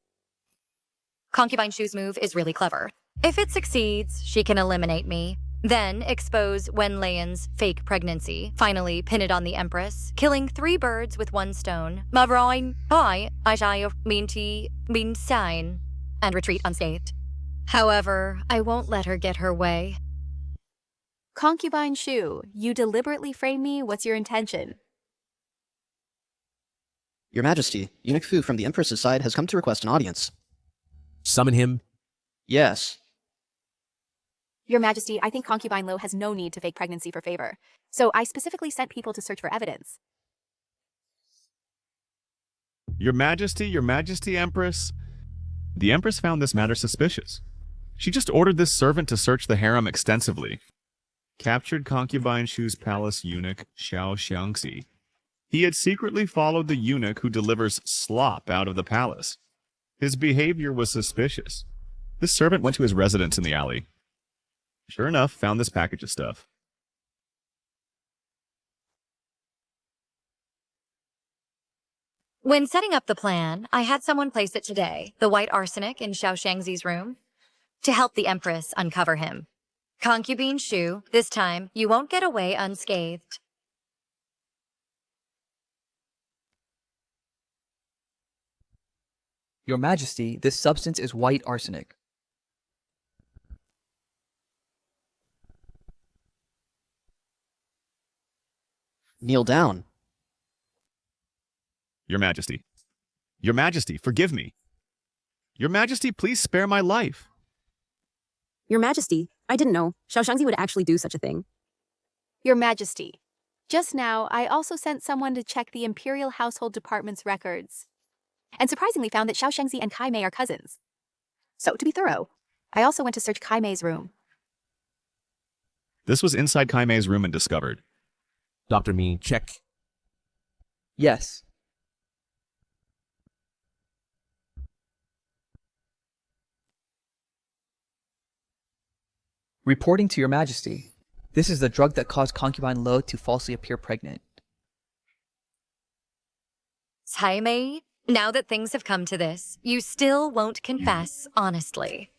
Speaker 2: Concubine Shu's move is really clever. If it succeeds, she can eliminate me, then expose Wen Leian's fake pregnancy, finally pin it on the Empress, killing 3 birds with 1 stone, Mavroin, Pai, Ajayo, Minti, Min Sign, and retreat unscathed. However, I won't let her get her way.
Speaker 15: Concubine Shu, you deliberately frame me. What's your intention?
Speaker 16: Your Majesty, Eunuch Fu from the Empress's side has come to request an audience.
Speaker 12: Summon him?
Speaker 16: Yes.
Speaker 15: Your Majesty, I think Concubine Lo has no need to fake pregnancy for favor. So I specifically sent people to search for evidence.
Speaker 14: Your Majesty, Empress. The Empress found this matter suspicious. She just ordered this servant to search the harem extensively. Captured Concubine Shu's palace eunuch, Xiao Xiangxi. He had secretly followed the eunuch who delivers slop out of the palace. His behavior was suspicious. This servant went to his residence in the alley. Sure enough, found this package of stuff.
Speaker 2: When setting up the plan, I had someone place it today, the white arsenic in Xiao Shangzi's room, to help the Empress uncover him. Concubine Shu, this time you won't get away unscathed.
Speaker 18: Your Majesty, this substance is white arsenic.
Speaker 16: Kneel down.
Speaker 14: Your Majesty. Your Majesty, forgive me. Your Majesty, please spare my life.
Speaker 10: Your Majesty, I didn't know Xiaoshangzi would actually do such a thing.
Speaker 20: Your Majesty, just now I also sent someone to check the Imperial Household Department's records, and surprisingly found that Xiao Shangzi and Kai Mei are cousins. So, to be thorough, I also went to search Kai Mei's room.
Speaker 14: This was inside Kai Mei's room and discovered.
Speaker 12: Dr. Mi, check.
Speaker 18: Yes. Reporting to Your Majesty, this is the drug that caused concubine Lo to falsely appear pregnant.
Speaker 2: Cai Mei, now that things have come to this, you still won't confess honestly.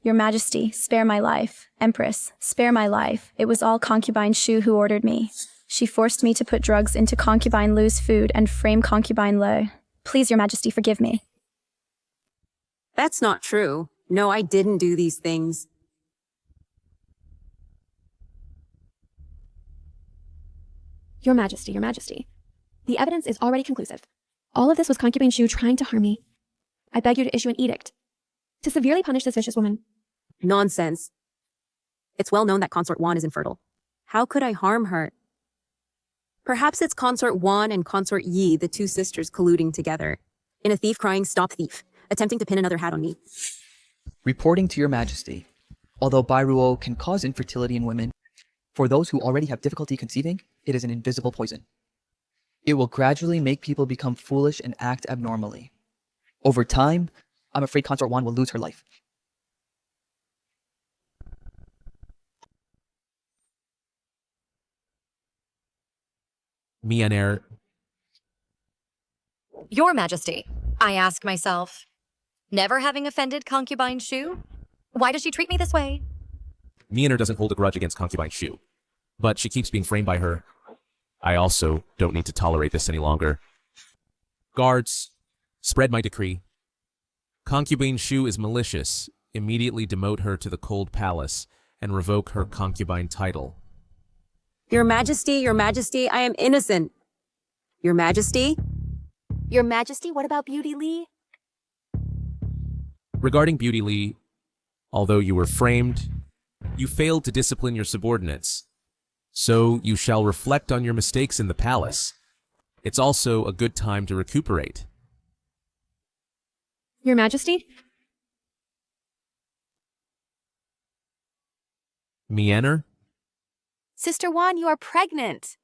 Speaker 7: Your Majesty, spare my life. Empress, spare my life. It was all concubine Shu who ordered me. She forced me to put drugs into concubine Lu's food and frame concubine Lo. Please, Your Majesty, forgive me.
Speaker 10: That's not true. No, I didn't do these things.
Speaker 3: Your Majesty, Your Majesty. The evidence is already conclusive. All of this was concubine Shu trying to harm me. I beg you to issue an edict to severely punish this vicious woman.
Speaker 10: Nonsense. It's well known that Consort Wan is infertile. How could I harm her? Perhaps it's Consort Wan and Consort Yi, the two sisters colluding together. In a thief crying, "Stop thief," attempting to pin another hat on me.
Speaker 18: Reporting to Your Majesty, although Bairuo can cause infertility in women, for those who already have difficulty conceiving, it is an invisible poison. It will gradually make people become foolish and act abnormally. Over time, I'm afraid Consort Wan will lose her life.
Speaker 12: Billionaire.
Speaker 2: Your Majesty, I ask myself, never having offended concubine Shu, why does she treat me this way?
Speaker 12: Billionaire doesn't hold a grudge against concubine Shu, but she keeps being framed by her. I also don't need to tolerate this any longer. Guards, spread my decree. Concubine Shu is malicious. Immediately demote her to the cold palace and revoke her concubine title.
Speaker 10: Your Majesty, I am innocent. Your Majesty?
Speaker 20: Your Majesty, what about Beauty Li?
Speaker 12: Regarding Beauty Li, although you were framed, you failed to discipline your subordinates. So you shall reflect on your mistakes in the palace. It's also a good time to recuperate.
Speaker 3: Your Majesty?
Speaker 12: Billionaire?
Speaker 20: Sister Wan, you are pregnant.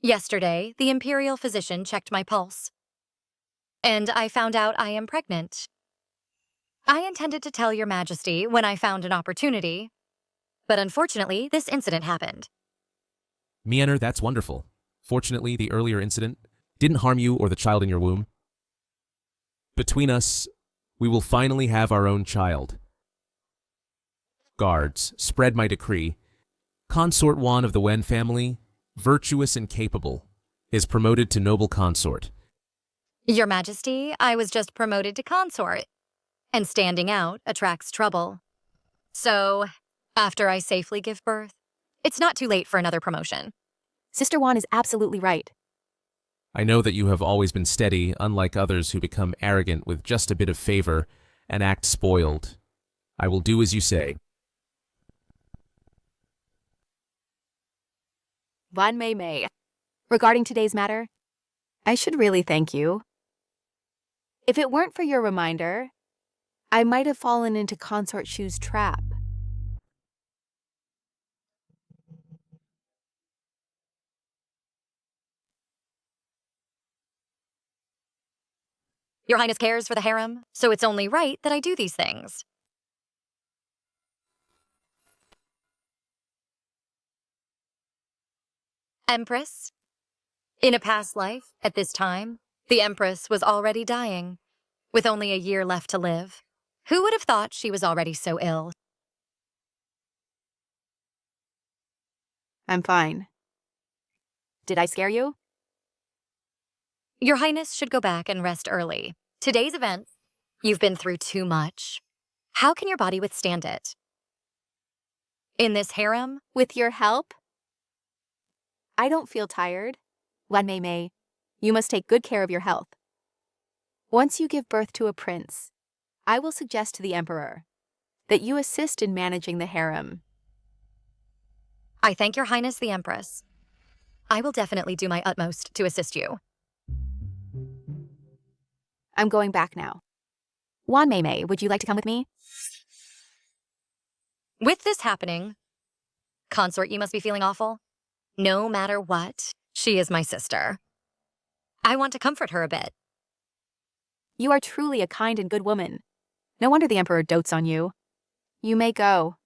Speaker 2: Yesterday, the imperial physician checked my pulse, and I found out I am pregnant. I intended to tell Your Majesty when I found an opportunity, but unfortunately, this incident happened.
Speaker 12: Billionaire, that's wonderful. Fortunately, the earlier incident didn't harm you or the child in your womb. Between us, we will finally have our own child. Guards, spread my decree. Consort Wan of the Wen family, virtuous and capable, is promoted to noble consort.
Speaker 2: Your Majesty, I was just promoted to consort, and standing out attracts trouble. So, after I safely give birth, it's not too late for another promotion.
Speaker 20: Sister Wan is absolutely right.
Speaker 12: I know that you have always been steady, unlike others who become arrogant with just a bit of favor and act spoiled. I will do as you say.
Speaker 20: Wan Mei Mei. Regarding today's matter, I should really thank you. If it weren't for your reminder, I might have fallen into Consort Shu's trap.
Speaker 2: Your Highness cares for the harem, so it's only right that I do these things. Empress? In a past life, at this time, the Empress was already dying, with only a year left to live. Who would have thought she was already so ill?
Speaker 20: I'm fine. Did I scare you?
Speaker 2: Your Highness should go back and rest early. Today's events, you've been through too much. How can your body withstand it? In this harem?
Speaker 20: With your help? I don't feel tired. Wan Mei Mei, you must take good care of your health. Once you give birth to a prince, I will suggest to the Emperor that you assist in managing the harem.
Speaker 2: I thank Your Highness the Empress. I will definitely do my utmost to assist you.
Speaker 20: I'm going back now. Wan Mei Mei, would you like to come with me?
Speaker 2: With this happening, consort, you must be feeling awful. No matter what, she is my sister. I want to comfort her a bit.
Speaker 20: You are truly a kind and good woman. No wonder the Emperor dotes on you. You may go.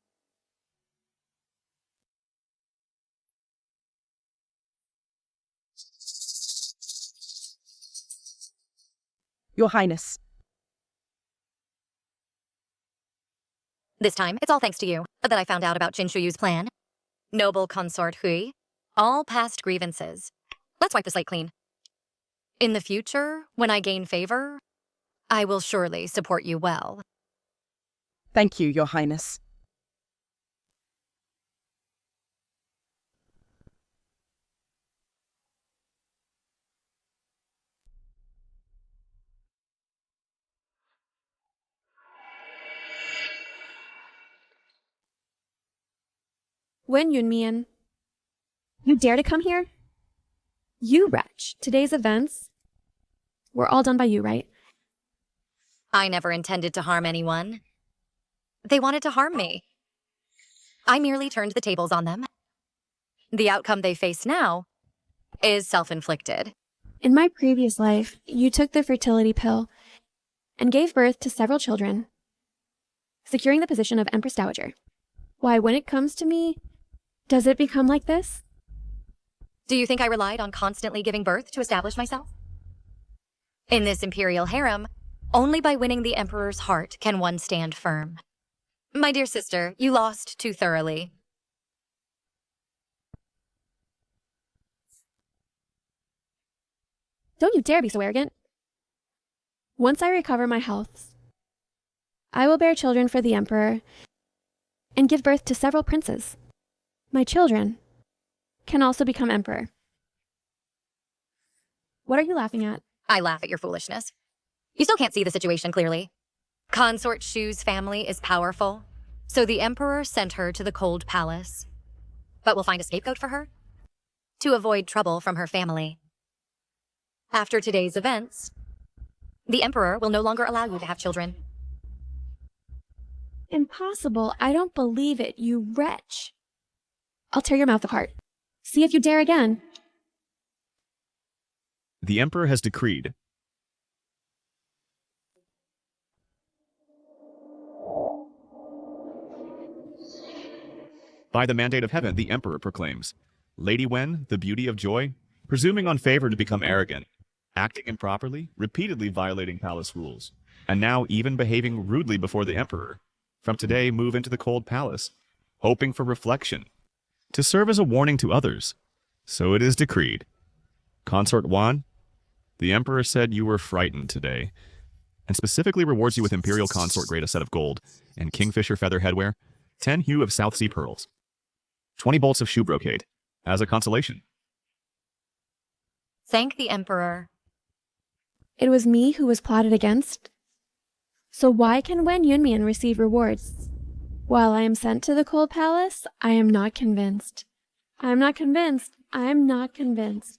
Speaker 13: Your Highness.
Speaker 2: This time, it's all thanks to you that I found out about Jin Shuyu's plan. Noble consort Hui, all past grievances. Let's wipe the slate clean. In the future, when I gain favor, I will surely support you well.
Speaker 13: Thank you, Your Highness.
Speaker 3: Wen Yunmian, you dare to come here? You wretch. Today's events were all done by you, right?
Speaker 2: I never intended to harm anyone. They wanted to harm me. I merely turned the tables on them. The outcome they face now is self-inflicted.
Speaker 3: In my previous life, you took the fertility pill and gave birth to several children, securing the position of Empress Dowager. Why, when it comes to me, does it become like this?
Speaker 2: Do you think I relied on constantly giving birth to establish myself? In this imperial harem, only by winning the Emperor's heart can one stand firm. My dear sister, you lost too thoroughly.
Speaker 3: Don't you dare be so arrogant. Once I recover my health, I will bear children for the Emperor and give birth to several princes. My children can also become Emperor. What are you laughing at?
Speaker 2: I laugh at your foolishness. You still can't see the situation clearly. Consort Shu's family is powerful, so the Emperor sent her to the Cold Palace. But we'll find a scapegoat for her to avoid trouble from her family. After today's events, the Emperor will no longer allow you to have children.
Speaker 3: Impossible. I don't believe it, you wretch. I'll tear your mouth apart. See if you dare again.
Speaker 14: The Emperor has decreed. By the mandate of heaven, the Emperor proclaims, Lady Wen, the beauty of joy, presuming on favor to become arrogant, acting improperly, repeatedly violating palace rules, and now even behaving rudely before the Emperor, from today move into the Cold Palace, hoping for reflection, to serve as a warning to others. So it is decreed. Consort Wan, the Emperor said you were frightened today, and specifically rewards you with Imperial Consort grade a set of gold, and Kingfisher feather headwear, 10 hue of South Sea pearls, 20 bolts of shoe brocade, as a consolation.
Speaker 2: Thank the Emperor.
Speaker 3: It was me who was plotted against. So why can Wen Yunmian receive rewards? While I am sent to the Cold Palace, I am not convinced. I am not convinced. I am not convinced.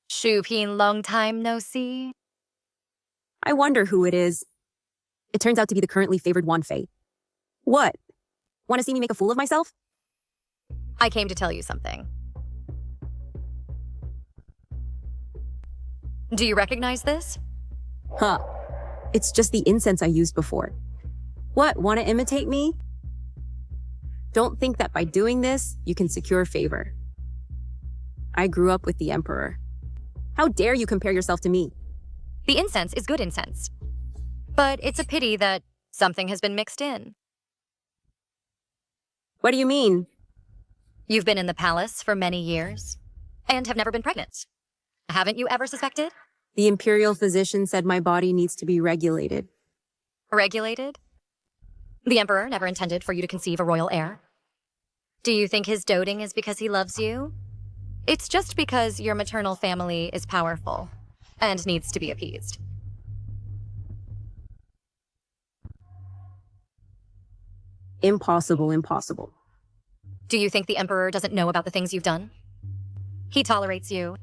Speaker 2: Shu Pin, long time no see.
Speaker 10: I wonder who it is. It turns out to be the currently favored Wan Fei. What? Want to see me make a fool of myself?
Speaker 2: I came to tell you something. Do you recognize this?
Speaker 10: Huh. It's just the incense I used before. What, want to imitate me? Don't think that by doing this, you can secure favor. I grew up with the Emperor. How dare you compare yourself to me?
Speaker 2: The incense is good incense. But it's a pity that something has been mixed in.
Speaker 10: What do you mean?
Speaker 2: You've been in the palace for many years and have never been pregnant. Haven't you ever suspected?
Speaker 10: The imperial physician said my body needs to be regulated.
Speaker 2: Regulated? The Emperor never intended for you to conceive a royal heir. Do you think his doting is because he loves you? It's just because your maternal family is powerful and needs to be appeased.
Speaker 10: Impossible, impossible.
Speaker 2: Do you think the Emperor doesn't know about the things you've done? He tolerates you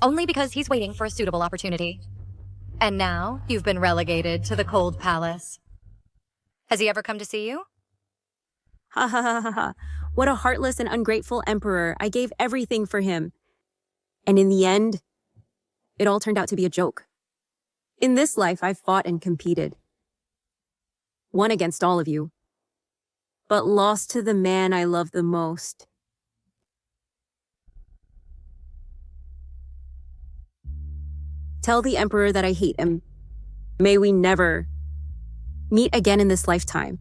Speaker 2: only because he's waiting for a suitable opportunity. And now you've been relegated to the cold palace. Has he ever come to see you?
Speaker 10: Ha ha ha ha ha. What a heartless and ungrateful emperor. I gave everything for him. And in the end, it all turned out to be a joke. In this life, I've fought and competed. Won against all of you. But lost to the man I love the most. Tell the emperor that I hate him. May we never meet again in this lifetime.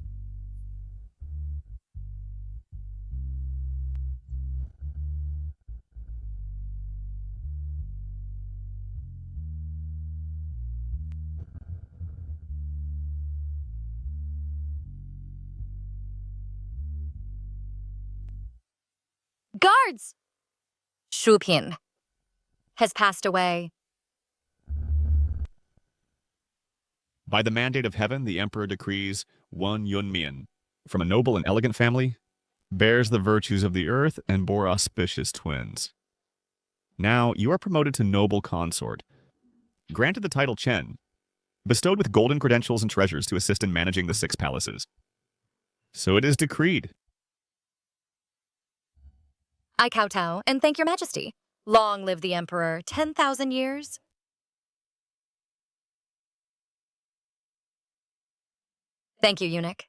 Speaker 2: Guards! Shu Pin has passed away.
Speaker 14: By the mandate of heaven, the emperor decrees one Yunmian, from a noble and elegant family, bears the virtues of the earth and bore auspicious twins. Now you are promoted to noble consort, granted the title Chen, bestowed with golden credentials and treasures to assist in managing the 6 palaces. So it is decreed.
Speaker 2: I kowtow and thank your majesty. Long live the Emperor, 10,000 years. Thank you, eunuch.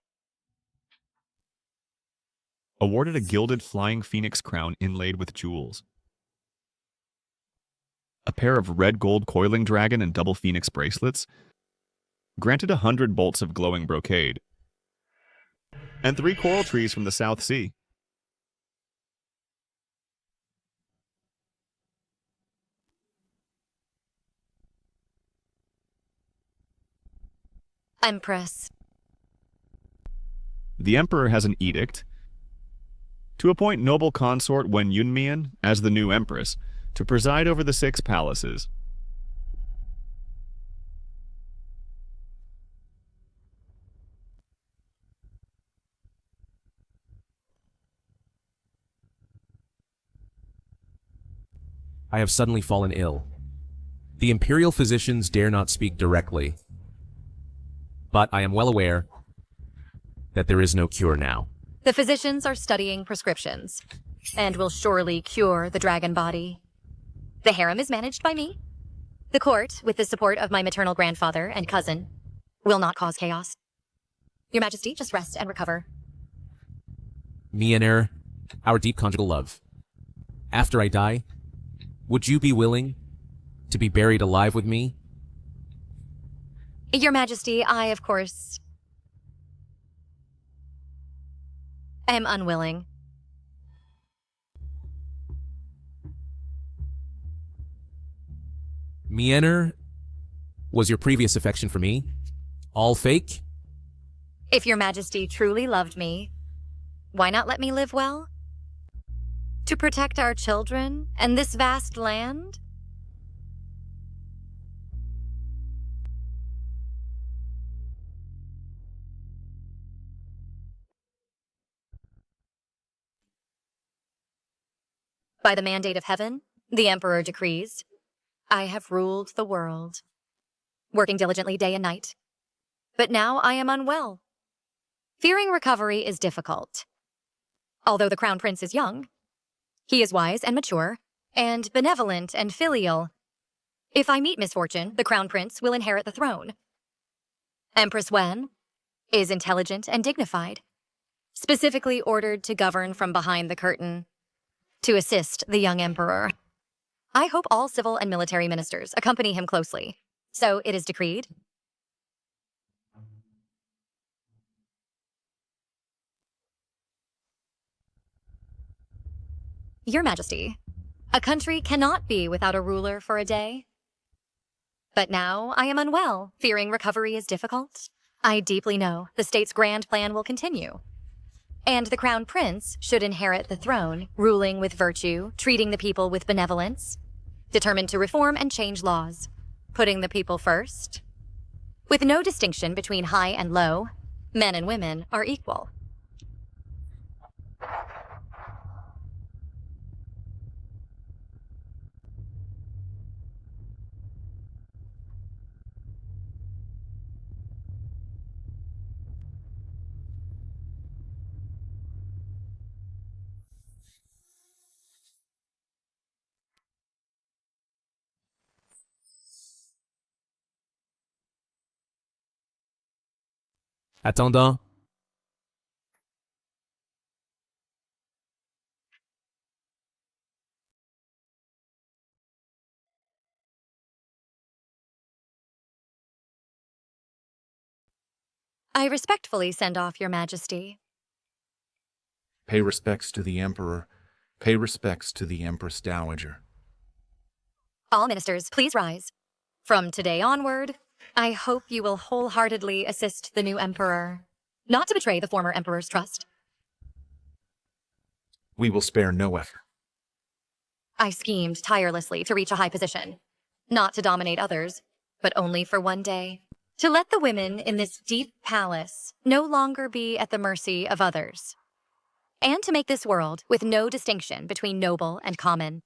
Speaker 14: Awarded a gilded flying phoenix crown inlaid with jewels. A pair of red gold coiling dragon and double phoenix bracelets. Granted 100 bolts of glowing brocade. And 3 coral trees from the South Sea.
Speaker 2: Empress.
Speaker 14: The emperor has an edict to appoint noble consort Wen Yunmian as the new empress to preside over the 6 palaces.
Speaker 12: I have suddenly fallen ill. The imperial physicians dare not speak directly, but I am well aware that there is no cure now.
Speaker 2: The physicians are studying prescriptions and will surely cure the dragon body. The harem is managed by me. The court, with the support of my maternal grandfather and cousin, will not cause chaos. Your Majesty, just rest and recover.
Speaker 12: Me and our deep conjugal love. After I die, would you be willing to be buried alive with me?
Speaker 2: Your Majesty, I, of course, am unwilling.
Speaker 12: Miener, was your previous affection for me all fake?
Speaker 2: If your Majesty truly loved me, why not let me live well? To protect our children and this vast land? By the mandate of heaven, the Emperor decrees, I have ruled the world, working diligently day and night. But now I am unwell. Fearing recovery is difficult. Although the Crown Prince is young, he is wise and mature, and benevolent and filial. If I meet misfortune, the Crown Prince will inherit the throne. Empress Wen is intelligent and dignified, specifically ordered to govern from behind the curtain, to assist the young emperor. I hope all civil and military ministers accompany him closely. So it is decreed. Your Majesty, a country cannot be without a ruler for a day. But now I am unwell, fearing recovery is difficult. I deeply know the state's grand plan will continue. And the crown prince should inherit the throne, ruling with virtue, treating the people with benevolence, determined to reform and change laws, putting the people first. With no distinction between high and low, men and women are equal.
Speaker 12: Attendant.
Speaker 2: I respectfully send off your majesty.
Speaker 4: Pay respects to the Emperor. Pay respects to the Empress Dowager.
Speaker 2: All ministers, please rise. From today onward, I hope you will wholeheartedly assist the new emperor, not to betray the former emperor's trust.
Speaker 4: We will spare no effort.
Speaker 2: I schemed tirelessly to reach a high position, not to dominate others, but only for one day. To let the women in this deep palace no longer be at the mercy of others. And to make this world with no distinction between noble and common.